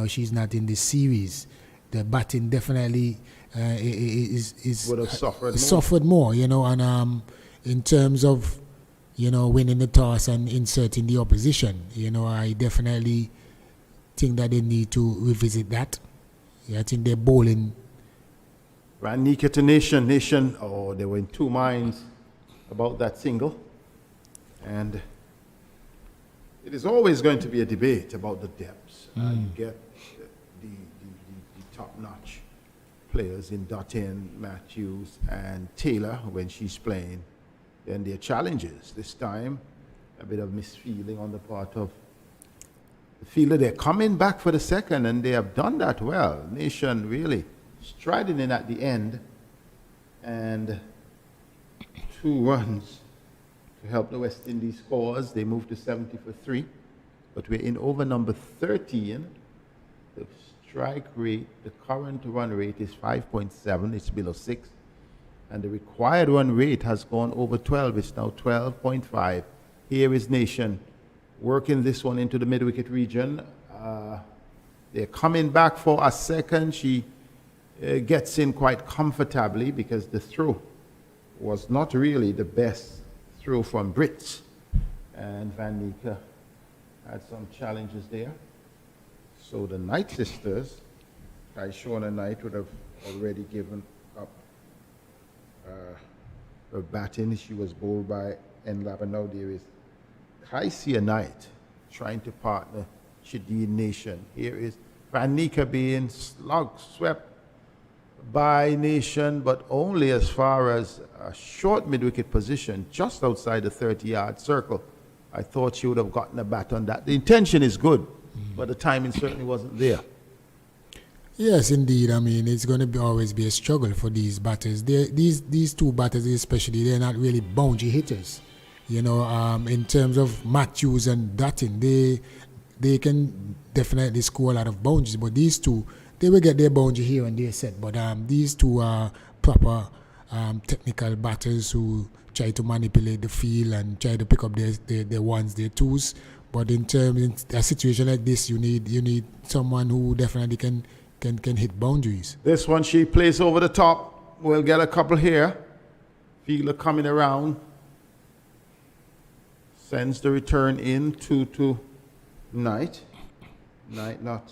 she's not in this series. The batting definitely would have suffered more. And in terms of winning the toss and inserting the opposition, I definitely think that they need to revisit that. Yeah, I think they're bowling. Ranika to Nation. Nation, they were in 2 minds about that single. And it is always going to be a debate about the depths. You get the top-notch players in Dutton, Matthews, and Taylor when she's playing. Then there are challenges. This time, a bit of misfeeling on the part of the fielder. They're coming back for the second, and they have done that well. Nation really striding in at the end, and 2 runs to help the West Indies cause. They moved to 70 for 3, but we're in over number 13. The strike rate, the current run rate is 5.7. It's below 6, and the required run rate has gone over 12. It's now 12.5. Here is Nation working this one into the mid-wicket region. They're coming back for a second. She gets in quite comfortably because the throw was not really the best throw from Brits. And Van Niekerk had some challenges there. So the Knight sisters, Kaishona Knight would have already given up her batting. She was bowled by Enlab, and now there is Kaisia Knight trying to partner Shadeen Nation. Here is Van Niekerk being swept by Nation, but only as far as a short mid-wicket position, just outside the 30-yard circle. I thought she would have gotten a bat on that. The intention is good, but the timing certainly wasn't there. Yes, indeed. I mean, it's going to always be a struggle for these batters. These two batters especially, they're not really boundary hitters. You know, in terms of Matthews and Dutton, they can definitely score a lot of boundaries, but these two, they will get their boundary here and there set. But these two are proper technical batters who try to manipulate the field and try to pick up their ones, their twos. But in a situation like this, you need someone who definitely can hit boundaries. This one she plays over the top. We'll get a couple here. Fielder coming around. Sends the return in to Knight. Knight not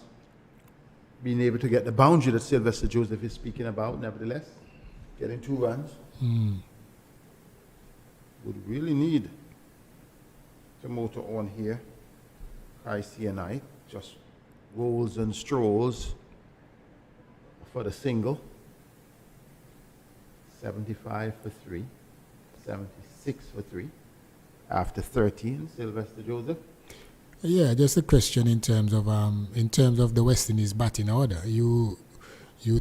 being able to get the boundary that Sylvester Joseph is speaking about, nevertheless. Getting 2 runs. Would really need to motor on here. Kaisia Knight just rolls and strolls for the single. 75 for 3. 76 for 3. After 13, Sylvester Joseph. Yeah, just a question in terms of the West Indies batting order. You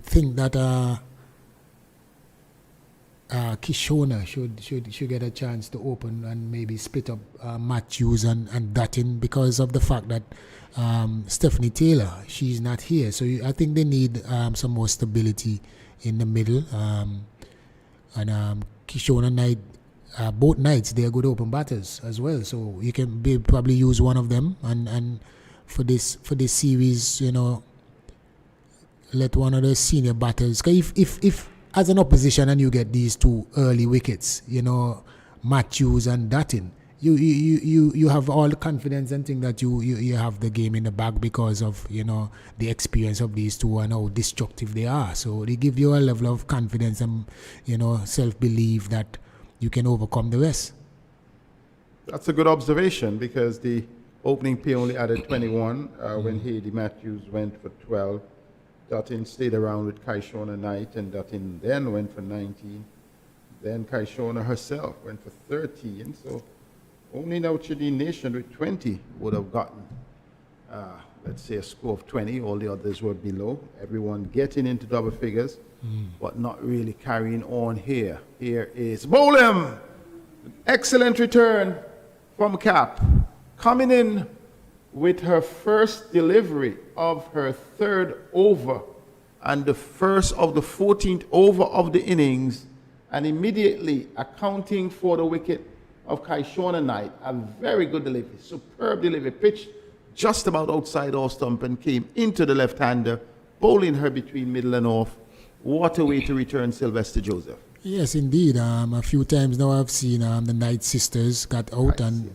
think that Kishona should get a chance to open and maybe split up Matthews and Dutton because of the fact that Stephanie Taylor, she's not here. So I think they need some more stability in the middle. And Kishona Knight, both Knights, they are good open batters as well. So you can probably use one of them and for this series, you know, let one of the senior batters. If as an opposition and you get these 2 early wickets, you know, Matthews and Dutton, you have all the confidence and think that you have the game in the bag because of, you know, the experience of these 2 and how destructive they are. So they give you a level of confidence and, you know, self-belief that you can overcome the rest. That's a good observation because the opening pair only added 21 when Hayley Matthews went for 12. Dutton stayed around with Kaishona Knight, and Dutton then went for 19. Then Kaishona herself went for 13. So only now Chidi Nation with 20 would have gotten, let's say, a score of 20. All the others were below. Everyone getting into double figures, but not really carrying on here. Here is Bolam. Excellent return from Cap. Coming in with her first delivery of her 3rd over and the first of the 14th over of the innings, and immediately accounting for the wicket of Kaishona Knight. A very good delivery, superb delivery, pitched just about outside off stump and came into the left-hander, bowling her between middle and off. What a way to return Sylvester Joseph. Yes, indeed. A few times now I've seen the Knight sisters got out and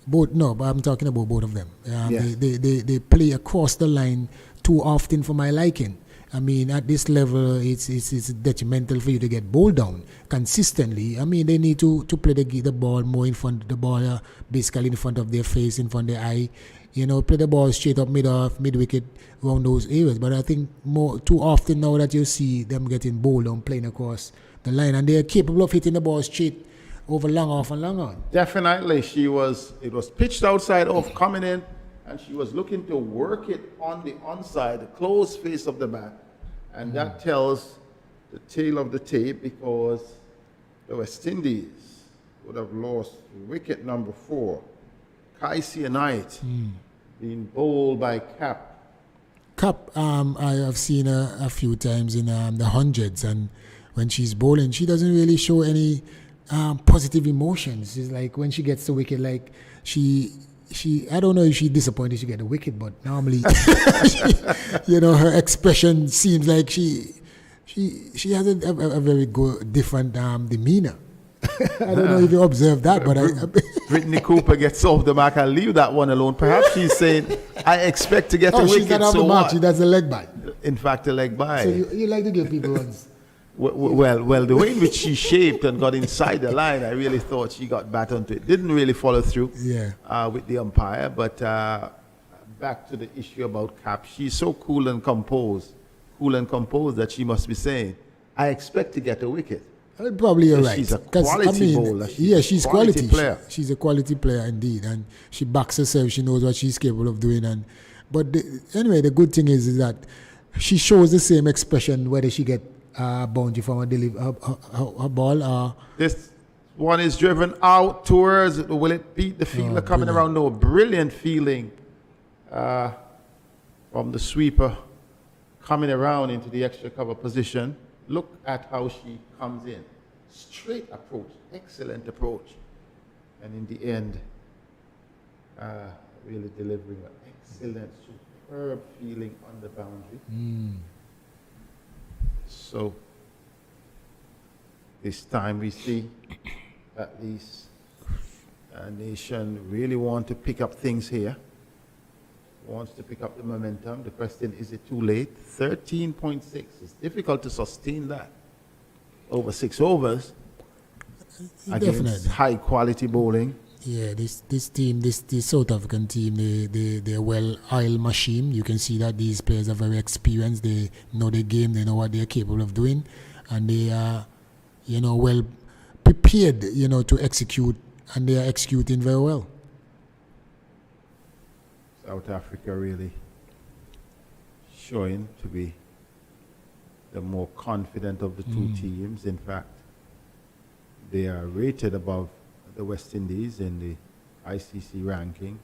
both. No, but I'm talking about both of them. Yes. They play across the line too often for my liking. I mean, at this level, it's detrimental for you to get bowled down consistently. I mean, they need to play the ball more in front of the ball, basically in front of their face, in front of their eye. You know, play the ball straight up mid-wicket, around those areas. But I think too often now that you see them getting bowled down, playing across the line, and they're capable of hitting the ball straight over long off and long on. Definitely, it was pitched outside off, coming in, and she was looking to work it on the onside, the closed face of the bat. And that tells the tale of the tape because the West Indies would have lost wicket number 4. Kaisia Knight being bowled by Cap. Cap, I have seen her a few times in the hundreds, and when she's bowling, she doesn't really show any positive emotions. It's like when she gets the wicket, like she I don't know if she's disappointed she get the wicket, but normally, her expression seems like she has a very good, different demeanor. I don't know if you observed that, but Brittany Cooper gets off the mark. I'll leave that one alone. Perhaps she's saying, I expect to get a wicket, she's not off so the mark. what? She does a leg by. In fact, a leg by. So you like to give people runs. Well, the way in which she shaped and got inside the line, I really thought she got back onto it. Didn't really follow through with the umpire, but back to the issue about Cap. She's so cool and composed that she must be saying, I expect to get a wicket. Probably you're right. She's a quality bowler. She's quality. Player. She's a quality player indeed, and she backs herself. She knows what she's capable of doing. Anyway, the good thing is that she shows the same expression whether she get boundary from her ball. This one is driven out towards. Will it beat the fielder coming around? No, brilliant feeling from the sweeper coming around into the extra cover position. Look at how she comes in. Straight approach, excellent approach. And in the end, really delivering an excellent, superb feeling on the boundary. So this time we see at least a nation really want to pick up things here. Wants to pick up the momentum. The question, is it too late? 13.6. It's difficult to sustain that over 6 overs against high quality bowling. Yeah, this team, this South African team, they're well-oiled machine. You can see that these players are very experienced. They know the game. They know what they're capable of doing, and they are, well prepared, to execute, and they are executing very well. South Africa really showing to be the more confident of the two teams. In fact, they are rated above the West Indies in the ICC ranking.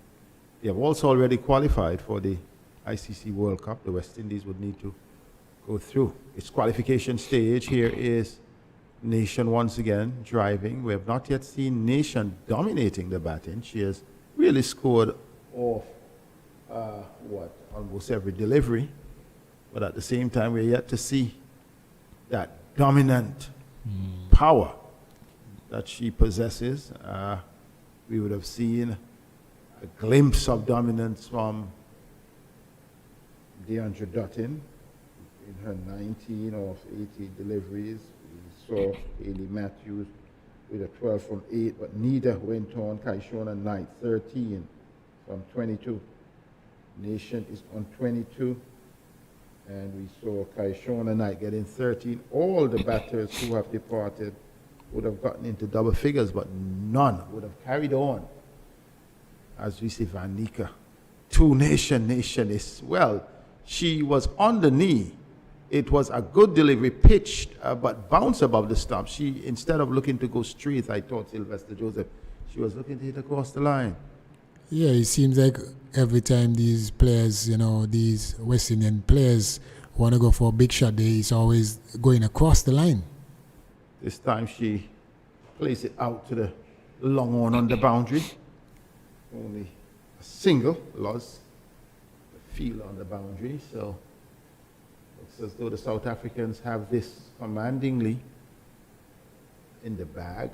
They have also already qualified for the ICC World Cup. The West Indies would need to go through its qualification stage. Here is Nation once again driving. We have not yet seen Nation dominating the batting. She has really scored off almost every delivery, but at the same time we're yet to see that dominant power that she possesses. We would have seen a glimpse of dominance from Deandra Dutton in her 19 of 80 deliveries. We saw Hayley Matthews with a 12 from 8, but neither went on. Kaishona Knight 13 from 22. Nation is on 22, and we saw Kaishona Knight getting 13. All the batters who have departed would have gotten into double figures, but none would have carried on. As we see Van Niekerk, Nation is, she was on the knee. It was a good delivery, pitched, but bounced above the stump. She, instead of looking to go straight, I thought Sylvester Joseph, she was looking to hit across the line. Yeah, it seems like every time these players, these West Indian players want to go for a big shot, it's always going across the line. This time she placed it out to the long one on the boundary. Only a single lost the field on the boundary, so looks as though the South Africans have this commandingly in the bag.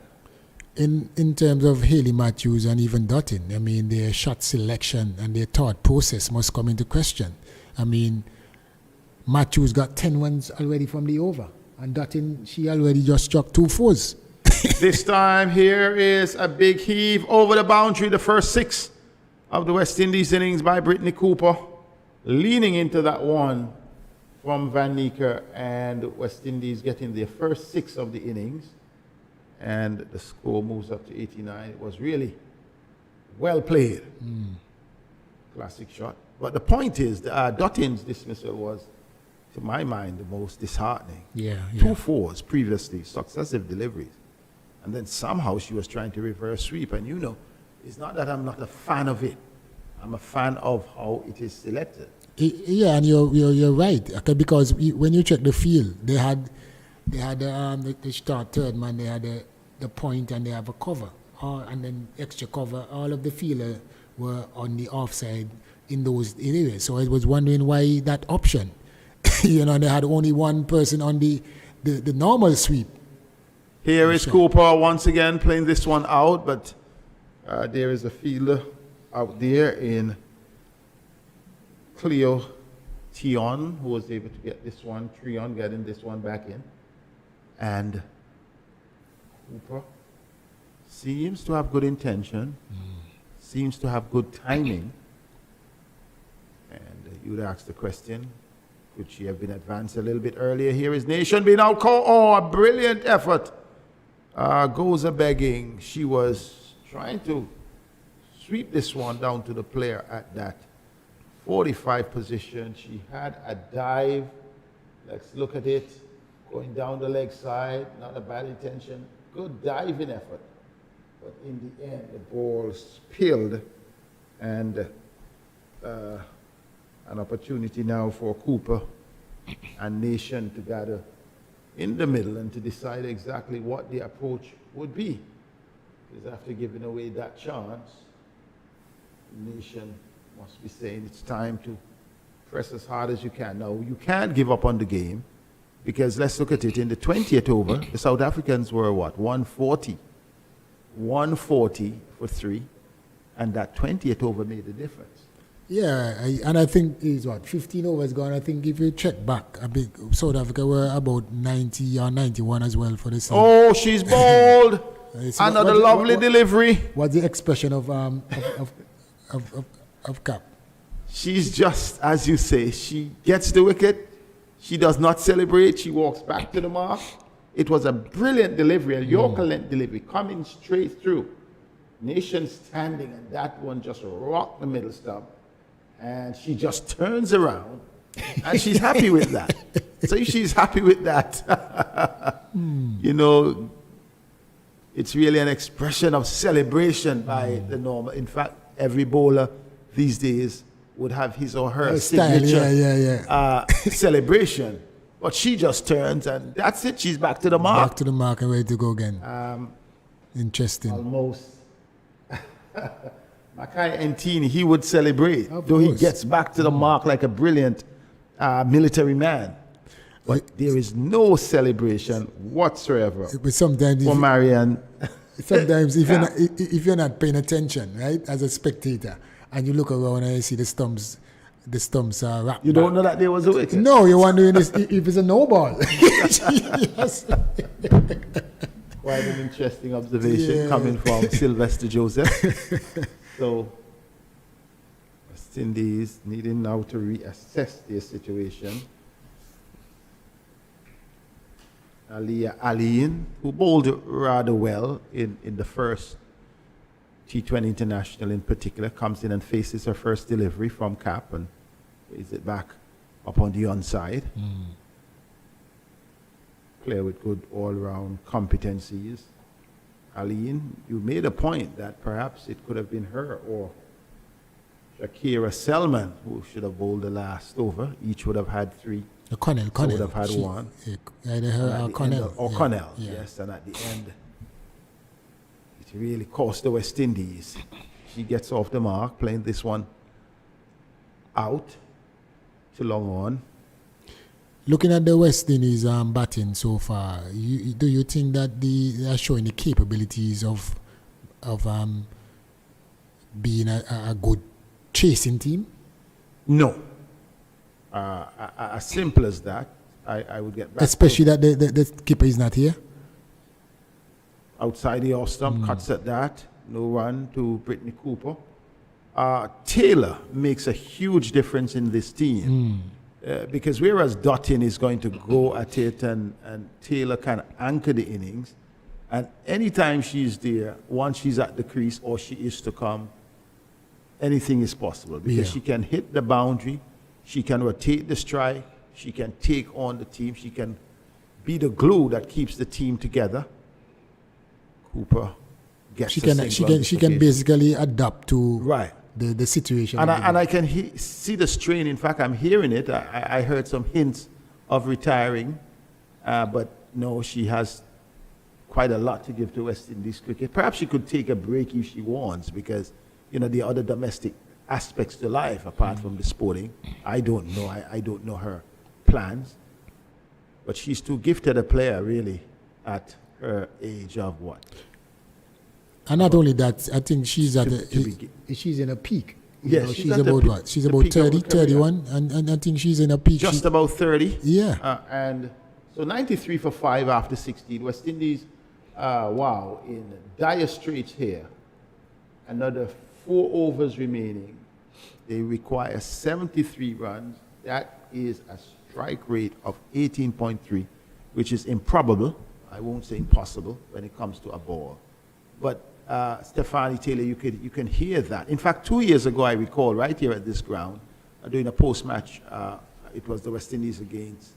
In terms of Hayley Matthews and even Dutton, their shot selection and their thought process must come into question. Matthews got 10 runs already from the over, and Dutton, she already just struck 2 fours. This time here is a big heave over the boundary, the first 6 of the West Indies innings by Brittany Cooper, leaning into that one from Van Niekerk, and West Indies getting their first 6 of the innings. And the score moves up to 89. It was really well played. Classic shot. But the point is, Dutton's dismissal was, to my mind, the most disheartening. 2 fours previously, successive deliveries. And then somehow she was trying to reverse sweep. And it's not that I'm not a fan of it. I'm a fan of how it is selected. Yeah, and you're right. Okay, because when you check the field, they had the start third man, they had the point and they have a cover, and then extra cover. All of the fielders were on the offside in those areas. So I was wondering why that option. They had only one person on the normal sweep. Here is Cooper once again playing this one out, but there is a fielder out there in Cleo Tion who was able to get this one, Treon getting this one back in. And Cooper seems to have good intention, seems to have good timing. And you would ask the question, could she have been advanced a little bit earlier? Here is Nation being out called. Oh, a brilliant effort. Goes a begging. She was trying to sweep this one down to the player at that 45 position. She had a dive. Let's look at it. Going down the leg side. Not a bad intention. Good diving effort. But in the end, the ball spilled. And an opportunity now for Cooper and Nation to gather in the middle and to decide exactly what the approach would be. Because after giving away that chance, Nation must be saying it's time to press as hard as you can. Now, you can't give up on the game because let's look at it. In the 20th over, the South Africans were what? 140. 140 for 3. And that 20th over made the difference. Yeah, and I think it's 15 overs gone. I think if you check back a bit, South Africa were about 90 or 91 as well for the same. Oh, she's bold. Another lovely delivery. What's the expression of Cap? She's just, as you say, she gets the wicket. She does not celebrate. She walks back to the mark. It was a brilliant delivery, a Yorker-length delivery, coming straight through. Nation standing, and that one just rocked the middle stump. And she just turns around, and she's happy with that. So she's happy with that. You know, it's really an expression of celebration by the normal. In fact, every bowler these days would have his or her signature celebration. But she just turns, and that's it. She's back to the mark. Back to the mark and ready to go again. Interesting. Almost. Makai Ntini, he would celebrate, though he gets back to the mark like a brilliant military man. But there is no celebration whatsoever But sometimes for Marianne. Sometimes if you're not paying attention, right, as a spectator, and you look around and you see the stumps are wrapped. You don't know that there was a wicket? No, you're wondering if it's a no ball. Yes. Quite an interesting observation coming from Sylvester Joseph. So, West Indies needing now to reassess their situation. Aliyah Aliin, who bowled rather well in the first T20 International in particular, comes in and faces her first delivery from Cap and plays it back up on the onside. Player with good all-round competencies. Aline, you made a point that perhaps it could have been her or Shakira Selman who should have bowled the last over. Each would have had 3. Connell would have had 1. Either her or Connell. Connell, yes. And at the end, it really cost the West Indies. She gets off the mark, playing this one out to long on. Looking at the West Indies batting so far, do you think that they are showing the capabilities of being a good chasing team? No. As simple as that, I would get back. Especially that the keeper is not here? Outside the off stump, cuts at that. No run to Brittany Cooper. Taylor makes a huge difference in this team. Because whereas Dottin is going to go at it and Taylor can anchor the innings, and anytime she's there, once she's at the crease or she is to come, anything is possible because she can hit the boundary, she can rotate the strike, she can take on the team, she can be the glue that keeps the team together. Cooper gets she can basically adapt to the situation. And I can see the strain. In fact, I'm hearing it. I heard some hints of retiring, but no, she has quite a lot to give to West Indies cricket. Perhaps she could take a break if she wants, because the other domestic aspects to life apart from the sporting, I don't know. I don't know her plans, but she's too gifted a player really at her age of what? And not only that, I think she's at she's in a peak. You Yes, know, she's she's at the about peak- what? She's the about peak of her 30, career. 31, and I think she's in a peak. Just about 30. Yeah. And so 93 for 5 after 16. West Indies, wow, in dire straits here. Another 4 overs remaining. They require 73 runs. That is a strike rate of 18.3, which is improbable. I won't say impossible when it comes to a ball. But Stephanie Taylor, you can hear that. In fact, 2 years ago, I recall, right here at this ground, doing a post-match, it was the West Indies against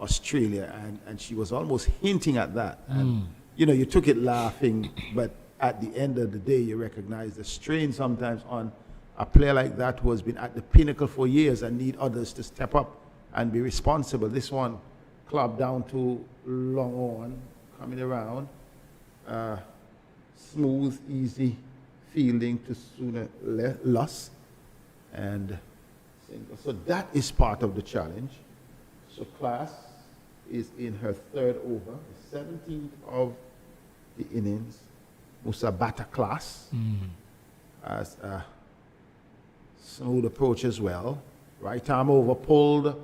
Australia, and she was almost hinting at that. And, you know, you took it laughing, but at the end of the day, you recognize the strain sometimes on a player like that who has been at the pinnacle for years and need others to step up and be responsible. This one clubbed down to long on, coming around. Smooth, easy fielding to sooner loss. And single. So that is part of the challenge. So Class is in her 3rd over, the 17th of the innings. Musabata Class as a smooth approach as well. Right arm over, pulled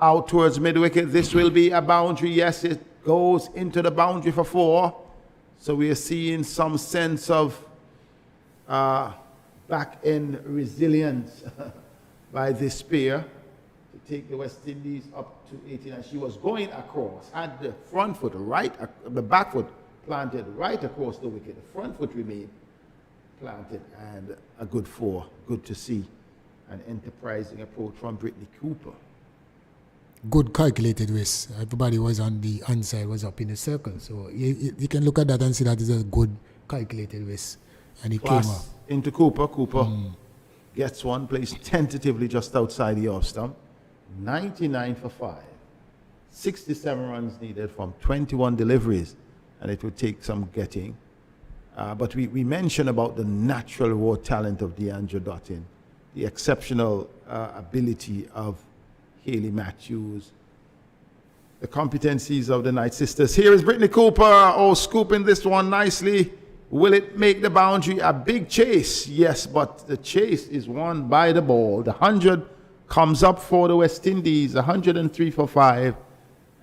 out towards mid-wicket. This will be a boundary. Yes, it goes into the boundary for 4. So we are seeing some sense of back-end resilience by this pair to take the West Indies up to 89. She was going across, had the front foot the back foot planted right across the wicket. The front foot remained planted, and a good 4. Good to see an enterprising approach from Brittany Cooper. Good calculated risk. Everybody was on the onside, was up in the circle. So you can look at that and see that is a good calculated risk. And he Class came up. into Cooper. Cooper gets one, plays tentatively just outside the off stump. 99 for 5. 67 runs needed from 21 deliveries, and it would take some getting. But we mentioned about the natural raw talent of DeAndre Dottin, the exceptional ability of Haley Matthews, the competencies of the Knight sisters. Here is Brittany Cooper, scooping this one nicely. Will it make the boundary? A big chase, yes, but the chase is won by the ball. The 100 comes up for the West Indies, 103 for 5,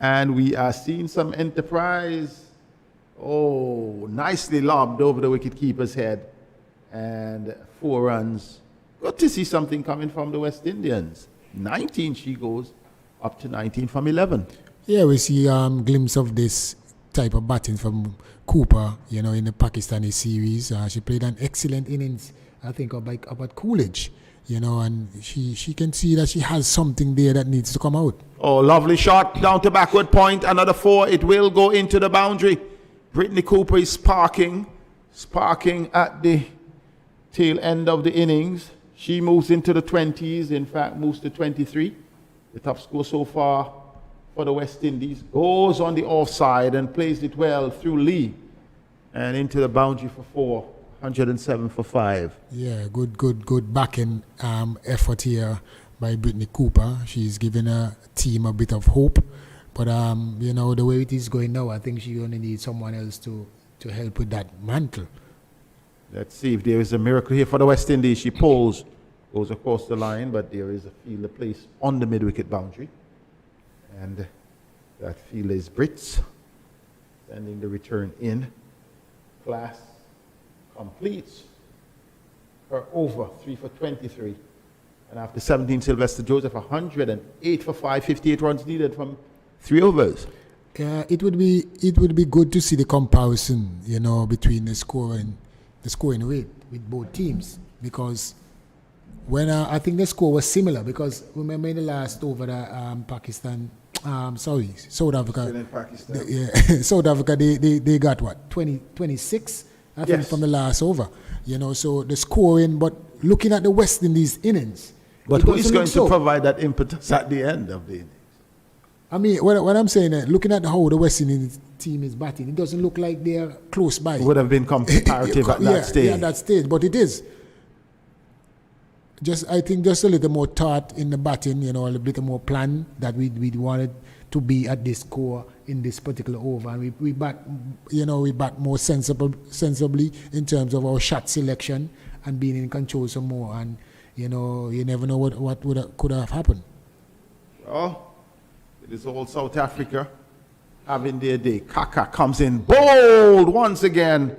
and we are seeing some enterprise. Nicely lobbed over the wicketkeeper's head, and 4 runs. Good to see something coming from the West Indians. 19 she goes, up to 19 from 11. Yeah, we see glimpse of this type of batting from Cooper, you know, in the Pakistani series. She played an excellent innings, I think, up at Coolidge, you know, and she can see that she has something there that needs to come out. Lovely shot down to backward point. Another 4. It will go into the boundary. Brittany Cooper is sparking at the tail end of the innings. She moves into the 20s, in fact, moves to 23. The top score so far for the West Indies. Goes on the offside and plays it well through Lee and into the boundary for 4. 107 for 5. Yeah, good backing effort here by Brittany Cooper. She's giving her team a bit of hope. But, you know, the way it is going now, I think she only needs someone else to help with that mantle. Let's see if there is a miracle here for the West Indies. She pulls, goes across the line, but there is a fielder placed on the mid-wicket boundary. And that fielder is Brits, sending the return in. Class completes her over, 3 for 23. And after 17, Sylvester Joseph, 108 for 5, 58 runs needed from 3 overs. It would be good to see the comparison, you know, between the scoring rate with both teams, because when I think the score was similar, because remember in the last over South Africa. Pakistan. South Africa they got what 26 I think Yes. from the last over, you know. So the scoring, but looking at the West Indies innings, But it who is doesn't going look to so. provide that impetus at the end of the innings? I mean, what I'm saying, looking at how the West Indies team is batting, it doesn't look like they're close by. It would have been comparative at that stage. Yeah, at that stage, but it is. I think just a little more thought in the batting, a little bit more plan that we wanted to be at this score in this particular over, and we bat more sensibly in terms of our shot selection and being in control some more, and you never know what could have happened. Well, it is all South Africa having their day. Kaka comes in bold once again.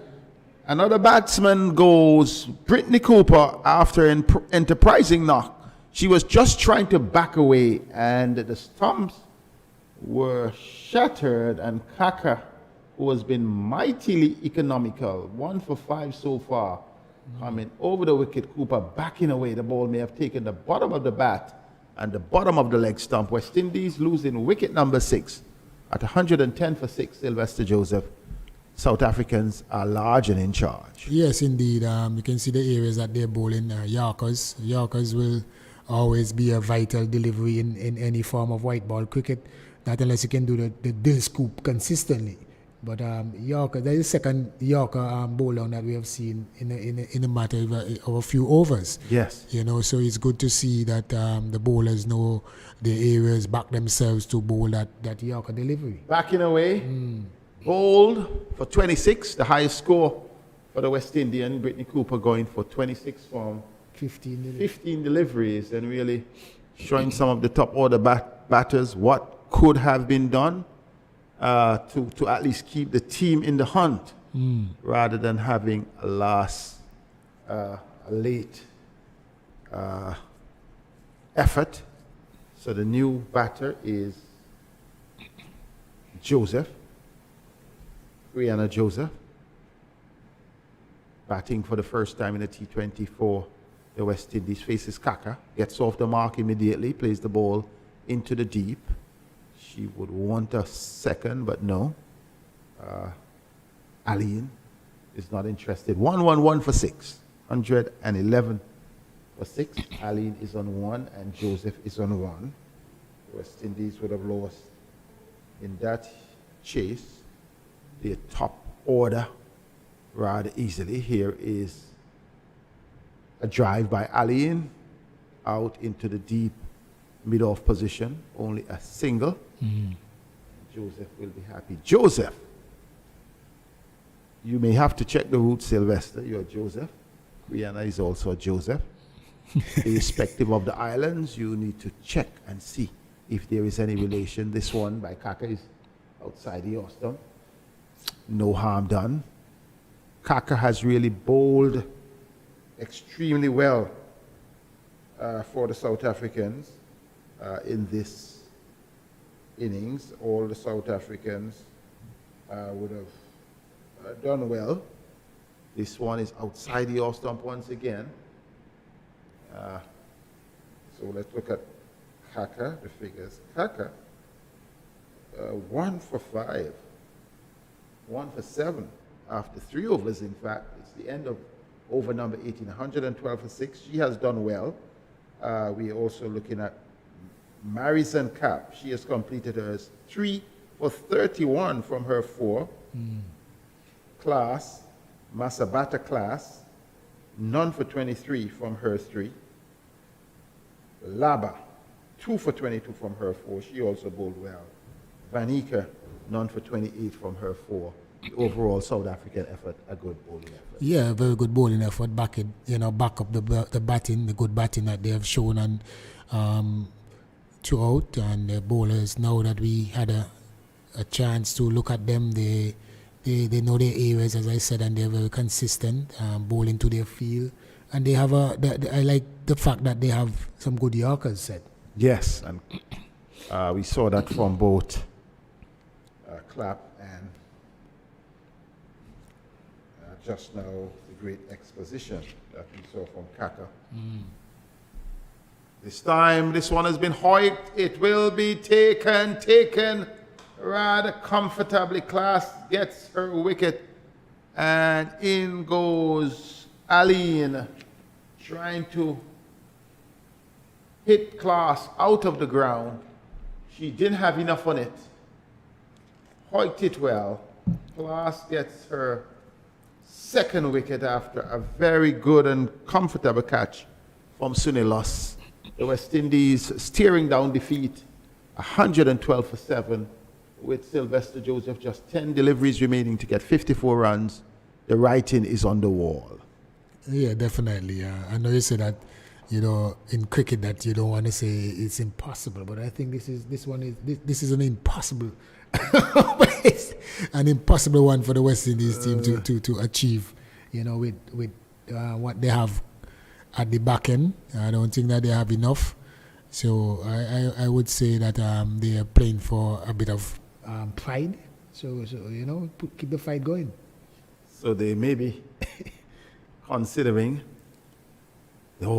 Another batsman goes. Brittany Cooper, after an enterprising knock, she was just trying to back away, and the stumps were shattered, and Kaka, who has been mightily economical, 1 for 5 so far, coming over the wicket. Cooper backing away. The ball may have taken the bottom of the bat and the bottom of the leg stump. West Indies losing wicket number 6 at 110 for 6. Sylvester Joseph. South Africans are large and in charge. Yes, indeed. You can see the areas that they're bowling. Yorkers. Yorkers will always be a vital delivery in any form of white ball cricket. Not unless you can do the dill scoop consistently. But Yorker, there is a second Yorker bowler that we have seen in a matter of a few overs. Yes. So it's good to see that the bowlers know the areas, back themselves to bowl that Yorker delivery. Backing away. Bowled for 26, the highest score for the West Indian. Brittany Cooper going for 26 from 15 deliveries, and really showing some of the top order batters what could have been done to at least keep the team in the hunt rather than having a late effort. So the new batter is Joseph. Brianna Joseph, batting for the first time in the T20 for the West Indies, faces Kaka, gets off the mark immediately, plays the ball into the deep. She would want a second, but no. Aline is not interested. 1-1-1 for 6. 111 for 6. Aline is on 1 and Joseph is on 1. The West Indies would have lost in that chase their top order rather easily. Here is a drive by Aline out into the deep mid-off position. Only a single. Joseph will be happy. Joseph, you may have to check the route, Sylvester. You're Joseph. Rihanna is also a Joseph. Irrespective of the islands, you need to check and see if there is any relation. This one by Kaka is outside the Austin. No harm done. Kaka has really bowled extremely well for the South Africans in this innings. All the South Africans would have done well. This one is outside the off stump once again. So let's look at Kaka, the figures. Kaka, 1 for 5. 1 for 7 after 3 overs, in fact. It's the end of over number 18, 112 for 6. She has done well. We are also looking at Marison Cap. She has completed hers 3 for 31 from her 4. Class, Masabata Class, none for 23 from her 3. Laba, 2 for 22 from her 4. She also bowled well. Vanika, none for 28 from her 4. The overall South African effort, a good bowling effort. Yeah, very good bowling effort. Back up the batting, the good batting that they have shown and throughout. And the bowlers, now that we had a chance to look at them, they know their areas, as I said, and they're very consistent, bowling to their field. And they have I like the fact that they have some good Yorkers set. Yes, and we saw that from both Clapp and just now the great exposition that we saw from Kaka. This time, this one has been hoiked. It will be taken rather comfortably. Class gets her wicket, and in goes Aline, trying to hit Class out of the ground. She didn't have enough on it. Hoiked it well. Class gets her second wicket after a very good and comfortable catch from Sunilos. The West Indies staring down defeat, 112 for 7, with Sylvester Joseph just 10 deliveries remaining to get 54 runs. The writing is on the wall. Yeah, definitely. I know you say that, in cricket that you don't want to say it's impossible, but I think this is an impossible, it's an impossible one for the West Indies team to achieve. With what they have at the back end, I don't think that they have enough. So I would say that they are playing for a bit of pride. So keep the fight going. So they may be considering,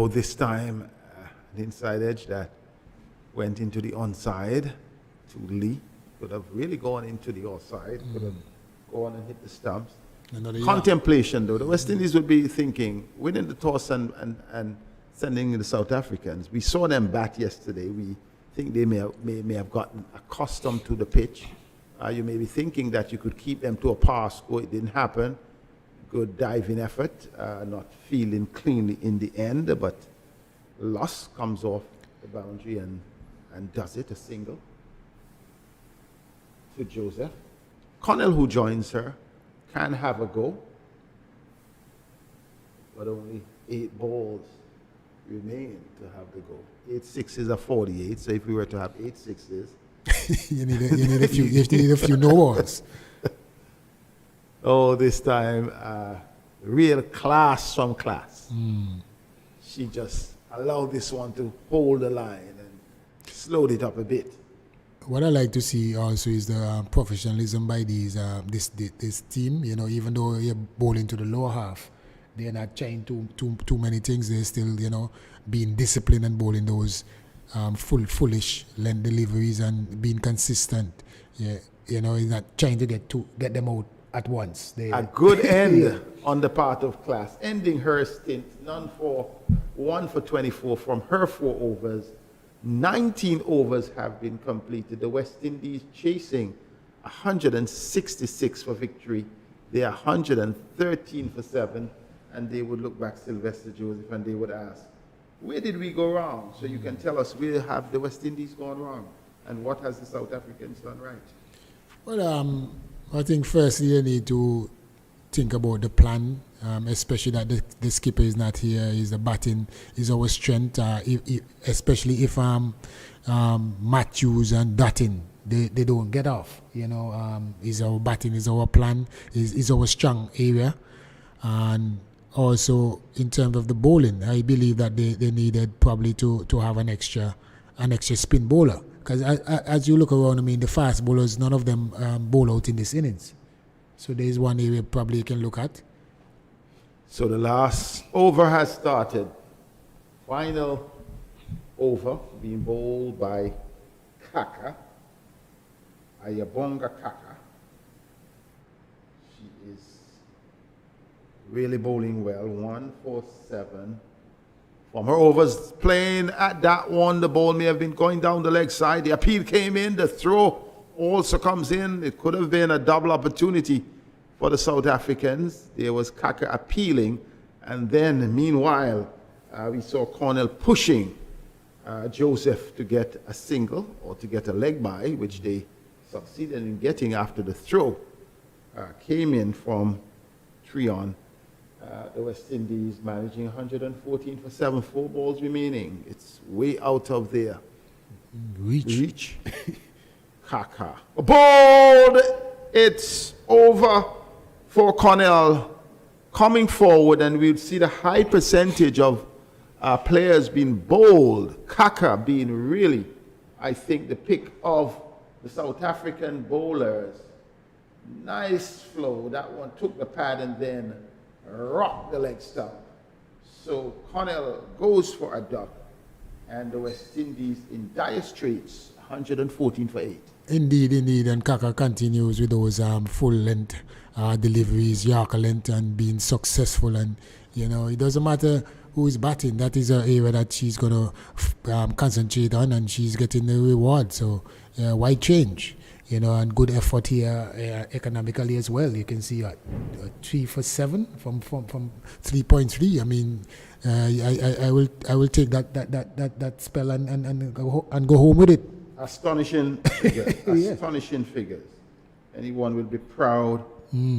this time, the inside edge that went into the onside to Lee could have really gone into the offside, could have gone and hit the stumps. Contemplation, though. The West Indies would be thinking, winning the toss and sending the South Africans. We saw them bat yesterday. We think they may have gotten accustomed to the pitch. You may be thinking that you could keep them to a par score. It didn't happen. Good diving effort, not feeling cleanly in the end, but Loss comes off the boundary and does it, a single to Joseph. Connell, who joins her, can have a go, but only 8 balls remain to have the go. 8 sixes are 48, so if we were to have 8 sixes, you need a few no balls. Oh, this time, real class from class. She just allowed this one to hold the line and slowed it up a bit. What I like to see also is the professionalism by this team. Even though you're bowling to the lower half, they're not trying too many things. They're still, being disciplined and bowling those foolish length deliveries and being consistent. Yeah, not trying to get them out at once. A good end on the part of class, ending her stint, 1 for 24 from her 4 overs. 19 overs have been completed. The West Indies chasing 166 for victory. They are 113 for 7, and they would look back Sylvester Joseph and they would ask, where did we go wrong? So you can tell us, where have the West Indies gone wrong, and what has the South Africans done right? Well, I think firstly you need to think about the plan, especially that the skipper is not here. The batting is our strength, especially if Matthews and Dutton they don't get off. Is our batting, is our plan, is our strong area, and also in terms of the bowling, I believe that they needed probably to have an extra spin bowler. Because as you look around, the fast bowlers, none of them bowl out in this innings. So there is one area probably you can look at. So the last over has started. Final over being bowled by Kaka, Ayabonga Kaka. She is really bowling well. 1 for 7. From her overs, playing at that one, the ball may have been going down the leg side. The appeal came in, the throw also comes in. It could have been a double opportunity for the South Africans. There was Kaka appealing, and then meanwhile, we saw Cornell pushing Joseph to get a single or to get a leg by, which they succeeded in getting after the throw came in from Treon. The West Indies managing 114 for 7, 4 balls remaining. It's way out of their reach. Kaka. Bowled! It's over for Cornell. Coming forward, and we'll see the high percentage of players being bowled. Kaka being really, I think, the pick of the South African bowlers. Nice flow. That one took the pad and then rocked the leg stump. So Cornell goes for a duck, and the West Indies in dire straits, 114 for 8. Indeed, and Kaka continues with those full length deliveries, Yorker length, and being successful. And it doesn't matter who is batting. That is an area that she's gonna concentrate on, and she's getting the reward. So why change? and good effort here economically as well. You can see 3 for 7 from 3.3. I mean, I will take that spell and go home with it. Astonishing figures. Astonishing figures. Anyone will be proud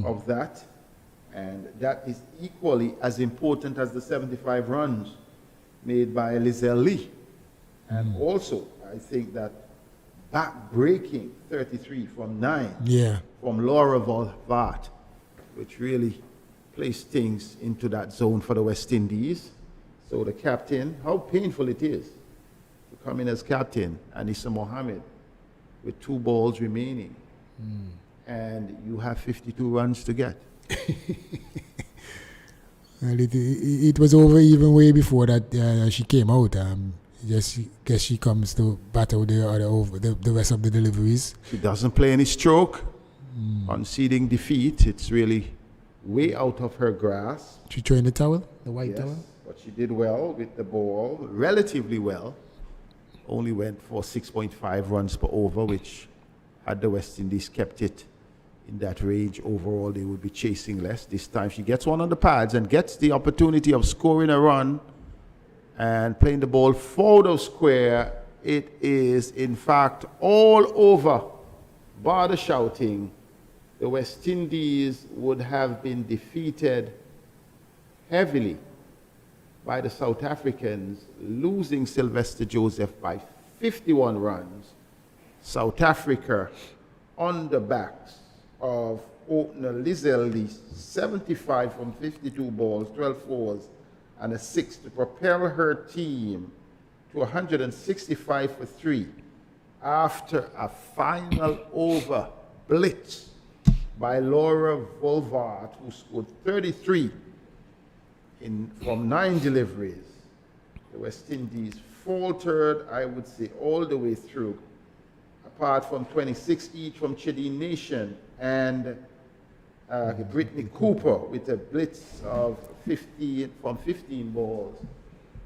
of that. And that is equally as important as the 75 runs made by Lizelle Lee. And also, I think that back-breaking 33 from 9 from Laura Volvaert, which really placed things into that zone for the West Indies. So the captain, how painful it is to come in as captain, Anissa Mohammed, with 2 balls remaining. And you have 52 runs to get. Well, it was over even way before that she came out. Just guess she comes to battle the rest of the deliveries. She doesn't play any stroke. Conceding defeat, it's really way out of her grasp. She threw in the towel, the white towel. But she did well with the ball, relatively well. Only went for 6.5 runs per over, which had the West Indies kept it in that range, overall they would be chasing less. This time she gets one on the pads and gets the opportunity of scoring a run and playing the ball forward of square. It is, in fact, all over. Bar the shouting, the West Indies would have been defeated heavily by the South Africans, losing Sylvester Joseph by 51 runs. South Africa on the backs of opener Lizelle Lee, 75 from 52 balls, 12 fours, and a 6 to propel her team to 165 for 3 after a final over blitz by Laura Volvaert, who scored 33 from 9 deliveries. The West Indies faltered, I would say, all the way through, apart from 26 each from Chidin Nation and Brittany Cooper with a blitz of 15 balls.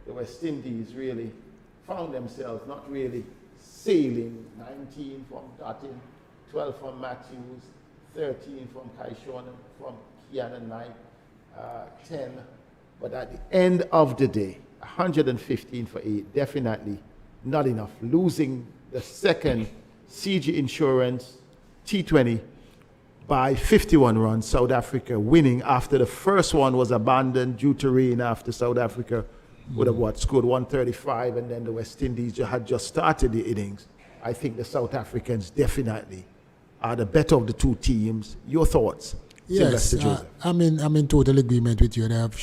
The West Indies really found themselves not really sailing. 19 from Dottin, 12 from Matthews, 13 from Kaishon, from Kiana Knight, 10. But at the end of the day, 115 for 8, definitely not enough. Losing the second CG Insurance T20 by 51 runs, South Africa winning after the first one was abandoned due to rain after South Africa would have scored 135, and then the West Indies had just started the innings. I think the South Africans definitely are the better of the two teams. Your thoughts? Yes, I'm in total agreement with you. They have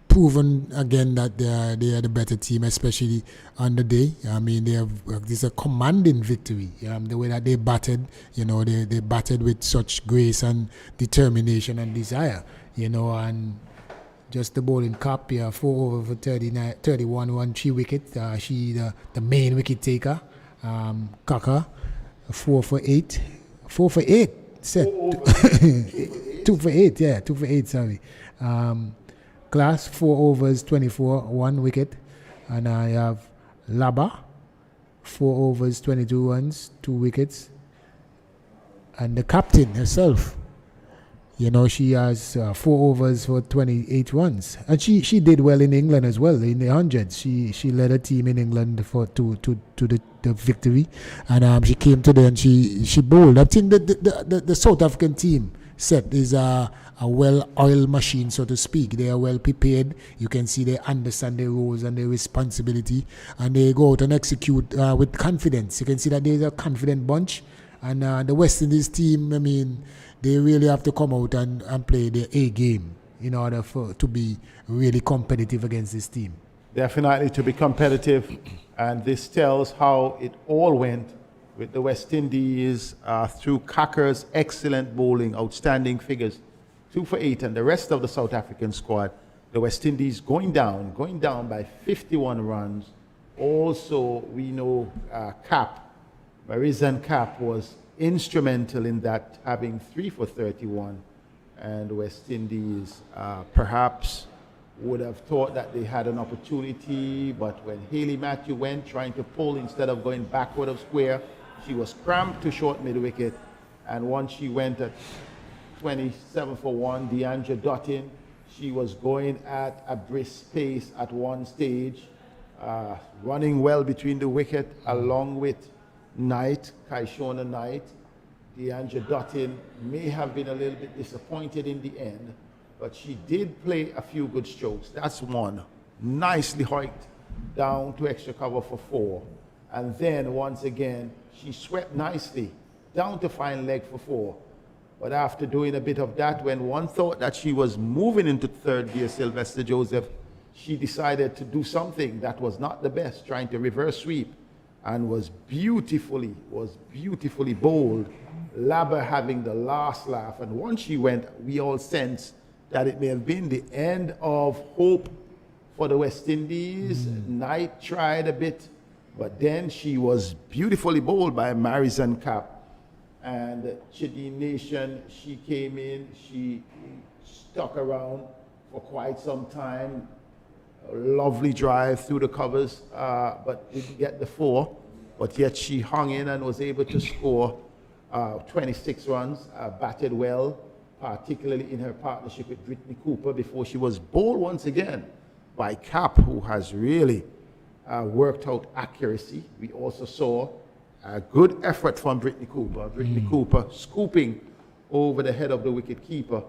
proven again that they are the better team, especially on the day. I mean, this is a commanding victory. The way that they batted, they batted with such grace and determination and desire, and just the bowling cap, 4 over for 31, 1 3 wickets. She the main wicket taker, Kaka, 4 for 8, set. 2 for 8, 2 for 8, sorry. Class, 4 overs, 24, 1 wicket. And I have Laba, 4 overs, 22 runs, 2 wickets. And the captain herself, she has 4 overs for 28 runs. And she did well in England as well, in the hundreds. She led a team in England to the victory. And she came to there and she bowled. I think the South African team set is a well-oiled machine, so to speak. They are well prepared. You can see they understand their roles and their responsibility, and they go out and execute with confidence. You can see that there's a confident bunch, and the West Indies team, I mean, they really have to come out and play their A game in order to be really competitive against this team. Definitely to be competitive, and this tells how it all went with the West Indies through Kakar's excellent bowling, outstanding figures, 2 for 8, and the rest of the South African squad. The West Indies going down by 51 runs. Also, we know Marizan Cap was instrumental in that, having 3 for 31, and the West Indies perhaps would have thought that they had an opportunity, but when Hayley Matthew went trying to pull instead of going backward of square, she was cramped to short mid-wicket, And once she went at 27 for 1, Deandra Dutton, she was going at a brisk pace at one stage, running well between the wicket along with Knight, Kaishona Knight. Deandra Dutton may have been a little bit disappointed in the end, but she did play a few good strokes. That's one. Nicely hiked down to extra cover for 4. And then once again, she swept nicely down to fine leg for 4. But after doing a bit of that, when one thought that she was moving into third gear, Sylvester Joseph, she decided to do something that was not the best, trying to reverse sweep, and was beautifully bowled. Labber having the last laugh. And once she went, we all sensed that it may have been the end of hope for the West Indies. Knight tried a bit, but then she was beautifully bowled by Marizan Cap. And Chidi Nation, she came in, she stuck around for quite some time. A lovely drive through the covers, but didn't get the 4. But yet she hung in and was able to score 26 runs, batted well, particularly in her partnership with Brittany Cooper before she was bowled once again by Cap, who has really worked out accuracy. We also saw a good effort from Brittany Cooper. Brittany Cooper scooping over the head of the wicket keeper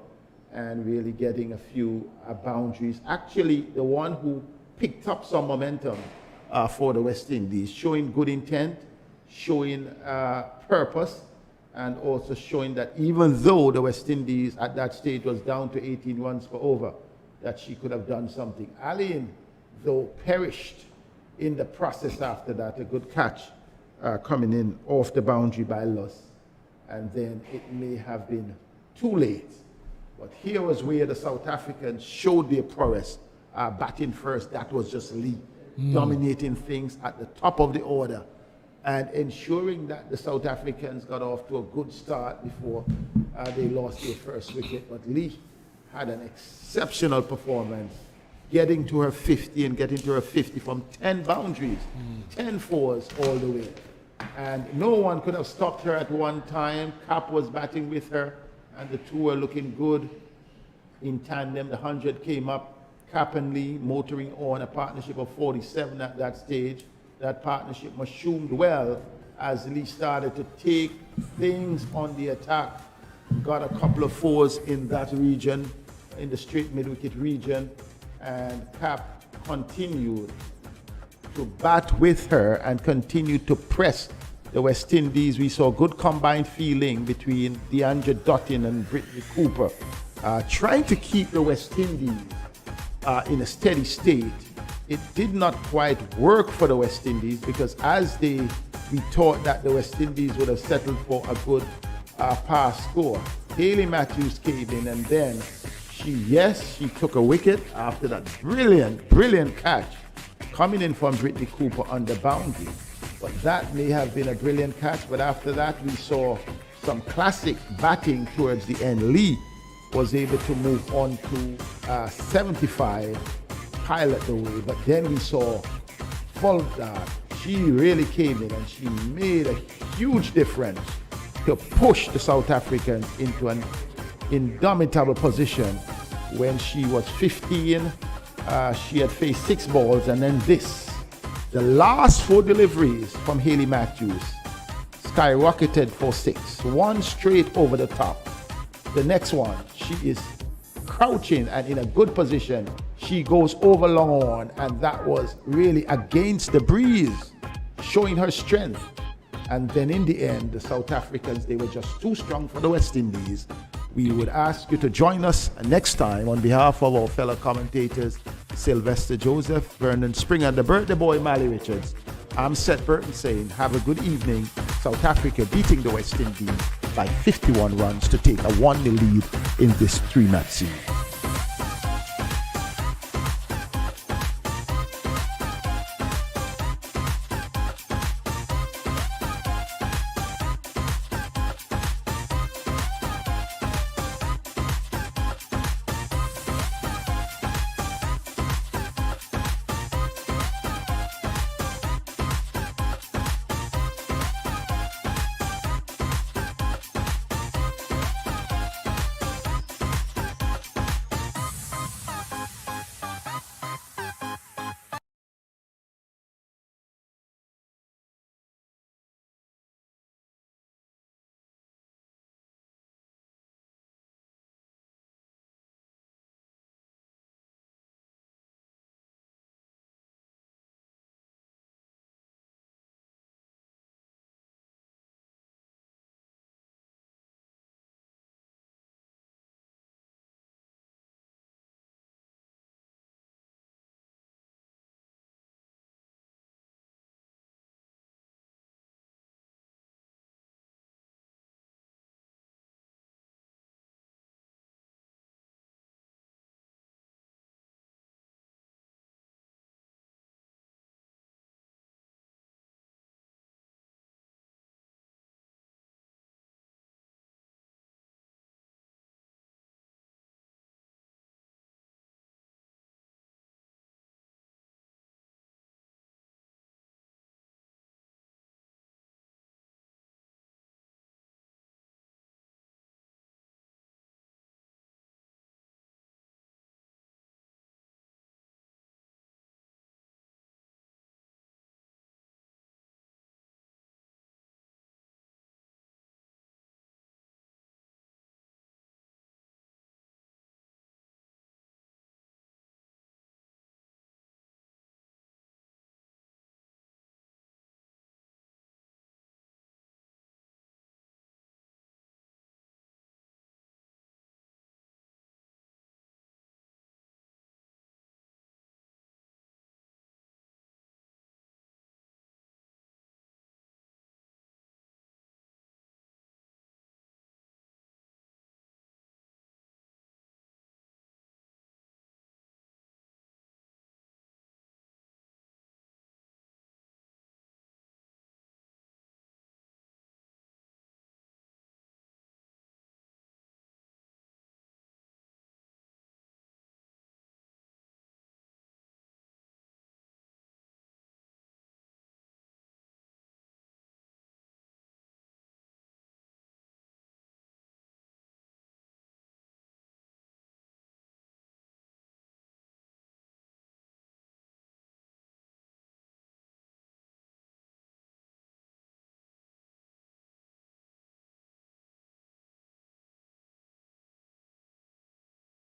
and really getting a few boundaries. Actually, the one who picked up some momentum for the West Indies, showing good intent, showing purpose, and also showing that even though the West Indies at that stage was down to 18 runs for over, that she could have done something. Allen, though, perished in the process after that. A good catch coming in off the boundary by Luss. And then it may have been too late. But here was where the South Africans showed their prowess. Batting first, that was just Lee, dominating things at the top of the order and ensuring that the South Africans got off to a good start before they lost their first wicket. But Lee had an exceptional performance, getting to her 50 and getting to her 50 from 10 boundaries, 10 fours all the way. And no one could have stopped her at one time. Cap was batting with her, and the two were looking good in tandem. The 100 came up, Cap and Lee motoring on a partnership of 47 at that stage. That partnership mushroomed well as Lee started to take things on the attack. Got a couple of 4s in that region, in the straight mid-wicket region, and Cap continued to bat with her and continued to press the West Indies. We saw good combined feeling between Deandra Dutton and Brittany Cooper, trying to keep the West Indies in a steady state. It did not quite work for the West Indies because we thought that the West Indies would have settled for a good pass score. Hayley Matthews came in and then she took a wicket after that brilliant catch coming in from Brittany Cooper on the boundary. But that may have been a brilliant catch, but after that we saw some classic batting towards the end. Lee was able to move on to 75, pilot the way, but then we saw Fulda. She really came in and she made a huge difference to push the South Africans into an indomitable position. When she was 15, she had faced 6 balls, and then the last 4 deliveries from Hayley Matthews skyrocketed for 6. One straight over the top. The next one, she is crouching and in a good position. She goes over long on, and that was really against the breeze, showing her strength. And then in the end, the South Africans, they were just too strong for the West Indies. We would ask you to join us next time on behalf of our fellow commentators, Sylvester Joseph, Vernon Springer, and the birthday boy, Mally Richards. I'm Seth Burton saying, have a good evening. South Africa beating the West Indies by 51 runs to take a 1-0 lead in this 3-match series.